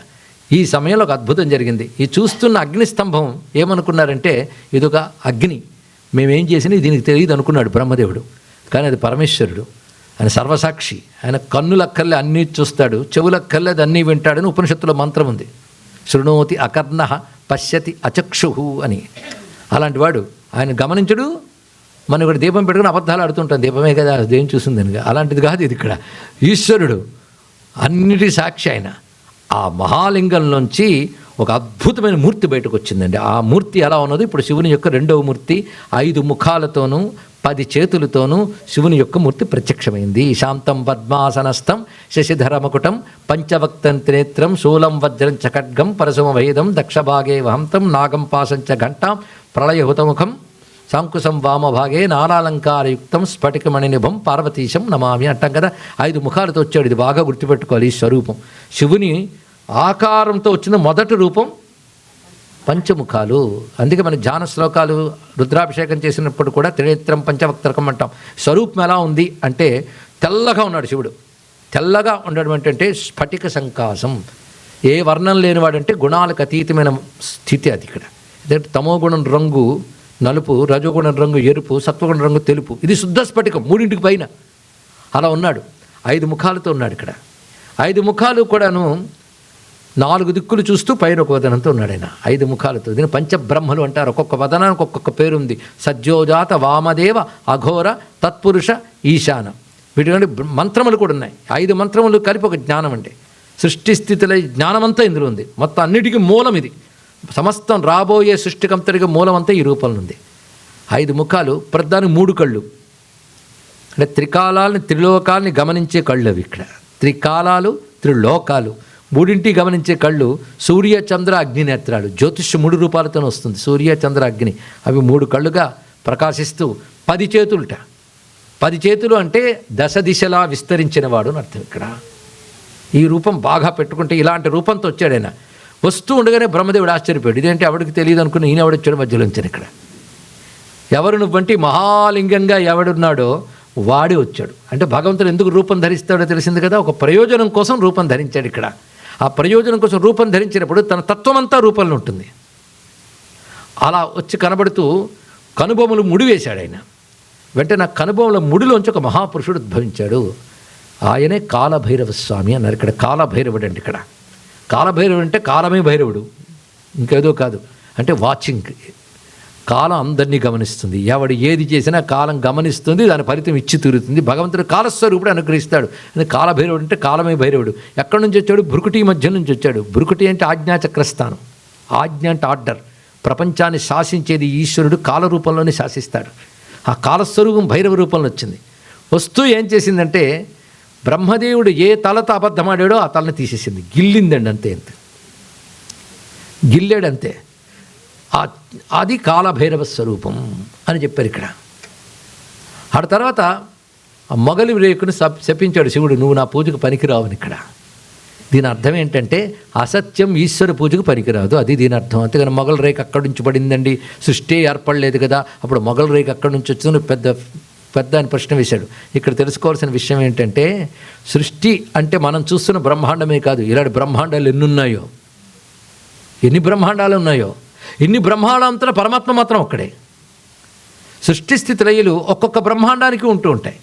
ఈ సమయంలో ఒక అద్భుతం జరిగింది. ఈ చూస్తున్న అగ్నిస్తంభం ఏమనుకున్నారంటే ఇదొక అగ్ని, మేమేం చేసినా దీనికి తెలియదు అనుకున్నాడు బ్రహ్మదేవుడు. కానీ అది పరమేశ్వరుడు, ఆయన సర్వసాక్షి, ఆయన కన్నులక్కర్లే అన్నీ చూస్తాడు, చెవులక్కర్లేదు అన్నీ వింటాడని ఉపనిషత్తులో మంత్రం ఉంది. శృణోతి అకర్ణ పశ్యతి అచక్షు అని. అలాంటి వాడు ఆయన గమనించడు. మనం ఇక్కడ దీపం పెట్టుకుని అబద్ధాలు ఆడుతుంటాం, దీపమే కదా అదేం చూసిందని. అలాంటిది కాదు ఇది. ఇక్కడ ఈశ్వరుడు అన్నిటి సాక్షి. ఆయన ఆ మహాలింగంలోంచి ఒక అద్భుతమైన మూర్తి బయటకు వచ్చిందండి. ఆ మూర్తి ఎలా ఉన్నదో ఇప్పుడు శివుని యొక్క రెండవ మూర్తి 5 ముఖాలతోనూ 10 చేతులతోనూ శివుని యొక్క మూర్తి ప్రత్యక్షమైంది. శాంతం పద్మాసనస్థం శశిధరమకుటం పంచవక్తం త్రినేత్రం శూలం వజ్రం చ ఖడ్గం పరశుమభేదం దక్షభాగే వహంతం నాగం పాసంచ ఘంటాం ప్రళయహుతముఖం సాంకుశం వామభాగే నానాలంకారయుక్తం స్ఫటికమణినిభం పార్వతీశం నమామి అంటాం కదా. 5 ముఖాలతో వచ్చాడు. ఇది బాగా గుర్తుపెట్టుకోవాలి. ఈ స్వరూపం శివుని ఆకారంతో వచ్చిన మొదటి రూపం పంచముఖాలు. అందుకే మన ధ్యాన శ్లోకాలు రుద్రాభిషేకం చేసినప్పుడు కూడా త్రినేత్రం పంచవక్తరకం అంటాం. స్వరూపం ఎలా ఉంది అంటే తెల్లగా ఉన్నాడు శివుడు. తెల్లగా ఉండడం ఏంటంటే స్ఫటిక సంకాసం. ఏ వర్ణం లేనివాడంటే గుణాలకు అతీతమైన స్థితి అది. ఇక్కడ ఎందుకంటే తమోగుణం రంగు నలుపు, రజోగుణం రంగు ఎరుపు, సత్వగుణం రంగు తెలుపు. ఇది శుద్ధ స్ఫటికం, 3 పైన అలా ఉన్నాడు. 5 ముఖాలతో ఉన్నాడు ఇక్కడ. 5 ముఖాలు కూడాను 4 దిక్కులు చూస్తూ పైన ఒక వదనంతో ఉన్నాడు ఆయన. 5 ముఖాలతో. దీని పంచబ్రహ్మలు అంటారు. ఒక్కొక్క వదనానికి ఒక్కొక్క పేరు ఉంది. సజ్జోజాత వామదేవ అఘోర తత్పురుష ఈశాన. వీటి మంత్రములు కూడా ఉన్నాయి. 5 మంత్రములు కలిపి ఒక జ్ఞానం అంటే సృష్టి స్థితిలో జ్ఞానమంతా ఇందులో ఉంది. మొత్తం అన్నిటికీ మూలం ఇది. సమస్తం రాబోయే సృష్టికంతటికి మూలమంతా ఈ రూపంలో ఉంది. 5 ముఖాలు, ప్రతిదానికి 3 కళ్ళు. అంటే త్రికాలాలని త్రిలోకాలని గమనించే కళ్ళు అవి. ఇక్కడ త్రికాలాలు త్రిలోకాలు 3 గమనించే కళ్ళు. సూర్య చంద్ర అగ్ని నేత్రాలు. జ్యోతిష్యం 3 రూపాలతోనే వస్తుంది. సూర్య చంద్ర అగ్ని అవి 3 కళ్ళుగా ప్రకాశిస్తూ 10 చేతులుట. 10 చేతులు అంటే 10 దిశలా విస్తరించిన వాడు అని అర్థం. ఇక్కడ ఈ రూపం బాగా పెట్టుకుంటే ఇలాంటి రూపంతో వచ్చాడు ఆయన. వస్తూ ఉండగానే బ్రహ్మదేవుడు ఆశ్చర్యపోయాడు. ఇదేంటి ఆవిడికి తెలియదు అనుకుని ఈయన ఎవడొచ్చాడు మధ్యలోంచాను. ఇక్కడ ఎవరు నువ్వంటి మహాలింగంగా ఎవడున్నాడో వాడే వచ్చాడు. అంటే భగవంతుడు ఎందుకు రూపం ధరిస్తాడో తెలిసింది కదా. ఒక ప్రయోజనం కోసం రూపం ధరించాడు ఇక్కడ. ఆ ప్రయోజనం కోసం రూపం ధరించినప్పుడు తన తత్వమంతా రూపంలో ఉంటుంది. అలా వచ్చి కనబడుతూ కనుబొమ్మలు ముడి వేశాడు ఆయన. వెంటనే నా కనుబొమ్మల ముడిలోంచి ఒక మహాపురుషుడు ఉద్భవించాడు. ఆయనే కాలభైరవ స్వామి అన్నారు. ఇక్కడ కాలభైరవుడు అంటే ఇక్కడ కాలభైరవుడు అంటే కాలమే భైరవుడు, ఇంకేదో కాదు. అంటే వాచింగ్. కాలం అందరినీ గమనిస్తుంది. ఎవడు ఏది చేసినా కాలం గమనిస్తుంది, దాని ఫలితం ఇచ్చి తీరుతుంది. భగవంతుడు కాలస్వరూపుడు అనుగ్రహిస్తాడు. కాలభైరవుడు అంటే కాలమే భైరవుడు. ఎక్కడి నుంచి వచ్చాడు? భృకుటి మధ్య నుంచి వచ్చాడు. భృకుటి అంటే ఆజ్ఞాచక్రస్థానం. ఆజ్ఞ అంటే ఆర్డర్. ప్రపంచాన్ని శాసించేది ఈశ్వరుడు కాల రూపంలోనే శాసిస్తాడు. ఆ కాలస్వరూపం భైరవ రూపంలో వచ్చింది. వస్తూ ఏం చేసిందంటే బ్రహ్మదేవుడు ఏ తలతో అబద్ధమాడాడో ఆ తలని తీసేసింది. గిల్లిందండి అంతే. గిల్లాడంతే. అది కాలభైరవ స్వరూపం అని చెప్పారు ఇక్కడ. ఆ తర్వాత ఆ మొగలి రేకును శపించాడు శివుడు, నువ్వు నా పూజకు పనికిరావని. ఇక్కడ దీని అర్థం ఏంటంటే అసత్యం ఈశ్వర పూజకు పనికిరాదు, అది దీని అర్థం. అంతేగాని మొగల రేఖ అక్కడి నుంచి పడిందండి, సృష్టి ఏర్పడలేదు కదా, అప్పుడు మొగల రేఖ అక్కడి నుంచి వచ్చిందని పెద్ద అని ప్రశ్న వేశాడు. ఇక్కడ తెలుసుకోవాల్సిన విషయం ఏంటంటే సృష్టి అంటే మనం చూస్తున్న బ్రహ్మాండమే కాదు. ఇలాంటి బ్రహ్మాండాలు ఎన్ని బ్రహ్మాండాలు ఉన్నాయో ఇన్ని బ్రహ్మాండాంతలో పరమాత్మ మాత్రం ఒక్కడే. సృష్టి స్థితి లయలు ఒక్కొక్క బ్రహ్మాండానికి ఉంటూ ఉంటాయి.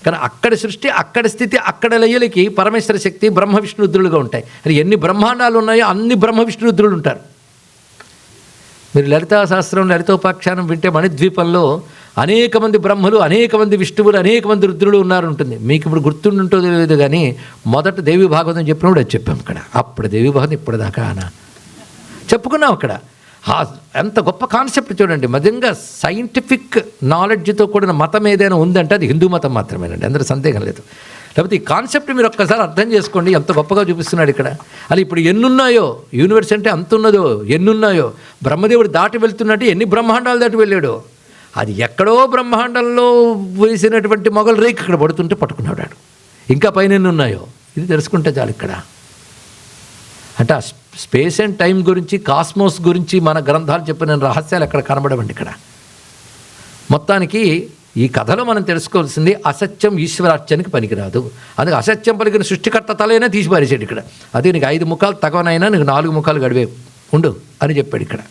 కానీ అక్కడి సృష్టి, అక్కడి స్థితి, అక్కడ లయలకి పరమేశ్వర శక్తి బ్రహ్మ విష్ణురుద్రులుగా ఉంటాయి. అది ఎన్ని బ్రహ్మాండాలు ఉన్నాయో అన్ని బ్రహ్మ విష్ణురుద్రులు ఉంటారు. మీరు లలితా శాస్త్రం లలితోపాఖ్యానం వింటే మణిద్వీపంలో అనేక మంది బ్రహ్మలు, అనేక మంది విష్ణువులు, అనేక మంది రుద్రులు ఉన్నారు ఉంటుంది. మీకు ఇప్పుడు గుర్తుంటుంటో తెలియదు కానీ మొదట దేవి భాగవతం చెప్పినప్పుడు అది చెప్పాం ఇక్కడ. అప్పుడు దేవి భాగవతం ఇప్పటిదాకా చెప్పుకున్నాం అక్కడ. ఎంత గొప్ప కాన్సెప్ట్ చూడండి. నిజంగా సైంటిఫిక్ నాలెడ్జ్తో కూడిన మతం ఏదైనా ఉందంటే అది హిందూ మతం మాత్రమేనండి, అందరూ సందేహం లేదు. లేకపోతే ఈ కాన్సెప్ట్ మీరు ఒక్కసారి అర్థం చేసుకోండి, ఎంత గొప్పగా చూపిస్తున్నాడు ఇక్కడ. అది ఇప్పుడు ఎన్నున్నాయో, యూనివర్స్ అంటే అంత ఉన్నదో, ఎన్నున్నాయో, బ్రహ్మదేవుడు దాటి వెళ్తున్నట్టు ఎన్ని బ్రహ్మాండాలు దాటి వెళ్ళాడు. అది ఎక్కడో బ్రహ్మాండంలో వేసినటువంటి మొగలు రేక్ ఇక్కడ పడుతుంటే పట్టుకున్నాడు వాడు. ఇంకా పైన ఎన్ని ఉన్నాయో ఇది తెలుసుకుంటే చాలు. ఇక్కడ అంటే ఆ స్పేస్ అండ్ టైం గురించి, కాస్మోస్ గురించి మన గ్రంథాలు చెప్పిన రహస్యాలు ఎక్కడ కనబడవండి ఇక్కడ. మొత్తానికి ఈ కథలో మనం తెలుసుకోవాల్సింది అసత్యం ఈశ్వరార్చనకి పనికిరాదు. అందుకే అసత్యం పలికిన సృష్టికర్త తలైనా తీసి పారేసాడు ఇక్కడ. అదే నీకు 5 ముఖాలు తగవనైనా నీకు 4 ముఖాలు గడివే ఉండు అని చెప్పాడు ఇక్కడ.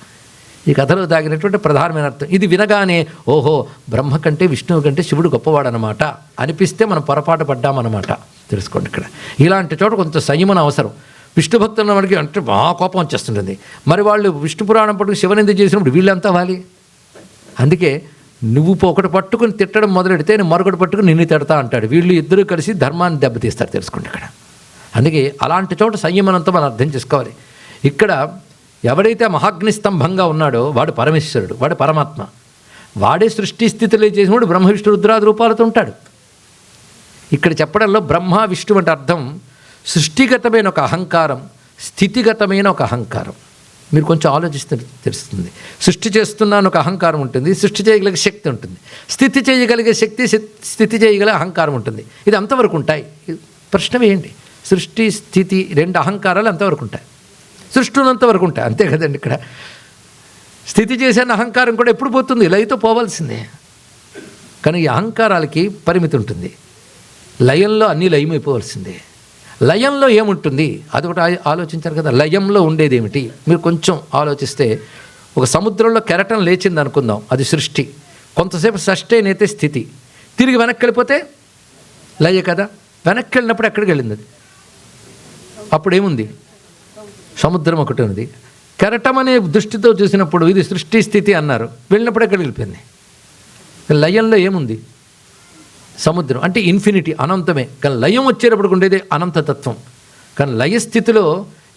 ఈ కథలో దాగినటువంటి ప్రధానమైన అర్థం ఇది. వినగానే ఓహో బ్రహ్మ కంటే విష్ణువు కంటే శివుడు గొప్పవాడనమాట అనిపిస్తే మనం పొరపాటు పడ్డామన్నమాట. తెలుసుకోండి ఇక్కడ. ఇలాంటి చోట కొంత సంయమనం అవసరం. విష్ణు భక్తుల వాడికి అంటే బాగా కోపం వచ్చేస్తుంటుంది. మరి వాళ్ళు విష్ణు పురాణం పట్టుకుని శివనింద చేసినప్పుడు వీళ్ళంతా వాలి. అందుకే నువ్వు ఒకటి పట్టుకుని తిట్టడం మొదలెడితే నేను మరొకటి పట్టుకుని నిన్ను తిడతా అంటాడు. వీళ్ళు ఇద్దరు కలిసి ధర్మాన్ని దెబ్బతీస్తారు. తెలుసుకోండి ఇక్కడ. అందుకే అలాంటి చోట సంయమనంతో మనం అర్థం చేసుకోవాలి. ఇక్కడ ఎవడైతే మహాగ్నిస్తంభంగా ఉన్నాడో వాడు పరమేశ్వరుడు, వాడు పరమాత్మ. వాడే సృష్టి స్థితిలో చేసినప్పుడు బ్రహ్మ విష్ణు రుద్రాది రూపాలతో ఉంటాడు. ఇక్కడ చెప్పడంలో బ్రహ్మ విష్ణు అంటే అర్థం సృష్టిగతమైన ఒక అహంకారం, స్థితిగతమైన ఒక అహంకారం. మీరు కొంచెం ఆలోచిస్తే తెలుస్తుంది. సృష్టి చేస్తున్నాను ఒక అహంకారం ఉంటుంది, సృష్టి చేయగలిగే శక్తి ఉంటుంది. స్థితి చేయగలిగే శక్తి, స్థితి చేయగల అహంకారం ఉంటుంది. ఇది అంతవరకు ఉంటాయి. ప్రశ్న ఏంటి? సృష్టి స్థితి 2 అహంకారాలు ఎంతవరకు ఉంటాయి? సృష్టినంతవరకు ఉంటాయి, అంతే కదండి. ఇక్కడ స్థితి చేసే అహంకారం కూడా ఎప్పుడు పోతుంది? లయతో పోవాల్సిందే. కానీ ఈ అహంకారాలకి పరిమితి ఉంటుంది. లయంలో అన్నీ లయమైపోవాల్సిందే. లయంలో ఏముంటుంది అది ఒకటి ఆలోచించారు కదా. లయంలో ఉండేది ఏమిటి? మీరు కొంచెం ఆలోచిస్తే ఒక సముద్రంలో కెరటం లేచింది అనుకుందాం, అది సృష్టి. కొంతసేపు సస్టైన్ అయితే స్థితి. తిరిగి వెనక్కి వెళ్ళిపోతే లయ కదా. వెనక్కి వెళ్ళినప్పుడు ఎక్కడికి వెళ్ళింది అది? అప్పుడు ఏముంది? సముద్రం ఒకటి ఉంది. కెరటం అనే దృష్టితో చూసినప్పుడు ఇది సృష్టి స్థితి అన్నారు, వెళ్ళినప్పుడు ఎక్కడికి వెళ్ళిపోయింది? లయంలో ఏముంది? సముద్రం అంటే ఇన్ఫినిటీ, అనంతమే. కానీ లయం వచ్చేటప్పుడు ఉండేది అనంతతత్వం. కానీ లయస్థితిలో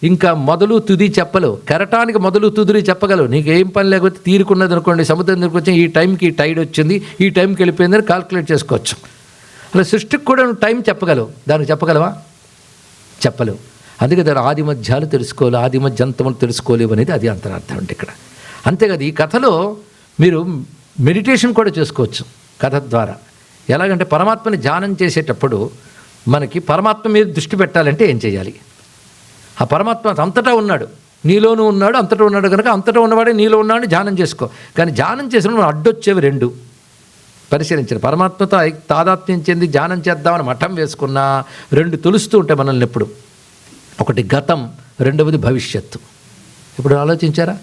ఇంకా మొదలు తుది చెప్పలేవు. కెరటానికి మొదలు తుది చెప్పగలవు. నీకు ఏం పని లేకపోతే తీరుకున్నది అనుకోండి, సముద్రం దగ్గరికి వచ్చి ఈ టైంకి ఈ టైడ్ వచ్చింది, ఈ టైంకి వెళ్ళిపోయిందని కాల్కులేట్ చేసుకోవచ్చు. అలా సృష్టికి కూడా నువ్వు టైం చెప్పగలవు, దానికి చెప్పగలవా? చెప్పలేవు. అందుకే దాని ఆది మధ్యాలు తెలుసుకోవాలి, ఆది మధ్యంతములు తెలుసుకోలేవు అనేది అది అంతరార్థం అంటే ఇక్కడ. అంతేకాదు ఈ కథలో మీరు మెడిటేషన్ కూడా చేసుకోవచ్చు కథ ద్వారా. ఎలాగంటే పరమాత్మని ధ్యానం చేసేటప్పుడు మనకి పరమాత్మ మీద దృష్టి పెట్టాలంటే ఏం చేయాలి? ఆ పరమాత్మ అంతటా ఉన్నాడు, నీలోనూ ఉన్నాడు, అంతటా ఉన్నాడు కనుక అంతటా ఉన్నవాడే నీలో ఉన్నాడని ధ్యానం చేసుకో. కానీ ధ్యానం చేసినప్పుడు అడ్డొచ్చేవి 2 పరిశీలించారు. పరమాత్మతో తాదాత్మ్యం చెంది ధ్యానం చేద్దామని మఠం వేసుకున్నా 2 తొలుస్తూ ఉంటాయి మనల్ని ఎప్పుడు. ఒకటి గతం, రెండవది భవిష్యత్తు. ఇప్పుడు ఆలోచించారా?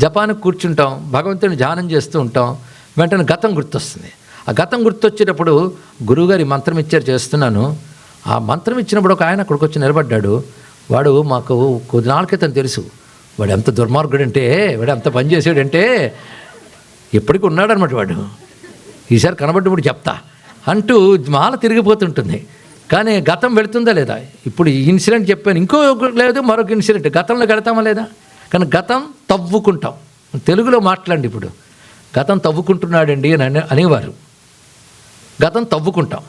జపానికి కూర్చుంటాం, భగవంతుని ధ్యానం చేస్తూ ఉంటాం, వెంటనే గతం గుర్తొస్తుంది. ఆ గతం గుర్తొచ్చేటప్పుడు గురువుగారి మంత్రం ఇచ్చారు చేస్తున్నాను. ఆ మంత్రం ఇచ్చినప్పుడు ఒక ఆయన అక్కడికి వచ్చి నిలబడ్డాడు. వాడు మాకు కొద్ది నాళ్ళ క్రితం తెలుసు. వాడు ఎంత దుర్మార్గుడంటే, వాడు ఎంత పని చేసాడంటే ఎప్పటికీ ఉన్నాడనమాట వాడు. ఈసారి కనబడ్డప్పుడు చెప్తా అంటూ మాల తిరిగిపోతుంటుంది. కానీ గతం వెళుతుందా లేదా? ఇప్పుడు ఈ ఇన్సిడెంట్ చెప్పాను, ఇంకో లేదు మరొక ఇన్సిడెంట్. గతంలో గడతామా లేదా? కానీ గతం తవ్వుకుంటాం. తెలుగులో మాట్లాడండి. ఇప్పుడు గతం తవ్వుకుంటున్నాడండి అని అనేవారు. గతం తవ్వుకుంటాం.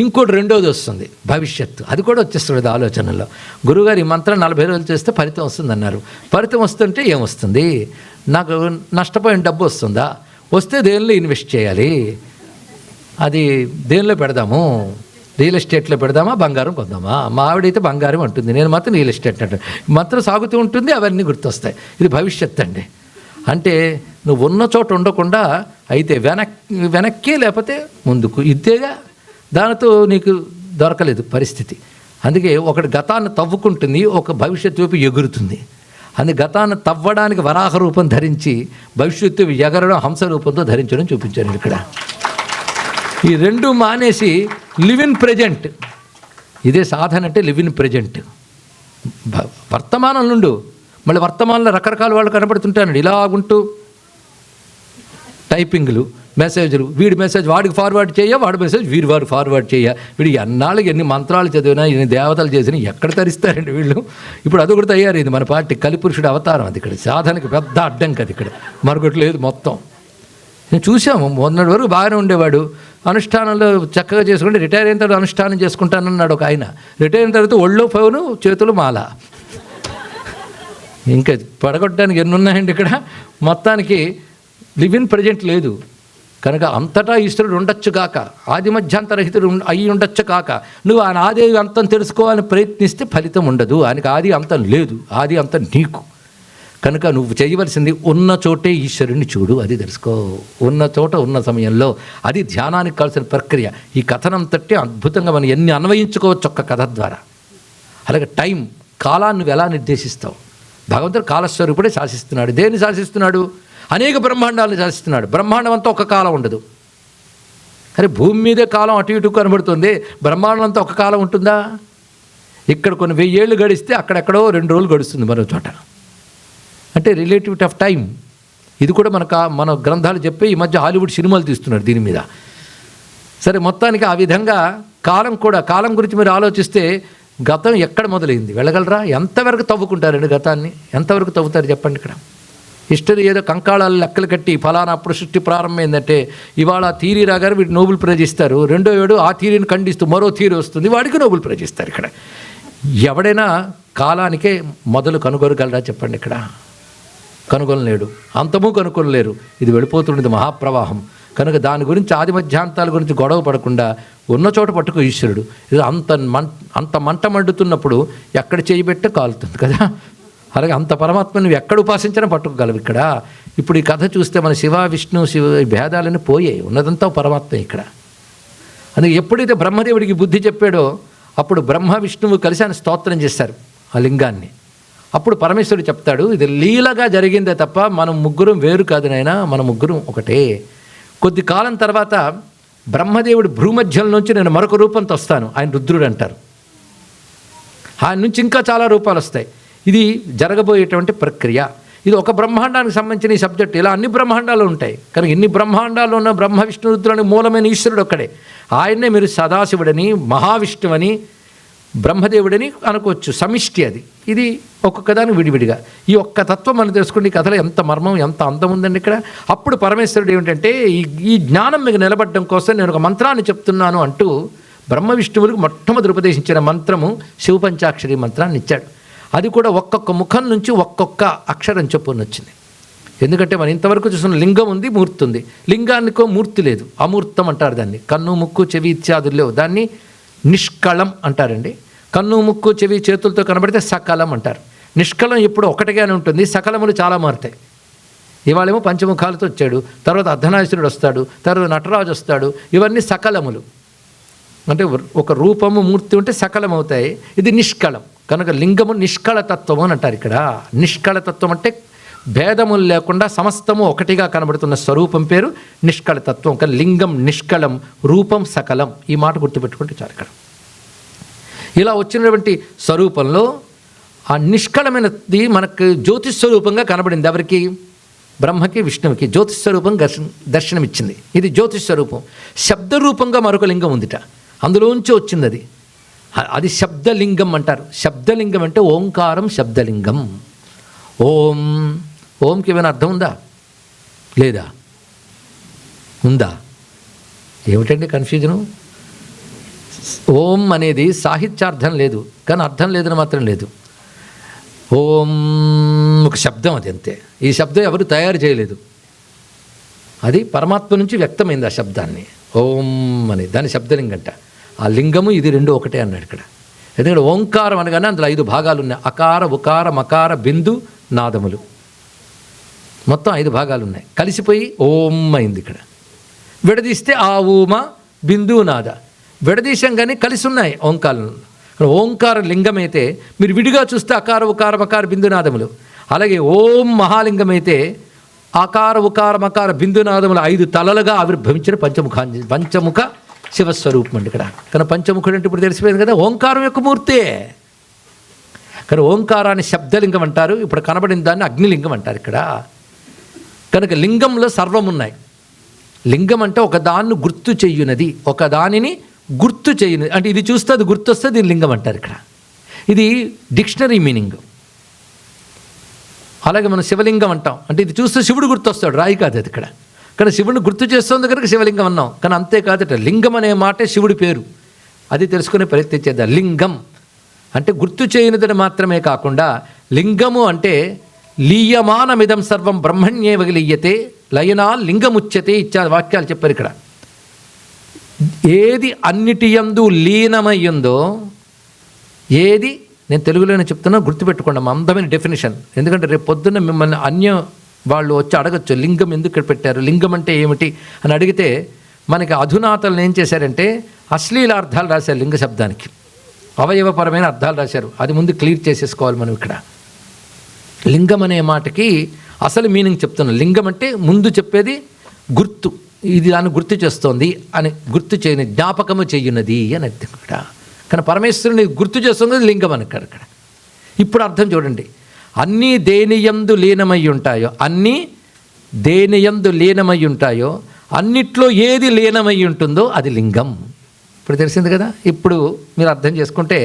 ఇంకోటి రెండోది వస్తుంది భవిష్యత్తు, అది కూడా వచ్చేస్తుంది ఆలోచనలో. గురువుగారు ఈ మంత్రం 40 రోజులు చేస్తే ఫలితం వస్తుంది అన్నారు. ఫలితం వస్తుంటే ఏమొస్తుంది? నాకు నష్టపోయిన డబ్బు వస్తుందా? వస్తే దేనిలో ఇన్వెస్ట్ చేయాలి? అది దేనిలో పెడదాము? రియల్ ఎస్టేట్లో పెడదామా, బంగారం కొందామా? మా ఆవిడైతే బంగారం అంటుంది, నేను మాత్రం రియల్ ఎస్టేట్ అంటాను. మాత్రం సాగుతూ ఉంటుంది, అవన్నీ గుర్తొస్తాయి. ఇది భవిష్యత్తు అండి. అంటే నువ్వు ఉన్న చోట ఉండకుండా అయితే వెనక్కి లేకపోతే ముందుకు, ఇద్దేగా. దానితో నీకు దొరకలేదు పరిస్థితి. అందుకే ఒకటి గతాన్ని తవ్వుకుంటుంది, ఒక భవిష్యత్తు వైపు ఎగురుతుంది. అందుకే గతాన్ని తవ్వడానికి వరాహ రూపం ధరించి, భవిష్యత్తు ఎగరడం హంస రూపంతో ధరించడం చూపించాను ఇక్కడ. ఈ 2 మానేసి లివ్ ఇన్ ప్రజెంట్. ఇదే సాధన అంటే లివ్ ఇన్ ప్రజెంట్. వర్తమానం నుండు. మళ్ళీ వర్తమానంలో రకరకాల వాళ్ళు కనబడుతుంటానండి. ఇలాగుంటూ టైపింగ్లు, మెసేజ్లు, వీడి మెసేజ్ వాడికి ఫార్వర్డ్ చేయ, వాడి మెసేజ్ వాడు ఫార్వర్డ్ చేయ. వీడు ఎన్నాళ్ళకి ఎన్ని మంత్రాలు చదివినా, ఎన్ని దేవతలు చేసినా ఎక్కడ తరిస్తారండి వీళ్ళు. ఇప్పుడు అదొకటి తయారైంది మన పార్టీ. కలిపురుషుడు అవతారం అది. ఇక్కడ సాధనకి పెద్ద అడ్డం కదా. ఇక్కడ మరొకటి లేదు మొత్తం. నేను చూసాము, మొన్నటి వరకు బాగానే ఉండేవాడు, అనుష్ఠానంలో చక్కగా చేసుకుంటే రిటైర్ అయిన తర్వాత అనుష్ఠానం చేసుకుంటానన్నాడు ఒక ఆయన. రిటైర్ అయిన తర్వాత ఒళ్ళో ఫోను, చేతులు మాల. ఇంకా పడగొట్టడానికి ఎన్ని ఉన్నాయండి ఇక్కడ. మొత్తానికి లివ్ ఇన్ ప్రజెంట్ లేదు కనుక అంతటా ఈశ్వరుడు ఉండొచ్చు కాక, ఆది మధ్యాంతరహితుడు అయి ఉండొచ్చు కాక, నువ్వు ఆయన ఆది అంతం తెలుసుకోవాలని ప్రయత్నిస్తే ఫలితం ఉండదు. ఆయనకి ఆది అంతం లేదు, ఆది అంతం నీకు. కనుక నువ్వు చేయవలసింది ఉన్న చోటే ఈశ్వరుణ్ణి చూడు, అది తెలుసుకో. ఉన్న చోట ఉన్న సమయంలో, అది ధ్యానానికి కావాల్సిన ప్రక్రియ. ఈ కథనంతటి అద్భుతంగా మనం ఎన్ని అన్వయించుకోవచ్చు ఒక్క కథ ద్వారా. అలాగే టైం, కాలాన్ని నువ్వు ఎలా నిర్దేశిస్తావు? భగవంతుడు కాలస్వరూపుడే శాసిస్తున్నాడు. దేన్ని శాసిస్తున్నాడు? అనేక బ్రహ్మాండాలను శాసిస్తున్నాడు. బ్రహ్మాండం అంతా ఒక కాలం ఉండదు. అరే భూమి మీదే కాలం అటు ఇటు కనబడుతుంది, బ్రహ్మాండం అంతా ఒక కాలం ఉంటుందా? ఇక్కడ కొన్ని 1000 ఏళ్ళు గడిస్తే అక్కడెక్కడో 2 రోజులు గడుస్తుంది మరో చోట. అంటే రిలేటివిటీ ఆఫ్ టైం. ఇది కూడా మన గ్రంథాలు చెప్పి ఈ మధ్య హాలీవుడ్ సినిమాలు తీస్తున్నారు దీని మీద. సరే, మొత్తానికి ఆ విధంగా కాలం కూడా, కాలం గురించి మీరు ఆలోచిస్తే గతం ఎక్కడ మొదలైంది వెళ్ళగలరా? ఎంతవరకు తవ్వుకుంటారండి గతాన్ని? ఎంతవరకు తవ్వుతారు చెప్పండి? ఇక్కడ హిస్టరీ ఏదో కంకాళాలు లెక్కలు కట్టి ఫలానా అప్పుడు సృష్టి ప్రారంభమైందంటే ఇవాళ థీరీ రాగారు వీడు నోబెల్ ప్రైజ్ ఇస్తారు. 2వ ఏడు ఆ థీరీని ఖండిస్తూ మరో థీరీ వస్తుంది, వాడికి నోబెల్ ప్రైజ్ ఇస్తారు. ఇక్కడ ఎవడైనా కాలానికే మొదలు కనుగొనగలరా చెప్పండి? ఇక్కడ కనుగొనలేడు, అంతము కనుగొనలేరు. ఇది వెళ్ళిపోతుండేది మహాప్రవాహం. కనుక దాని గురించి ఆది మధ్యాంతాల గురించి గొడవ పడకుండా ఉన్న చోట పట్టుకో ఈశ్వరుడు. ఇది అంత మంట మండుతున్నప్పుడు ఎక్కడ చేయబెట్టే కాలుతుంది కదా. అలాగే అంత పరమాత్మ నువ్వు ఎక్కడ ఉపాసించినా పట్టుకోగలవు. ఇక్కడ ఇప్పుడు ఈ కథ చూస్తే మన శివ విష్ణు భేదాలన్నీ పోయాయి, ఉన్నదంతా పరమాత్మ ఇక్కడ. అందుకే ఎప్పుడైతే బ్రహ్మదేవుడికి బుద్ధి చెప్పాడో అప్పుడు బ్రహ్మ విష్ణువు కలిసి ఆయన స్తోత్రం చేశారు ఆ లింగాన్ని. అప్పుడు పరమేశ్వరుడు చెప్తాడు, ఇది లీలగా జరిగిందే తప్ప మనం ముగ్గురం వేరు కాదు నాయనా, మన ముగ్గురం ఒకటే. కొద్ది కాలం తర్వాత బ్రహ్మదేవుడి భ్రూమధ్యం నుంచి నేను మరొక రూపంతో వస్తాను, ఆయన రుద్రుడు అంటారు. ఆయన నుంచి ఇంకా చాలా రూపాలు వస్తాయి. ఇది జరగబోయేటువంటి ప్రక్రియ. ఇది ఒక బ్రహ్మాండానికి సంబంధించిన ఈ సబ్జెక్ట్. ఇలా అన్ని బ్రహ్మాండాలు ఉంటాయి. కానీ ఎన్ని బ్రహ్మాండాలు ఉన్న బ్రహ్మ విష్ణు రుద్రులని మూలమైన ఈశ్వరుడు ఒక్కడే. ఆయన్నే మీరు సదాశివుడని, మహావిష్ణువని, బ్రహ్మదేవుడని అనుకోవచ్చు. సమిష్టి అది. ఇది ఒక్కొక్క దానికి విడివిడిగా. ఈ ఒక్క తత్వం మనం తెలుసుకుంటే ఈ కథలో ఎంత మర్మం, ఎంత అందం ఉందండి ఇక్కడ. అప్పుడు పరమేశ్వరుడు ఏమిటంటే ఈ జ్ఞానం మీకు నిలబడడం కోసం నేను ఒక మంత్రాన్ని చెప్తున్నాను అంటూ బ్రహ్మ విష్ణువులకు మొట్టమొదటి ఉపదేశించిన మంత్రము శివపంచాక్షరి మంత్రాన్ని ఇచ్చాడు. అది కూడా ఒక్కొక్క ముఖం నుంచి ఒక్కొక్క అక్షరం చొప్పున వచ్చింది. ఎందుకంటే మనం ఇంతవరకు చూసిన లింగం ఉంది, మూర్తి ఉంది. లింగానికో మూర్తి లేదు, అమూర్తం అంటారు దాన్ని. కన్ను ముక్కు చెవి ఇత్యాదులు లేవు, దాన్ని నిష్కళం అంటారండి. కన్ను ముక్కు చెవి చేతులతో కనబడితే సకలం అంటారు. నిష్కళం ఎప్పుడు ఒకటిగానే ఉంటుంది, సకలములు చాలా మారుతాయి. ఇవాళేమో పంచముఖాలతో వచ్చాడు, తర్వాత అర్ధనారీశ్వరుడు వస్తాడు, తర్వాత నటరాజు వస్తాడు. ఇవన్నీ సకలములు. అంటే ఒక రూపము మూర్తి ఉంటే సకలం అవుతాయి. ఇది నిష్కళం కనుక లింగము నిష్కళతత్వము అని అంటారు. ఇక్కడ నిష్కళతత్వం అంటే భేదములు లేకుండా సమస్తము ఒకటిగా కనబడుతున్న స్వరూపం పేరు నిష్కళతత్వం. కానీ లింగం నిష్కళం, రూపం సకలం. ఈ మాట గుర్తుపెట్టుకుంటే చాలు. ఇక్కడ ఇలా వచ్చినటువంటి స్వరూపంలో ఆ నిష్కళమైనది మనకు జ్యోతిస్వరూపంగా కనబడింది. ఎవరికి? బ్రహ్మకి విష్ణువుకి జ్యోతిస్వరూపం దర్శనమిచ్చింది. ఇది జ్యోతిస్వరూపం. శబ్దరూపంగా మరొక లింగం ఉందిట, అందులోంచి వచ్చింది అది. అది శబ్దలింగం అంటారు. శబ్దలింగం అంటే ఓంకారం శబ్దలింగం. ఓం, ఓంకి ఏమైనా అర్థం ఉందా లేదా? ఉందా? ఏమిటండి కన్ఫ్యూజను? ఓం అనేది సాహిత్యార్థం లేదు, కానీ అర్థం లేదని మాత్రం లేదు. ఓం ఒక శబ్దం, అది అంతే. ఈ శబ్దం ఎవరు తయారు చేయలేదు, అది పరమాత్మ నుంచి వ్యక్తమైంది ఆ శబ్దాన్ని. ఓం అని దాని శబ్దలింగంట. ఆ లింగము ఇది రెండు ఒకటే అన్నాడు ఇక్కడ. ఎందుకంటే ఓంకారం అనగానే అందులో 5 భాగాలు ఉన్నాయి. అకార, ఉకార, మకార, బిందు, నాదములు. మొత్తం 5 భాగాలు ఉన్నాయి. కలిసిపోయి ఓం అయింది ఇక్కడ. విడదీస్తే ఆ ఊమ, బిందు, నాద. విడదీశం కానీ కలిసి ఉన్నాయి ఓంకారం. ఓంకార లింగమైతే మీరు విడిగా చూస్తే అకార, ఉకార, మకార, బిందు, నాదములు. అలాగే ఓం మహాలింగమైతే ఆకార, ఉకార, మకార, బిందు, నాదములు 5 తలలుగా ఆవిర్భవించిన పంచముఖ శివస్వరూపం అండి ఇక్కడ. కానీ పంచముఖుడు అంటే ఇప్పుడు తెలిసిపోయింది కదా, ఓంకారం యొక్క మూర్తే. కానీ ఓంకారాన్ని శబ్దలింగం అంటారు. ఇప్పుడు కనబడిన దాన్ని అగ్నిలింగం అంటారు ఇక్కడ. కనుక లింగంలో సర్వం ఉన్నాయి. లింగం అంటే ఒక దాన్ని గుర్తు చెయ్యునది, ఒక దానిని గుర్తు చెయ్యునది. అంటే ఇది చూస్తే అది గుర్తొస్తే దీని లింగం అంటారు ఇక్కడ. ఇది డిక్షనరీ మీనింగ్. అలాగే మనం శివలింగం అంటాం, అంటే ఇది చూస్తే శివుడు గుర్తొస్తాడు, రాయి కాదు అది ఇక్కడ. కానీ శివుడిని గుర్తు చేస్తుంది కనుక శివలింగం అన్నాం. కానీ అంతేకాదట, లింగం అనే మాటే శివుడి పేరు. అది తెలుసుకునే ప్రయత్నం చేద్దాం. లింగం అంటే గుర్తు చేయనిదని మాత్రమే కాకుండా, లింగము అంటే లీయమానమిదం సర్వం బ్రహ్మణ్యేవ లీయతే లయనా లింగముచ్యతే ఇత్యాది వాక్యాలు చెప్పారు ఇక్కడ. ఏది అన్నిటి యందు లీనమయ్యిందో, ఏది, నేను తెలుగులోనే చెప్తున్నా, గుర్తుపెట్టుకోండి, అందమైన డెఫినేషన్. ఎందుకంటే రేపు పొద్దున్న మిమ్మల్ని అన్య వాళ్ళు వచ్చి అడగచ్చు, లింగం ఎందుకు ఇక్కడ పెట్టారు, లింగం అంటే ఏమిటి అని అడిగితే మనకి అధునాతలను ఏం చేశారంటే అశ్లీల అర్థాలు రాశారు లింగ శబ్దానికి, అవయవపరమైన అర్థాలు రాశారు. అది ముందు క్లియర్ చేసేసుకోవాలి మనం. ఇక్కడ లింగం అనే మాటకి అసలు మీనింగ్ చెప్తున్నాం. లింగం అంటే ముందు చెప్పేది గుర్తు, ఇది దాన్ని గుర్తు చేస్తోంది అని, గుర్తు చేయని, జ్ఞాపకము చేయున్నది అని అర్థం ఇక్కడ. కానీ పరమేశ్వరుని గుర్తు చేస్తుంది లింగం అని ఇక్కడ. ఇప్పుడు అర్థం చూడండి, అన్నీ దేనియందు లీనమై ఉంటాయో, అన్నీ దేనియందు లీనమై ఉంటాయో, అన్నిట్లో ఏది లీనమై ఉంటుందో అది లింగం. ఇప్పుడు తెలిసింది కదా. ఇప్పుడు మీరు అర్థం చేసుకుంటే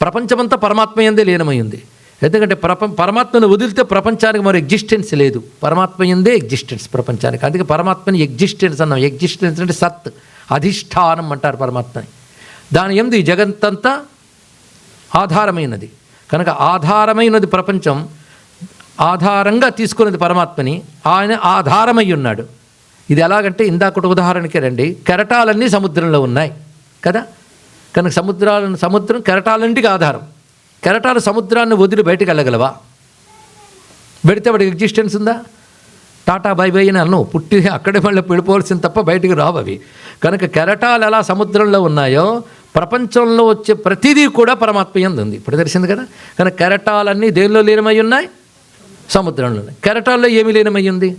ప్రపంచమంతా పరమాత్మ యందే లీనమై ఉంది. ఎందుకంటే పరమాత్మను వదిలితే ప్రపంచానికి మరి ఎగ్జిస్టెన్స్ లేదు. పరమాత్మ యందే ఎగ్జిస్టెన్స్ ప్రపంచానికి. అందుకే పరమాత్మని ఎగ్జిస్టెన్స్ అన్నాం. ఎగ్జిస్టెన్స్ అంటే సత్, అధిష్టానం అంటారు పరమాత్మని. దాని యందు ఈ జగత్తంతా ఆధారమైనది కనుక, ఆధారమైనది ప్రపంచం, ఆధారంగా తీసుకున్నది పరమాత్మని, ఆయన ఆధారమై ఉన్నాడు. ఇది ఎలాగంటే ఇందాకటి ఉదాహరణకే రండి, కెరటాలన్నీ సముద్రంలో ఉన్నాయి కదా. కనుక సముద్రం కెరటాలన్నిటికీ ఆధారం. కెరటాలు సముద్రాన్ని వదిలి బయటకు వెళ్ళగలవా? పెడితే వాడికి ఎగ్జిస్టెన్స్ ఉందా? టాటా బై బై అని అన్నావు, పుట్టి అక్కడే మళ్ళీ పడిపోవాల్సింది తప్ప బయటికి రావు అవి. కనుక కెరటాలు ఎలా సముద్రంలో ఉన్నాయో, ప్రపంచంలో వచ్చే ప్రతిదీ కూడా పరమాత్మ యందు ఉంది. ఇప్పుడు తెలిసింది కదా. కనుక కెరటాలన్నీ దేనిలో లీనమై ఉన్నాయి? సముద్రంలో. కెరటాల్లో ఏమి లీనమై ఉంది?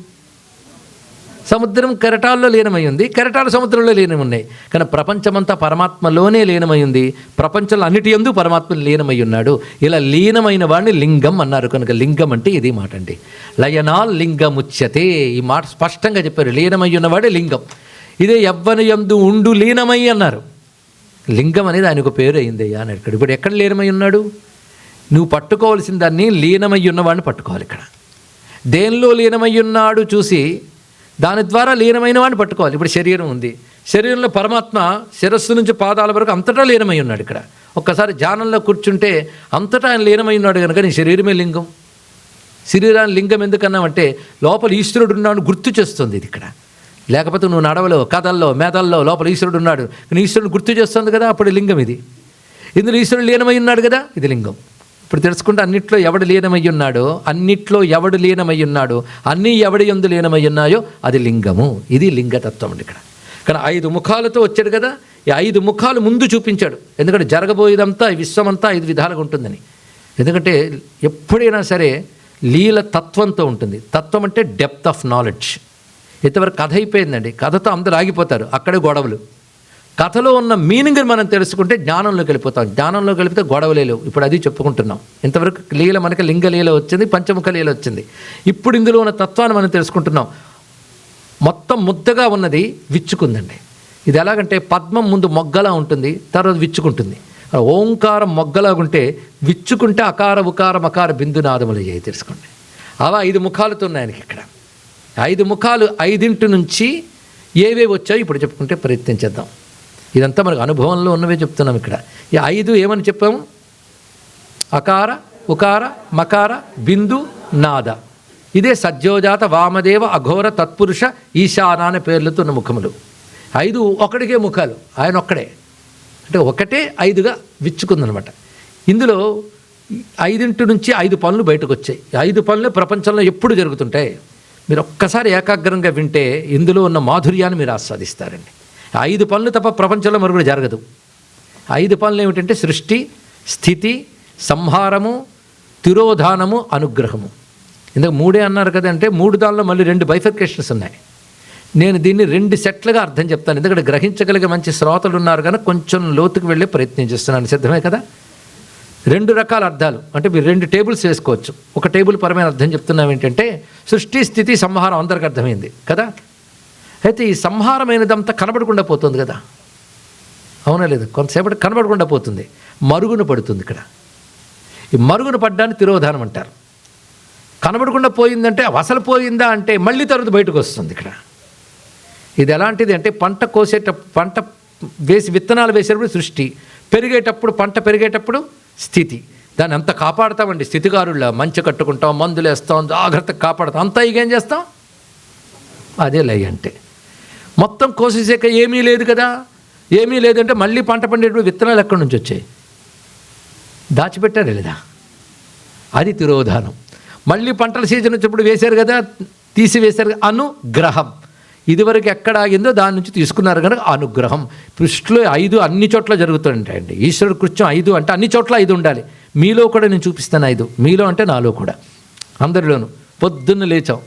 సముద్రం కెరటాల్లో లీనమై ఉంది, కెరటాలు సముద్రంలో లీనమై ఉన్నాయి. కానీ ప్రపంచమంతా పరమాత్మలోనే లీనమై ఉంది. ప్రపంచంలో అన్నిటి యందు పరమాత్మ లీనమై ఉన్నాడు. ఇలా లీనమైన వాడిని లింగం అన్నారు. కనుక లింగం అంటే ఇది మాట అండి. లయనాల్ లింగముచ్యతే, ఈ మాట స్పష్టంగా చెప్పారు. లీనమై ఉన్నవాడే లింగం. ఇదే యవ్వని యందు ఉండు లీనమై అన్నారు. లింగం అనేది ఆయనకు పేరు అయిందయ్యా అని అక్కడ. ఇప్పుడు ఎక్కడ లీనమై ఉన్నాడు? నువ్వు పట్టుకోవాల్సిన దాన్ని లీనమై ఉన్నవాడిని పట్టుకోవాలి. ఇక్కడ దేనిలో లీనమై ఉన్నాడు చూసి దాని ద్వారా లీనమైన వాడిని పట్టుకోవాలి. ఇప్పుడు శరీరం ఉంది, శరీరంలో పరమాత్మ శిరస్సు నుంచి పాదాల వరకు అంతటా లీనమై ఉన్నాడు. ఇక్కడ ఒక్కసారి ధ్యానంలో కూర్చుంటే అంతటా ఆయన లీనమై ఉన్నాడు కనుక నీ శరీరమే లింగం. శరీరాన్ని లింగం ఎందుకన్నామంటే లోపల ఈశ్వరుడు ఉన్నాడు గుర్తు చేస్తుంది ఇది ఇక్కడ. లేకపోతే నువ్వు నడవలో, కథల్లో, మేధల్లో లోపల ఈశ్వరుడు ఉన్నాడు, కానీ ఈశ్వరుడు గుర్తు చేస్తుంది కదా, అప్పుడు లింగం ఇది. ఇందులో ఈశ్వరుడు లీనమై ఉన్నాడు కదా, ఇది లింగం. ఇప్పుడు తెలుసుకుంటే అన్నిట్లో ఎవడు లీనమై ఉన్నాడో, అన్నిట్లో ఎవడు లీనమై ఉన్నాడో, అన్నీ ఎవడి యందు లీనమై ఉన్నాయో అది లింగము. ఇది లింగతత్వం అండి ఇక్కడ. కానీ 5 ముఖాలతో వచ్చాడు కదా, ఈ 5 ముఖాలు ముందు చూపించాడు. ఎందుకంటే జరగబోయేదంతా ఈ విశ్వమంతా 5 విధాలుగా ఉంటుందని. ఎందుకంటే ఎప్పుడైనా సరే లీల తత్వంతో ఉంటుంది. తత్వం అంటే డెప్త్ ఆఫ్ నాలెడ్జ్. ఇంతవరకు కథ అయిపోయిందండి, కథతో అందరూ ఆగిపోతారు, అక్కడే గొడవలు. కథలో ఉన్న మీనింగ్ని మనం తెలుసుకుంటే జ్ఞానంలోకి వెళ్ళిపోతాం. జ్ఞానంలోకి వెళ్ళిపోతే గొడవలే లేవు. ఇప్పుడు అది చెప్పుకుంటున్నాం. ఇంతవరకు లీల మనకి లింగలీల వచ్చింది, పంచముఖ లీల వచ్చింది. ఇప్పుడు ఇందులో ఉన్న తత్వాన్ని మనం తెలుసుకుంటున్నాం. మొత్తం ముద్దగా ఉన్నది విచ్చుకుందండి. ఇది ఎలాగంటే పద్మం ముందు మొగ్గలా ఉంటుంది, తర్వాత విచ్చుకుంటుంది. ఓంకారం మొగ్గలాగుంటే విచ్చుకుంటే అకార ఉకార మకార బిందునాదములు అయ్యాయి. తెలుసుకోండి. అలా 5 ముఖాలతో ఉన్నాయి ఆయనకి ఇక్కడ. 5 ముఖాలు 5 నుంచి ఏవేవి వచ్చాయో ఇప్పుడు చెప్పుకుంటే ప్రయత్నం చేద్దాం. ఇదంతా మనకు అనుభవంలో ఉన్నవే చెప్తున్నాం ఇక్కడ. ఈ 5 ఏమని చెప్పాము? అకార ఉకార మకార బిందు నాద. ఇదే సజ్జోజాత వామదేవ అఘోర తత్పురుష ఈశాన అనే పేర్లతో ఉన్న ముఖములు. 5 ఒకటికే ముఖాలు, ఆయన ఒక్కడే. అంటే ఒకటే 5గా విచ్చుకుందనమాట. ఇందులో 5 నుంచి 5 పనులు బయటకు వచ్చాయి. 5 పనులే ప్రపంచంలో ఎప్పుడు జరుగుతుంటాయి. మీరు ఒక్కసారి ఏకాగ్రంగా వింటే ఇందులో ఉన్న మాధుర్యాన్ని మీరు ఆస్వాదిస్తారండి. 5 పనులు తప్ప ప్రపంచంలో మరొకటి జరగదు. 5 పనులు ఏమిటంటే సృష్టి, స్థితి, సంహారము, తిరోధానము, అనుగ్రహము. ఇందుకు 3 అన్నారు కదంటే 3 దానిలో మళ్ళీ 2 బైఫర్కేషన్స్ ఉన్నాయి. నేను దీన్ని 2 సెట్లుగా అర్థం చెప్తాను. ఎందుకంటే గ్రహించగలిగే మంచి శ్రోతలు ఉన్నారు కనుక కొంచెం లోతుకు వెళ్ళే ప్రయత్నం చేస్తున్నాను. సిద్ధమే కదా? 2 రకాల అర్థాలు అంటే మీరు 2 టేబుల్స్ వేసుకోవచ్చు. ఒక టేబుల్ పరమైన అర్థం చెప్తున్నాం ఏంటంటే సృష్టి, స్థితి, సంహారం అందరికి అర్థమైంది కదా. అయితే ఈ సంహారమైనదంతా కనబడకుండా పోతుంది కదా, అవునా లేదా? కొంతసేపటి కనబడకుండా పోతుంది, మరుగున పడుతుంది. ఇక్కడ ఈ మరుగున పడ్డాన్ని తిరోధానం అంటారు. కనబడకుండా పోయిందంటే అసలు పోయిందా అంటే మళ్ళీ తర్వాత బయటకు వస్తుంది. ఇక్కడ ఇది ఎలాంటిది అంటే పంట పంట వేసి విత్తనాలు వేసేటప్పుడు సృష్టి, పెరిగేటప్పుడు పంట పెరిగేటప్పుడు స్థితి. దాన్ని అంత కాపాడుతామండి స్థితికారుళ్ళ. మంచి కట్టుకుంటాం, మందులు వేస్తాం, జాగ్రత్తగా కాపాడుతాం, అంతా ఇక ఏం చేస్తాం? అదే లయ అంటే. మొత్తం కోసేసాక ఏమీ లేదు కదా, ఏమీ లేదంటే మళ్ళీ పంట పండేటప్పుడు విత్తనాలు ఎక్కడి నుంచి వచ్చాయి? దాచిపెట్టారు లేదా? అది తిరోధానం. మళ్ళీ పంటల సీజన్ వచ్చినప్పుడు వేశారు కదా, తీసివేశారు కదా, అనుగ్రహం. ఇదివరకు ఎక్కడ ఆగిందో దాని నుంచి తీసుకున్నారు కనుక అనుగ్రహం. సృష్టిలో 5 అన్ని చోట్ల జరుగుతుంటాయండి. ఈశ్వరుడు కృత్యం 5 అంటే అన్ని చోట్ల 5 ఉండాలి. మీలో కూడా నేను చూపిస్తాను 5. మీలో అంటే నాలో కూడా, అందరిలోనూ. పొద్దున్న లేచాం,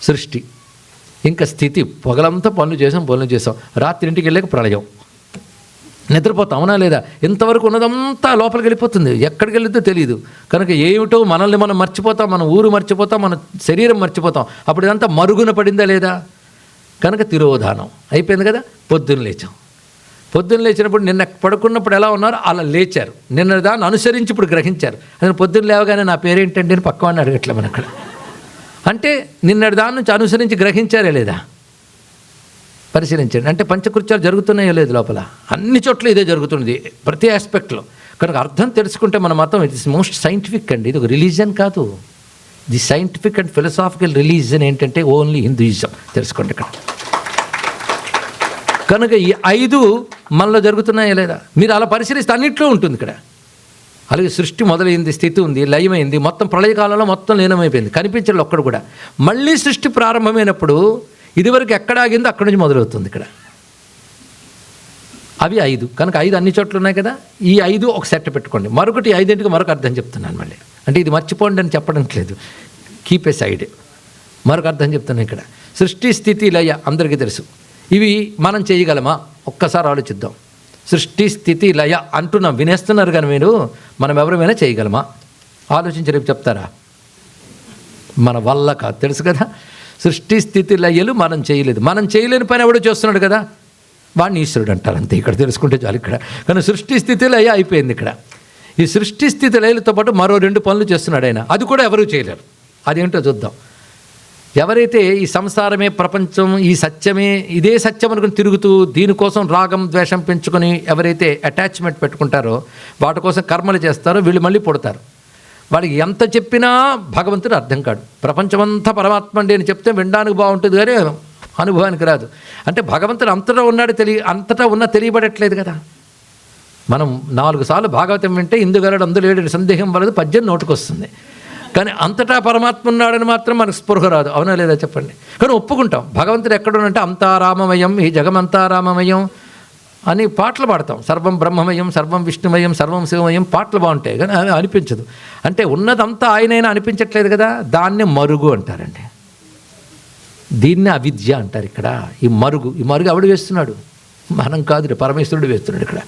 సృష్టి. ఇంకా స్థితి, పొగలంతా పనులు చేసాం. రాత్రి ఇంటికి వెళ్ళాక ప్రళయం. నిద్రపోతాం, అవునా లేదా? ఇంతవరకు ఉన్నదంతా లోపలికి వెళ్ళిపోతుంది, ఎక్కడికి వెళ్ళిద్దో తెలియదు. కనుక ఏమిటో మనల్ని మనం మర్చిపోతాం, మన ఊరు మర్చిపోతాం, మన శరీరం మర్చిపోతాం. అప్పుడు ఇదంతా మరుగున పడిందా లేదా? కనుక తిరోధానం అయిపోయింది కదా. పొద్దున్న లేచినప్పుడు నిన్న పడుకున్నప్పుడు ఎలా ఉన్నారో అలా లేచారు. నిన్న దాన్ని అనుసరించి ఇప్పుడు గ్రహించారు. అదే పొద్దున్న లేవగానే నా పేరేంటండి అని పక్కవాడిని అడగట్లే మనం అక్కడ. అంటే నిన్నటి దాని నుంచి అనుసరించి గ్రహించారే లేదా? పరిశీలించండి. అంటే పంచకృత్యాలు జరుగుతున్నాయో లేదు లోపల? అన్ని చోట్ల ఇదే జరుగుతుంది, ప్రతి ఆస్పెక్ట్లో. కనుక అర్థం తెలుసుకుంటే మన మతం ఇట్ ఇస్ మోస్ట్ సైంటిఫిక్ అండి. ఇది ఒక రిలీజియన్ కాదు. The scientific and philosophical religion ఏంటంటే ఓన్లీ హిందూయిజం. తెలుసుకోండి ఇక్కడ. కనుక ఈ 5 మనలో జరుగుతున్నాయో లేదా? మీరు అలా పరిశీలిస్తే అన్నింటిలో ఉంటుంది ఇక్కడ. అలాగే సృష్టి మొదలైంది, స్థితి ఉంది, లయమైంది, మొత్తం ప్రళయకాలంలో మొత్తం లీనమైపోయింది, కనిపించలేదు ఒక్కడు కూడా. మళ్ళీ సృష్టి ప్రారంభమైనప్పుడు ఇదివరకు ఎక్కడ ఆగిందో అక్కడి నుంచి మొదలవుతుంది ఇక్కడ. అవి 5. కనుక 5 అన్ని చోట్ల ఉన్నాయి కదా. ఈ 5 ఒక సెట్ పెట్టుకోండి. మరొకటి 5ంటికి మరొక అర్థం చెప్తున్నాను మళ్ళీ. అంటే ఇది మర్చిపోండి అని చెప్పడం లేదు, కీప్ ఏ సైడ్. మరొక అర్థం చెప్తున్నాను ఇక్కడ. సృష్టి, స్థితి, లయ అందరికీ తెలుసు. ఇవి మనం చేయగలమా? ఒక్కసారి ఆలోచిద్దాం. సృష్టి, స్థితి, లయ అంటున్నాం, వినేస్తున్నారు కానీ మీరు, మనం ఎవరైనా చేయగలమా? ఆలోచించి రేపు చెప్తారా? మన వల్ల కాదు, తెలుసు కదా. సృష్టి, స్థితి, లయలు మనం చేయలేదు. మనం చేయలేని పని ఎవడో చేస్తున్నాడు కదా, వాడిని ఈశ్వరుడు అంటారు అంతే. ఇక్కడ తెలుసుకుంటే చాలు ఇక్కడ. కానీ సృష్టి, స్థితి, లయ అయిపోయింది ఇక్కడ. ఈ సృష్టి, స్థితి, లయలతో పాటు మరో 2 పనులు చేస్తున్నాడు ఆయన. అది కూడా ఎవరూ చేయలేరు. అదేంటో చూద్దాం. ఎవరైతే ఈ సంసారమే ప్రపంచం, ఈ సత్యమే, ఇదే సత్యం అనుకుని తిరుగుతూ దీనికోసం రాగం ద్వేషం పెంచుకొని ఎవరైతే అటాచ్మెంట్ పెట్టుకుంటారో, వాటి కోసం కర్మలు చేస్తారో, వీళ్ళు మళ్ళీ పుడతారు. వాడికి ఎంత చెప్పినా భగవంతుడు అర్థం కాడు. ప్రపంచమంతా పరమాత్మ అండి అని చెప్తే వినడానికి బాగుంటుంది కానీ అనుభవానికి రాదు. అంటే భగవంతుడు అంతటా ఉన్నాడు, అంతటా ఉన్న తెలియబడట్లేదు కదా. మనం 4 సార్లు భాగవతం వింటే ఇందుగలడు అందులేడు సందేహం వలదు పద్యం నోటుకొస్తుంది. కానీ అంతటా పరమాత్మ ఉన్నాడని మాత్రం మనకు స్పృహ రాదు, అవునా లేదా చెప్పండి. కానీ ఒప్పుకుంటాం భగవంతుడు ఎక్కడున్నంటే అంతా రామమయం, ఈ జగమంతా రామమయం అని పాటలు పాడతాం. సర్వం బ్రహ్మమయం, సర్వం విష్ణుమయం, సర్వం శివమయం పాటలు బాగుంటాయి కానీ అది అనిపించదు. అంటే ఉన్నదంతా ఆయనైనా అనిపించట్లేదు కదా, దాన్నే మరుగు అంటారండి. దీన్నే అవిద్య అంటారు ఇక్కడ. ఈ మరుగు ఎవడు వేస్తున్నాడు? మనం కాదు, పరమేశ్వరుడు వేస్తున్నాడు ఇక్కడ.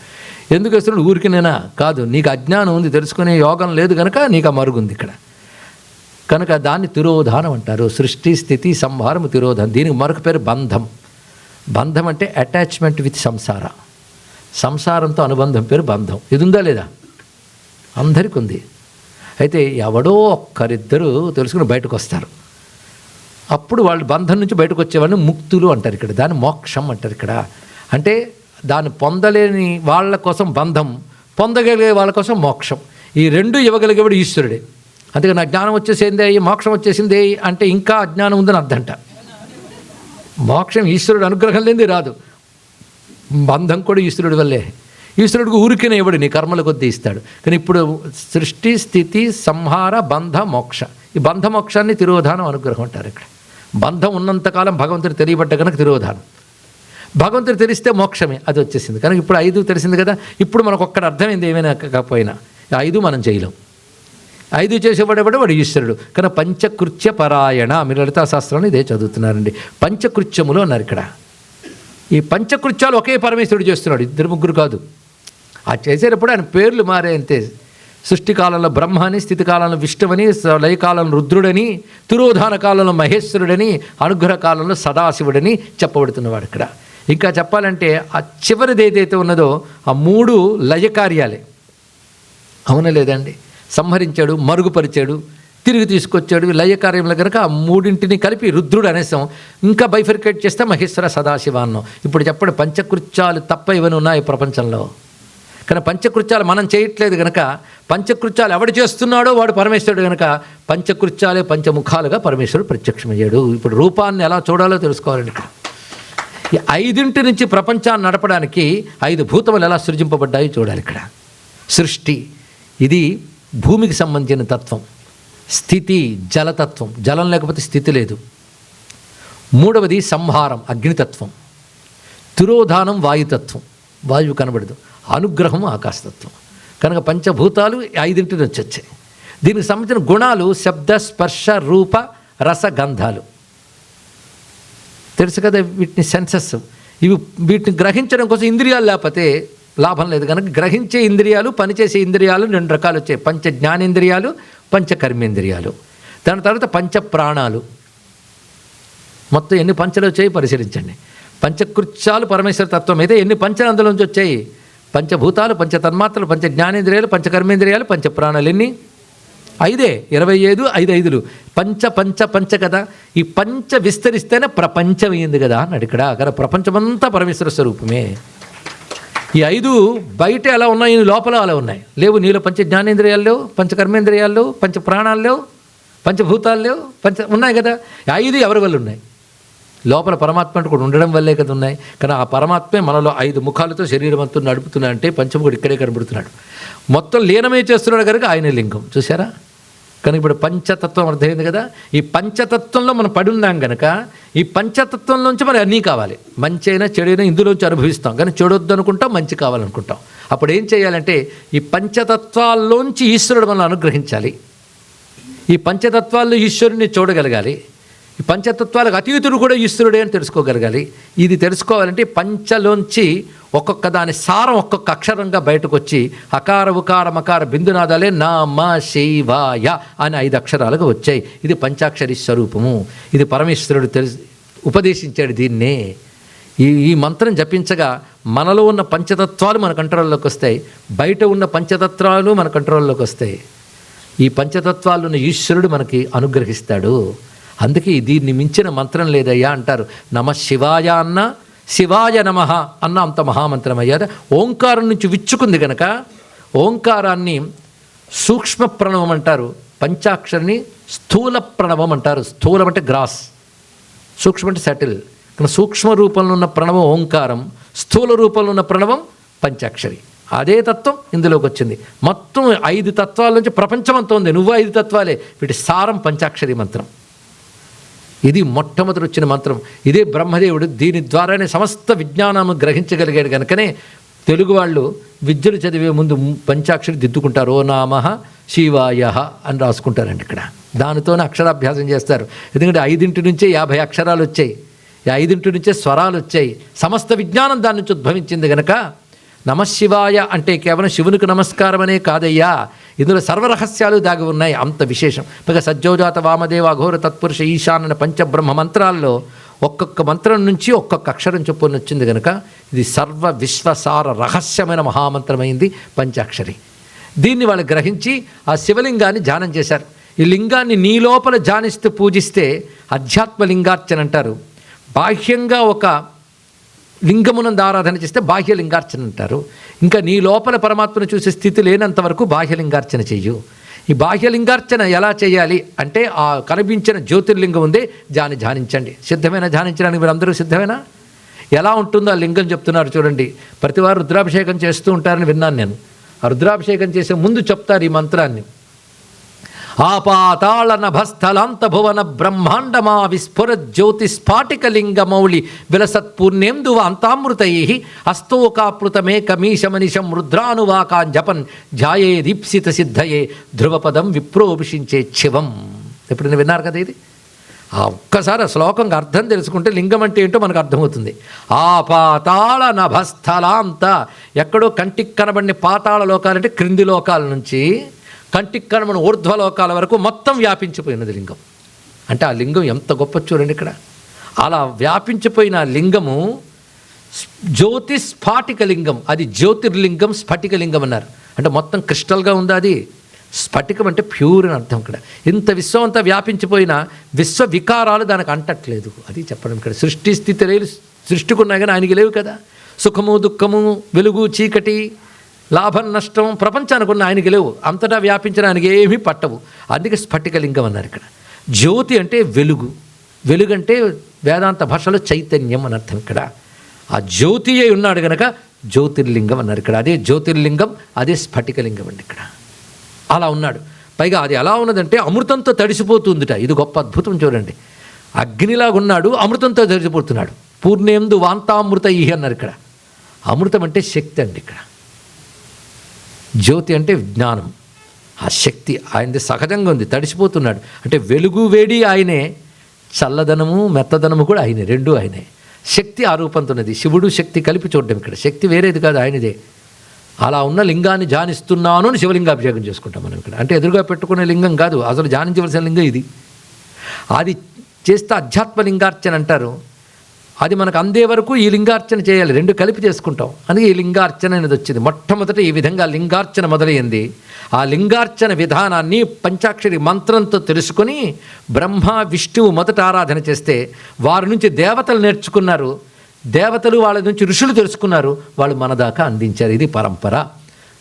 ఎందుకు వేస్తున్నాడు? ఊరికినేనా కాదు, నీకు అజ్ఞానం ఉంది, తెలుసుకునే యోగం లేదు కనుక నీకు ఆ మరుగు ఉంది ఇక్కడ. కనుక దాన్ని తిరోధానం అంటారు. సృష్టి, స్థితి, సంహారం, తిరోధానం. దీనికి మరొక పేరు బంధం. బంధం అంటే అటాచ్మెంట్ విత్ సంసార, సంసారంతో అనుబంధం పేరు బంధం. ఇది ఉందా లేదా? అందరికీ ఉంది. అయితే ఎవడో ఒక్కరిద్దరు తెలుసుకుని బయటకు వస్తారు. అప్పుడు వాళ్ళు బంధం నుంచి బయటకు వచ్చేవాడిని ముక్తులు అంటారు ఇక్కడ. దాన్ని మోక్షం అంటారు ఇక్కడ. అంటే దాన్ని పొందలేని వాళ్ళ కోసం బంధం, పొందగలిగే వాళ్ళ కోసం మోక్షం. ఈ 2 ఇవ్వగలిగేవాడు ఈశ్వరుడే. అందుకే నా జ్ఞానం వచ్చేసిందే, మోక్షం వచ్చేసిందే అంటే ఇంకా అజ్ఞానం ఉందని అర్థంట. మోక్షం ఈశ్వరుడు అనుగ్రహం లేనిది రాదు. బంధం కూడా ఈశ్వరుడి వల్లే. ఈశ్వరుడికి ఊరికేనే ఇవ్వడు, నీ కర్మల కొద్దీ ఇస్తాడు. కానీ ఇప్పుడు సృష్టి, స్థితి, సంహార, బంధ, మోక్ష. ఈ బంధ మోక్షాన్ని తిరోధానం, అనుగ్రహం అంటారు ఇక్కడ. బంధం ఉన్నంతకాలం భగవంతుడు తెలియబడ్డ కనుక తిరోధానం. భగవంతుడు తెలిస్తే మోక్షమే, అది వచ్చేసింది. కనుక ఇప్పుడు 5 తెలిసింది కదా. ఇప్పుడు మనకు ఒక్కడ అర్థమైంది, ఏమైనా కాకపోయినా 5 మనం చేయలేం. 5 చేసేవాడేవాడు వాడు ఈశ్వరుడు. కానీ పంచకృత్య పరాయణ, మీరు లలితా శాస్త్రంలో ఇదే చదువుతున్నారండి. పంచకృత్యములు అన్నారు ఇక్కడ. ఈ పంచకృత్యాలు ఒకే పరమేశ్వరుడు చేస్తున్నాడు, 2-3 కాదు. ఆ చేసేటప్పుడు ఆయన పేర్లు మారే అంతే. సృష్టి కాలంలో బ్రహ్మ అని, స్థితి కాలంలో విష్ణువని, లయకాలంలో రుద్రుడని, తిరోధాన కాలంలో మహేశ్వరుడని, అనుగ్రహ కాలంలో సదాశివుడని చెప్పబడుతున్నవాడు ఇక్కడ. ఇంకా చెప్పాలంటే ఆ చివరిది ఏదైతే ఉన్నదో ఆ 3 లయ కార్యాలే, అవునా లేదండి. సంహరించాడు, మరుగుపరిచాడు, తిరిగి తీసుకొచ్చాడు. లయ కార్యంలో కనుక ఆ మూడింటిని కలిపి రుద్రుడు అనేసాం. ఇంకా బైఫర్కేట్ చేస్తే మహేశ్వర సదాశివ అన్నాం. ఇప్పుడు చెప్పండి, పంచకృత్యాలు తప్ప ఇవన్నీ ఉన్నాయి ప్రపంచంలో. కానీ పంచకృత్యాలు మనం చేయట్లేదు కనుక, పంచకృత్యాలు ఎవడు చేస్తున్నాడో వాడు పరమేశ్వరుడు కనుక పంచకృత్యాలే పంచముఖాలుగా పరమేశ్వరుడు ప్రత్యక్షమయ్యాడు. ఇప్పుడు రూపాన్ని ఎలా చూడాలో తెలుసుకోవాలండి. ఇక్కడ ఈ 5 నుంచి ప్రపంచాన్ని నడపడానికి 5 భూతములు ఎలా సృజింపబడ్డాయో చూడాలి. ఇక్కడ సృష్టి, ఇది భూమికి సంబంధించిన తత్వం. స్థితి జలతత్వం, జలం లేకపోతే స్థితి లేదు. 3వది సంహారం, అగ్నితత్వం. తిరోధానం వాయుతత్వం, వాయువు కనబడదు. అనుగ్రహం ఆకాశతత్వం. కనుక పంచభూతాలు 5 నుంచి వచ్చాయి. దీనికి సంబంధించిన గుణాలు శబ్ద స్పర్శ రూప రస గంధాలు. తెలుసు కదా వీటిని సెన్సెస్. వీటిని గ్రహించడం కోసం ఇంద్రియాలు లేకపోతే లాభం లేదు. కనుక గ్రహించే ఇంద్రియాలు, పనిచేసే ఇంద్రియాలు 2 రకాలు వచ్చాయి. పంచ జ్ఞానేంద్రియాలు, పంచ కర్మేంద్రియాలు. దాని తర్వాత పంచ ప్రాణాలు. మొత్తం ఎన్ని పంచలు వచ్చాయి పరిశీలించండి. పంచకృత్యాలు పరమేశ్వర తత్వం అయితే ఎన్ని పంచలు అందులోంచి వచ్చాయి? పంచభూతాలు, పంచ తన్మాత్రలు, పంచ జ్ఞానేంద్రియాలు, పంచ కర్మేంద్రియాలు, పంచ ప్రాణాలు. ఎన్ని? 5, 25, 5 5లు. పంచ పంచ పంచ కదా. ఈ పంచ విస్తరిస్తేనే ప్రపంచం అయ్యింది కదా అన్నాడు ఇక్కడ. అక్కడ ప్రపంచమంతా పరమేశ్వర స్వరూపమే. ఈ 5 బయట ఎలా ఉన్నాయి, లోపల అలా ఉన్నాయి. లేవు, నీలో పంచ జ్ఞానేంద్రియాలు లేవు, పంచ కర్మేంద్రియాలు లేవు, పంచ ప్రాణాలు లేవు, పంచభూతాలు లేవు, ఉన్నాయి కదా. 5 ఎవరి వల్ల ఉన్నాయి? లోపల పరమాత్మ కూడా ఉండడం వల్లే కదా ఉన్నాయి. కానీ ఆ పరమాత్మే మనలో 5 ముఖాలతో శరీరం అంతా నడుపుతున్నాడు. అంటే పంచముఖుడు ఇక్కడే కనబడుతున్నాడు. మొత్తం లీనమే చేస్తున్నాడు కనుక ఆయన లింగం. చూసారా? కానీ ఇప్పుడు పంచతత్వం అర్థమైంది కదా. ఈ పంచతత్వంలో మనం పడి ఉన్నాం కనుక ఈ పంచతత్వంలోంచి మరి అన్నీ కావాలి. మంచి అయినా చెడైనా ఇందులోంచి అనుభవిస్తాం. కానీ చెడొద్దు అనుకుంటాం, మంచి కావాలనుకుంటాం. అప్పుడు ఏం చేయాలంటే ఈ పంచతత్వాల్లోంచి ఈశ్వరుడు మనల్ని అనుగ్రహించాలి. ఈ పంచతత్వాల్లో ఈశ్వరుని చూడగలగాలి. ఈ పంచతత్వాలకు అతీతుడు కూడా ఈశ్వరుడే అని తెలుసుకోగలగాలి. ఇది తెలుసుకోవాలంటే పంచలోంచి ఒక్కొక్క దాని సారం ఒక్కొక్క అక్షరంగా బయటకు వచ్చి అకార ఉకార మకార బిందునాదాలే నామ శివాయ అని 5 అక్షరాలుగా వచ్చాయి. ఇది పంచాక్షరి స్వరూపము. ఇది పరమేశ్వరుడు ఉపదేశించాడు దీన్నే. ఈ మంత్రం జపించగా మనలో ఉన్న పంచతత్వాలు మన కంట్రోల్లోకి వస్తాయి, బయట ఉన్న పంచతత్వాలు మన కంట్రోల్లోకి వస్తాయి. ఈ పంచతత్వాలు ఉన్న ఈశ్వరుడు మనకి అనుగ్రహిస్తాడు. అందుకే దీన్ని మించిన మంత్రం లేదయ్యా అంటారు. నమ శివాయ అన్న, శివాయ నమ అన్న అంత మహామంత్రం అయ్యారు. ఓంకారం నుంచి విచ్చుకుంది కనుక ఓంకారాన్ని సూక్ష్మ ప్రణవం అంటారు, పంచాక్షరిని స్థూల ప్రణవం అంటారు. స్థూలం అంటే గ్రాస్, సూక్ష్మ అంటే సెటిల్. కానీ సూక్ష్మ రూపంలో ఉన్న ప్రణవం ఓంకారం, స్థూల రూపంలో ఉన్న ప్రణవం పంచాక్షరి. అదే తత్వం ఇందులోకి వచ్చింది. మొత్తం 5 తత్వాల నుంచి ప్రపంచం అంతా ఉంది. నువ్వు 5 తత్వాలే. వీటి సారం పంచాక్షరి మంత్రం. ఇది మొట్టమొదటి వచ్చిన మంత్రం. ఇదే బ్రహ్మదేవుడు దీని ద్వారానే సమస్త విజ్ఞానాన్ని గ్రహించగలిగాడు. కనుకనే తెలుగు వాళ్ళు విద్యలు చదివే ముందు పంచాక్షరి దిద్దుకుంటారు. ఓ నామః శివాయ అని రాసుకుంటారండి ఇక్కడ. దానితోనే అక్షరాభ్యాసం చేస్తారు. ఎందుకంటే 5 నుంచే 50 అక్షరాలు వచ్చాయి. 5 నుంచే స్వరాలు వచ్చాయి. సమస్త విజ్ఞానం దాని నుంచి ఉద్భవించింది కనుక నమశివాయ అంటే కేవలం శివునికి నమస్కారం అనే కాదయ్యా, ఇందులో సర్వరహస్యాలు దాగి ఉన్నాయి. అంత విశేషం. పైగా సజ్జోజాత వామదేవ అఘోర తత్పురుష ఈశాన పంచబ్రహ్మ మంత్రాల్లో ఒక్కొక్క మంత్రం నుంచి ఒక్కొక్క అక్షరం చొప్పున వచ్చింది కనుక ఇది సర్వ విశ్వసార రహస్యమైన మహామంత్రమైంది పంచాక్షరి. దీన్ని వాళ్ళు గ్రహించి ఆ శివలింగాన్ని ధ్యానం చేశారు. ఈ లింగాన్ని నీ లోపల ధ్యానిస్తూ పూజిస్తే అధ్యాత్మలింగార్చన అంటారు. బాహ్యంగా ఒక లింగమునందు ఆరాధన చేస్తే బాహ్యలింగార్చన అంటారు. ఇంకా నీ లోపల పరమాత్మను చూసే స్థితి లేనంత వరకు బాహ్యలింగార్చన చెయ్యు. ఈ బాహ్యలింగార్చన ఎలా చేయాలి అంటే ఆ కనిపించిన జ్యోతిర్లింగం ఉందే దాన్ని ధ్యానించండి. సిద్ధమైన ధ్యానించడానికి మీరు అందరూ సిద్ధమేనా? ఎలా ఉంటుందో ఆ లింగం చెప్తున్నారు చూడండి. ప్రతివారు రుద్రాభిషేకం చేస్తూ ఉంటారని విన్నాను నేను. ఆ రుద్రాభిషేకం చేసే ముందు చెప్తారు ఈ మంత్రాన్ని. ఆపాతాళ నభస్థలాంత భువన బ్రహ్మాండమా విస్ఫుర జ్యోతి స్ఫాటిక లింగ మౌళి విలసత్పూర్ణేందువ అంతామృతై అస్తోకాపృతమేకమీశమనిషం రుద్రానువాకాన్ జపన్ ధ్యాయే దీప్సిత సిద్ధయే ధ్రువపదం విప్రోభిషించే శివం. ఎప్పుడైనా విన్నారు కదా ఇది? ఆ ఒక్కసారి ఆ శ్లోకంగా అర్థం తెలుసుకుంటే లింగం అంటే ఏంటో మనకు అర్థమవుతుంది. ఆ పాతాళ నభస్థలాంత, ఎక్కడో కంటికి కనబడిన పాతాళ లోకాలంటే క్రింది లోకాల నుంచి కంటికి కనబడిన ఊర్ధ్వలోకాల వరకు మొత్తం వ్యాపించిపోయినది లింగం. అంటే ఆ లింగం ఎంత గొప్ప చూడండి ఇక్కడ. అలా వ్యాపించిపోయిన లింగము జ్యోతి స్ఫాటిక లింగం. అది జ్యోతిర్లింగం, స్ఫటిక లింగం అన్నారు. అంటే మొత్తం క్రిస్టల్గా ఉంది. అది స్ఫటికం అంటే ప్యూర్ అని అర్థం ఇక్కడ. ఇంత విశ్వం అంతా వ్యాపించిపోయిన విశ్వ వికారాలు దానికి అంటట్లేదు, అది చెప్పడం ఇక్కడ. సృష్టి స్థితి లేలు సృష్టికున్నా కానీ ఆయనకి లేవు కదా. సుఖము దుఃఖము వెలుగు చీకటి లాభం నష్టం ప్రపంచానికి ఉన్న ఆయనకి లేవు, అంతటా వ్యాపించిన ఆయనకి ఏమీ పట్టవు. అందుకే స్ఫటికలింగం అన్నారు ఇక్కడ. జ్యోతి అంటే వెలుగు, వెలుగు అంటే వేదాంత భాషలో చైతన్యం అని అర్థం ఇక్కడ. ఆ జ్యోతి అయి ఉన్నాడు గనక జ్యోతిర్లింగం అన్నారు ఇక్కడ. అదే జ్యోతిర్లింగం, అదే స్ఫటికలింగం అండి ఇక్కడ. అలా ఉన్నాడు. పైగా అది ఎలా ఉన్నదంటే అమృతంతో తడిసిపోతుందిట. ఇది గొప్ప అద్భుతం చూడండి. అగ్నిలాగా ఉన్నాడు, అమృతంతో తడిసిపోతున్నాడు. పూర్ణేందు వాంతామృత ఇహి అన్నారు ఇక్కడ. అమృతం అంటే శక్తి అండి ఇక్కడ. జ్యోతి అంటే జ్ఞానం, ఆ శక్తి ఆయనది సహజంగా ఉంది, తడిసిపోతున్నాడు. అంటే వెలుగు వేడి ఆయనే, చల్లదనము మెత్తదనము కూడా ఆయనే, రెండూ ఆయనే. శక్తి ఆ రూపంతున్నది. శివుడు శక్తి కలిపి చూడడం ఇక్కడ. శక్తి వేరేది కాదు, ఆయనదే. అలా ఉన్న లింగాన్ని ధ్యానిస్తున్నాను అని శివలింగాభిషేకం చేసుకుంటాం మనం ఇక్కడ. అంటే ఎదురుగా పెట్టుకునే లింగం కాదు, అసలు ధ్యానించవలసిన లింగం ఇది. అది చేస్తే అధ్యాత్మ లింగార్చన అంటారు. అది మనకు అందే వరకు ఈ లింగార్చన చేయాలి, రెండు కలిపి చేసుకుంటాం. అందుకే ఈ లింగార్చన అనేది వచ్చింది. మొట్టమొదట ఈ విధంగా లింగార్చన మొదలైంది. ఆ లింగార్చన విధానాన్ని పంచాక్షరి మంత్రంతో తెలుసుకొని బ్రహ్మ విష్ణువు మొదట ఆరాధన చేస్తే వారి నుంచి దేవతలు నేర్చుకున్నారు, దేవతలు వాళ్ళ నుంచి ఋషులు తెలుసుకున్నారు, వాళ్ళు మన దాకా అందించారు. ఇది పరంపర.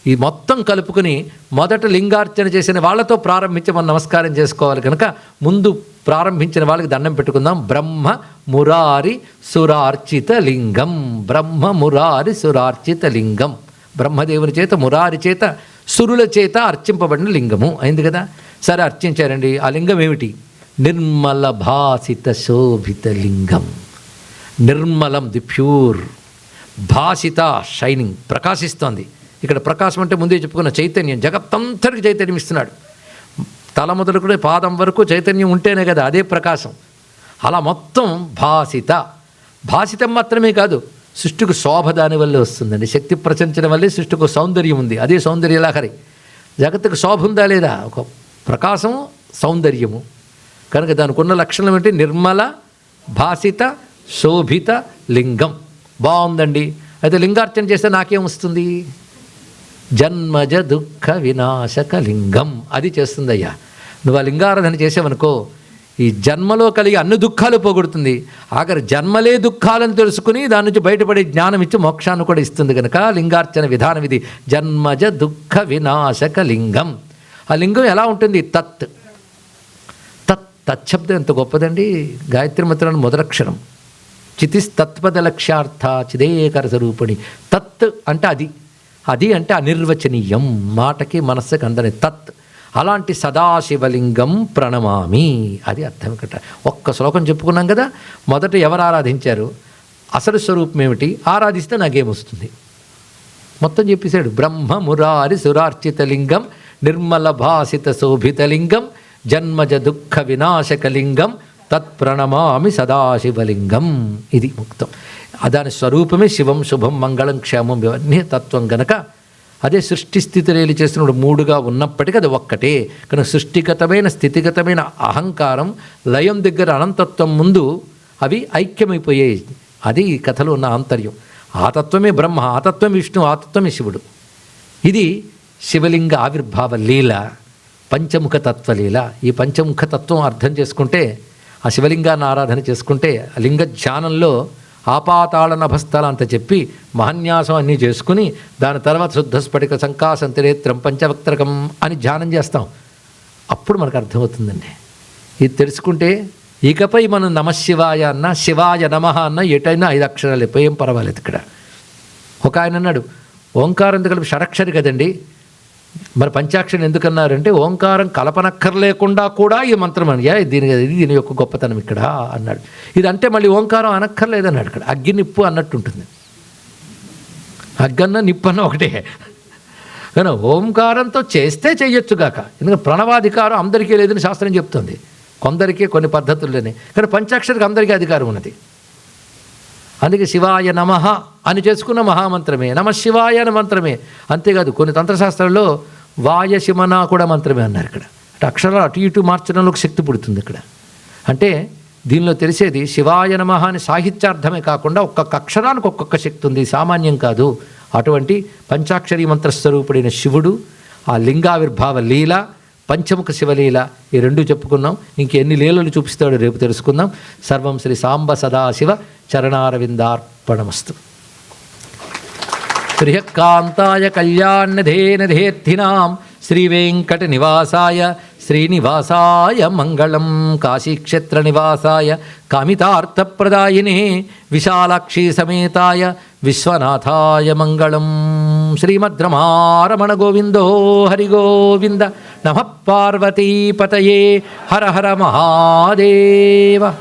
ఈ మొత్తం కలుపుకొని మొదట లింగార్చన చేసిన వాళ్ళతో ప్రారంభించి మనం నమస్కారం చేసుకోవాలి కనుక ముందు ప్రారంభించిన వాళ్ళకి దండం పెట్టుకుందాం. బ్రహ్మ మురారి సురార్చిత లింగం, బ్రహ్మ మురారి సురార్చిత లింగం. బ్రహ్మదేవుని చేత మురారి చేత సురుల చేత అర్చింపబడిన లింగము అయింది కదా. సరే అర్చించారండి. ఆ లింగం ఏమిటి? నిర్మల భాసిత శోభిత లింగం. నిర్మలం ది ప్యూర్, భాసిత షైనింగ్ ప్రకాశిస్తోంది. ఇక్కడ ప్రకాశం అంటే ముందే చెప్పుకున్న చైతన్యం, జగత్తంతటికి చైతన్యం ఇస్తున్నాడు. తల మొదలుకునే పాదం వరకు చైతన్యం ఉంటేనే కదా అదే ప్రకాశం. అలా మొత్తం భాసిత. భాసితం మాత్రమే కాదు, సృష్టికి శోభ దాని వల్లే వస్తుందండి. శక్తి ప్రచంచడం వల్లే సృష్టికి సౌందర్యం ఉంది, అదే సౌందర్యలాహరి. జగత్తుకు శోభ ఉందా లేదా? ఒక ప్రకాశము సౌందర్యము కనుక దానికి ఉన్న లక్షణం ఏంటి? నిర్మల భాసిత శోభిత లింగం. బాగుందండి. అయితే లింగార్చన చేస్తే నాకేం వస్తుంది? జన్మజ దుఃఖ వినాశక లింగం. అది చేస్తుందయ్యా. నువ్వు ఆ లింగారాధన చేసావనుకో ఈ జన్మలో కలిగి అన్ని దుఃఖాలు పోగొడుతుంది. ఆఖరి జన్మలే దుఃఖాలను తెలుసుకుని దాని నుంచి బయటపడే జ్ఞానం ఇచ్చి మోక్షాన్ని కూడా ఇస్తుంది కనుక లింగార్చన విధానం ఇది. జన్మజ దుఃఖ వినాశక లింగం. ఆ లింగం ఎలా ఉంటుంది? తత్. తచ్చబ్దం ఎంత గొప్పదండి. గాయత్రి మంత్రాన్ని మొదలక్షరం. చితిస్తత్పద లక్ష్యార్థ చిదేకర స్వరూపిణి. తత్ అంటే అది, అది అంటే అనిర్వచనీయం, మాటకి మనస్సుకి అందని తత్. అలాంటి సదాశివలింగం ప్రణమామి, అది అర్థం ఇక్కడ. ఒక్క శ్లోకం చెప్పుకున్నాం కదా. మొదట ఎవరు ఆరాధించారు? అసలు స్వరూపం ఏమిటి? ఆరాధిస్తే నాకేమొస్తుంది? మొత్తం చెప్పేశాడు. బ్రహ్మ మురారి సురార్చిత లింగం, నిర్మల భాసిత శోభిత లింగం, జన్మజ దుఃఖ వినాశక లింగం, తత్ప్రణమామి సదాశివలింగం. ఇది ముక్తం. దాని స్వరూపమే శివం శుభం మంగళం క్షేమం ఇవన్నీ తత్వం గనక అదే సృష్టి స్థితి రేలి చేస్తున్నప్పుడు మూడుగా ఉన్నప్పటికీ అది ఒక్కటే కనుక సృష్టిగతమైన స్థితిగతమైన అహంకారం లయం దగ్గర అనంతత్వం ముందు అవి ఐక్యమైపోయాయి. అది ఈ కథలో ఉన్న ఆంతర్యం. ఆ తత్వమే బ్రహ్మ, ఆ తత్వమే విష్ణు, ఆ తత్వమే శివుడు. ఇది శివలింగ ఆవిర్భావ లీల, పంచముఖ తత్వలీల. ఈ పంచముఖ తత్వం అర్థం చేసుకుంటే, ఆ శివలింగాన్ని ఆరాధన చేసుకుంటే, ఆ లింగ ధ్యానంలో ఆపాతాళ నభస్థల అంత చెప్పి మహన్యాసం అన్నీ చేసుకుని దాని తర్వాత శుద్ధ స్ఫటిక సంకాసంతిరేత్రం పంచవక్త్రకం అని ధ్యానం చేస్తాం. అప్పుడు మనకు అర్థమవుతుందండి. ఇది తెలుసుకుంటే ఇకపై మనం నమశివాయ అన్న శివాయ నమః అన్న ఎటైనా 5 అక్షరాలు అయిపోయి ఏం పర్వాలేదు. ఇక్కడ ఒక ఆయన అన్నాడు, ఓంకారం కలిపి షడక్షరి కదండి, మరి పంచాక్షరి ఎందుకన్నారంటే ఓంకారం కలపనక్కర్లేకుండా కూడా ఈ మంత్రం అనియా దీని యొక్క గొప్పతనం ఇక్కడ అన్నాడు. ఇదంటే మళ్ళీ ఓంకారం అనక్కర్లేదన్నాడు. ఇక్కడ అగ్గి నిప్పు అన్నట్టు ఉంటుంది. అగ్గన్న నిప్పు అన్న ఒకటే, కానీ ఓంకారంతో చేస్తే చెయ్యొచ్చుగాక. ఎందుకంటే ప్రణవాధికారం అందరికీ లేదని శాస్త్రం చెప్తుంది, కొందరికీ కొన్ని పద్ధతుల్లోనే. కానీ పంచాక్షరికి అందరికీ అధికారం ఉన్నది. అందుకే శివాయ నమః అని చేసుకున్న మహామంత్రమే, నమశివాయ అనే మంత్రమే. అంతేకాదు కొన్ని తంత్రశాస్త్రాల్లో వాయశిమన కూడా మంత్రమే అన్నారు. ఇక్కడ అంటే అక్షరాలు అటు ఇటు మార్చడంలో శక్తి పుడుతుంది ఇక్కడ. అంటే దీనిలో తెలిసేది శివాయ నమః అని సాహిత్యార్థమే కాకుండా ఒక్కొక్క అక్షరానికి ఒక్కొక్క శక్తి ఉంది, సామాన్యం కాదు. అటువంటి పంచాక్షరీ మంత్రస్వరూపుడైన శివుడు, ఆ లింగావిర్భావ లీల, పంచముఖ శివలీల, ఈ రెండు చెప్పుకున్నాం. ఇంకెన్ని లీలలు చూపిస్తాడో రేపు తెలుసుకుందాం. సర్వం శ్రీ సాంబ సదాశివ చరణారవిందార్పణమస్తు. ప్రియకాంతాయ కళ్యాణధేనధేర్థినాం శ్రీవేంకట నివాసాయ శ్రీనివాసాయ మంగళం. కాశీక్షేత్ర నివాసాయ కామితార్థప్రదాయినే విశాలాక్షి సమేతాయ విశ్వనాథాయ మంగళం. శ్రీమద్రమారమణ గోవిందో హరి గోవింద. నమః పార్వతీపతయే. హర హర మహాదేవ.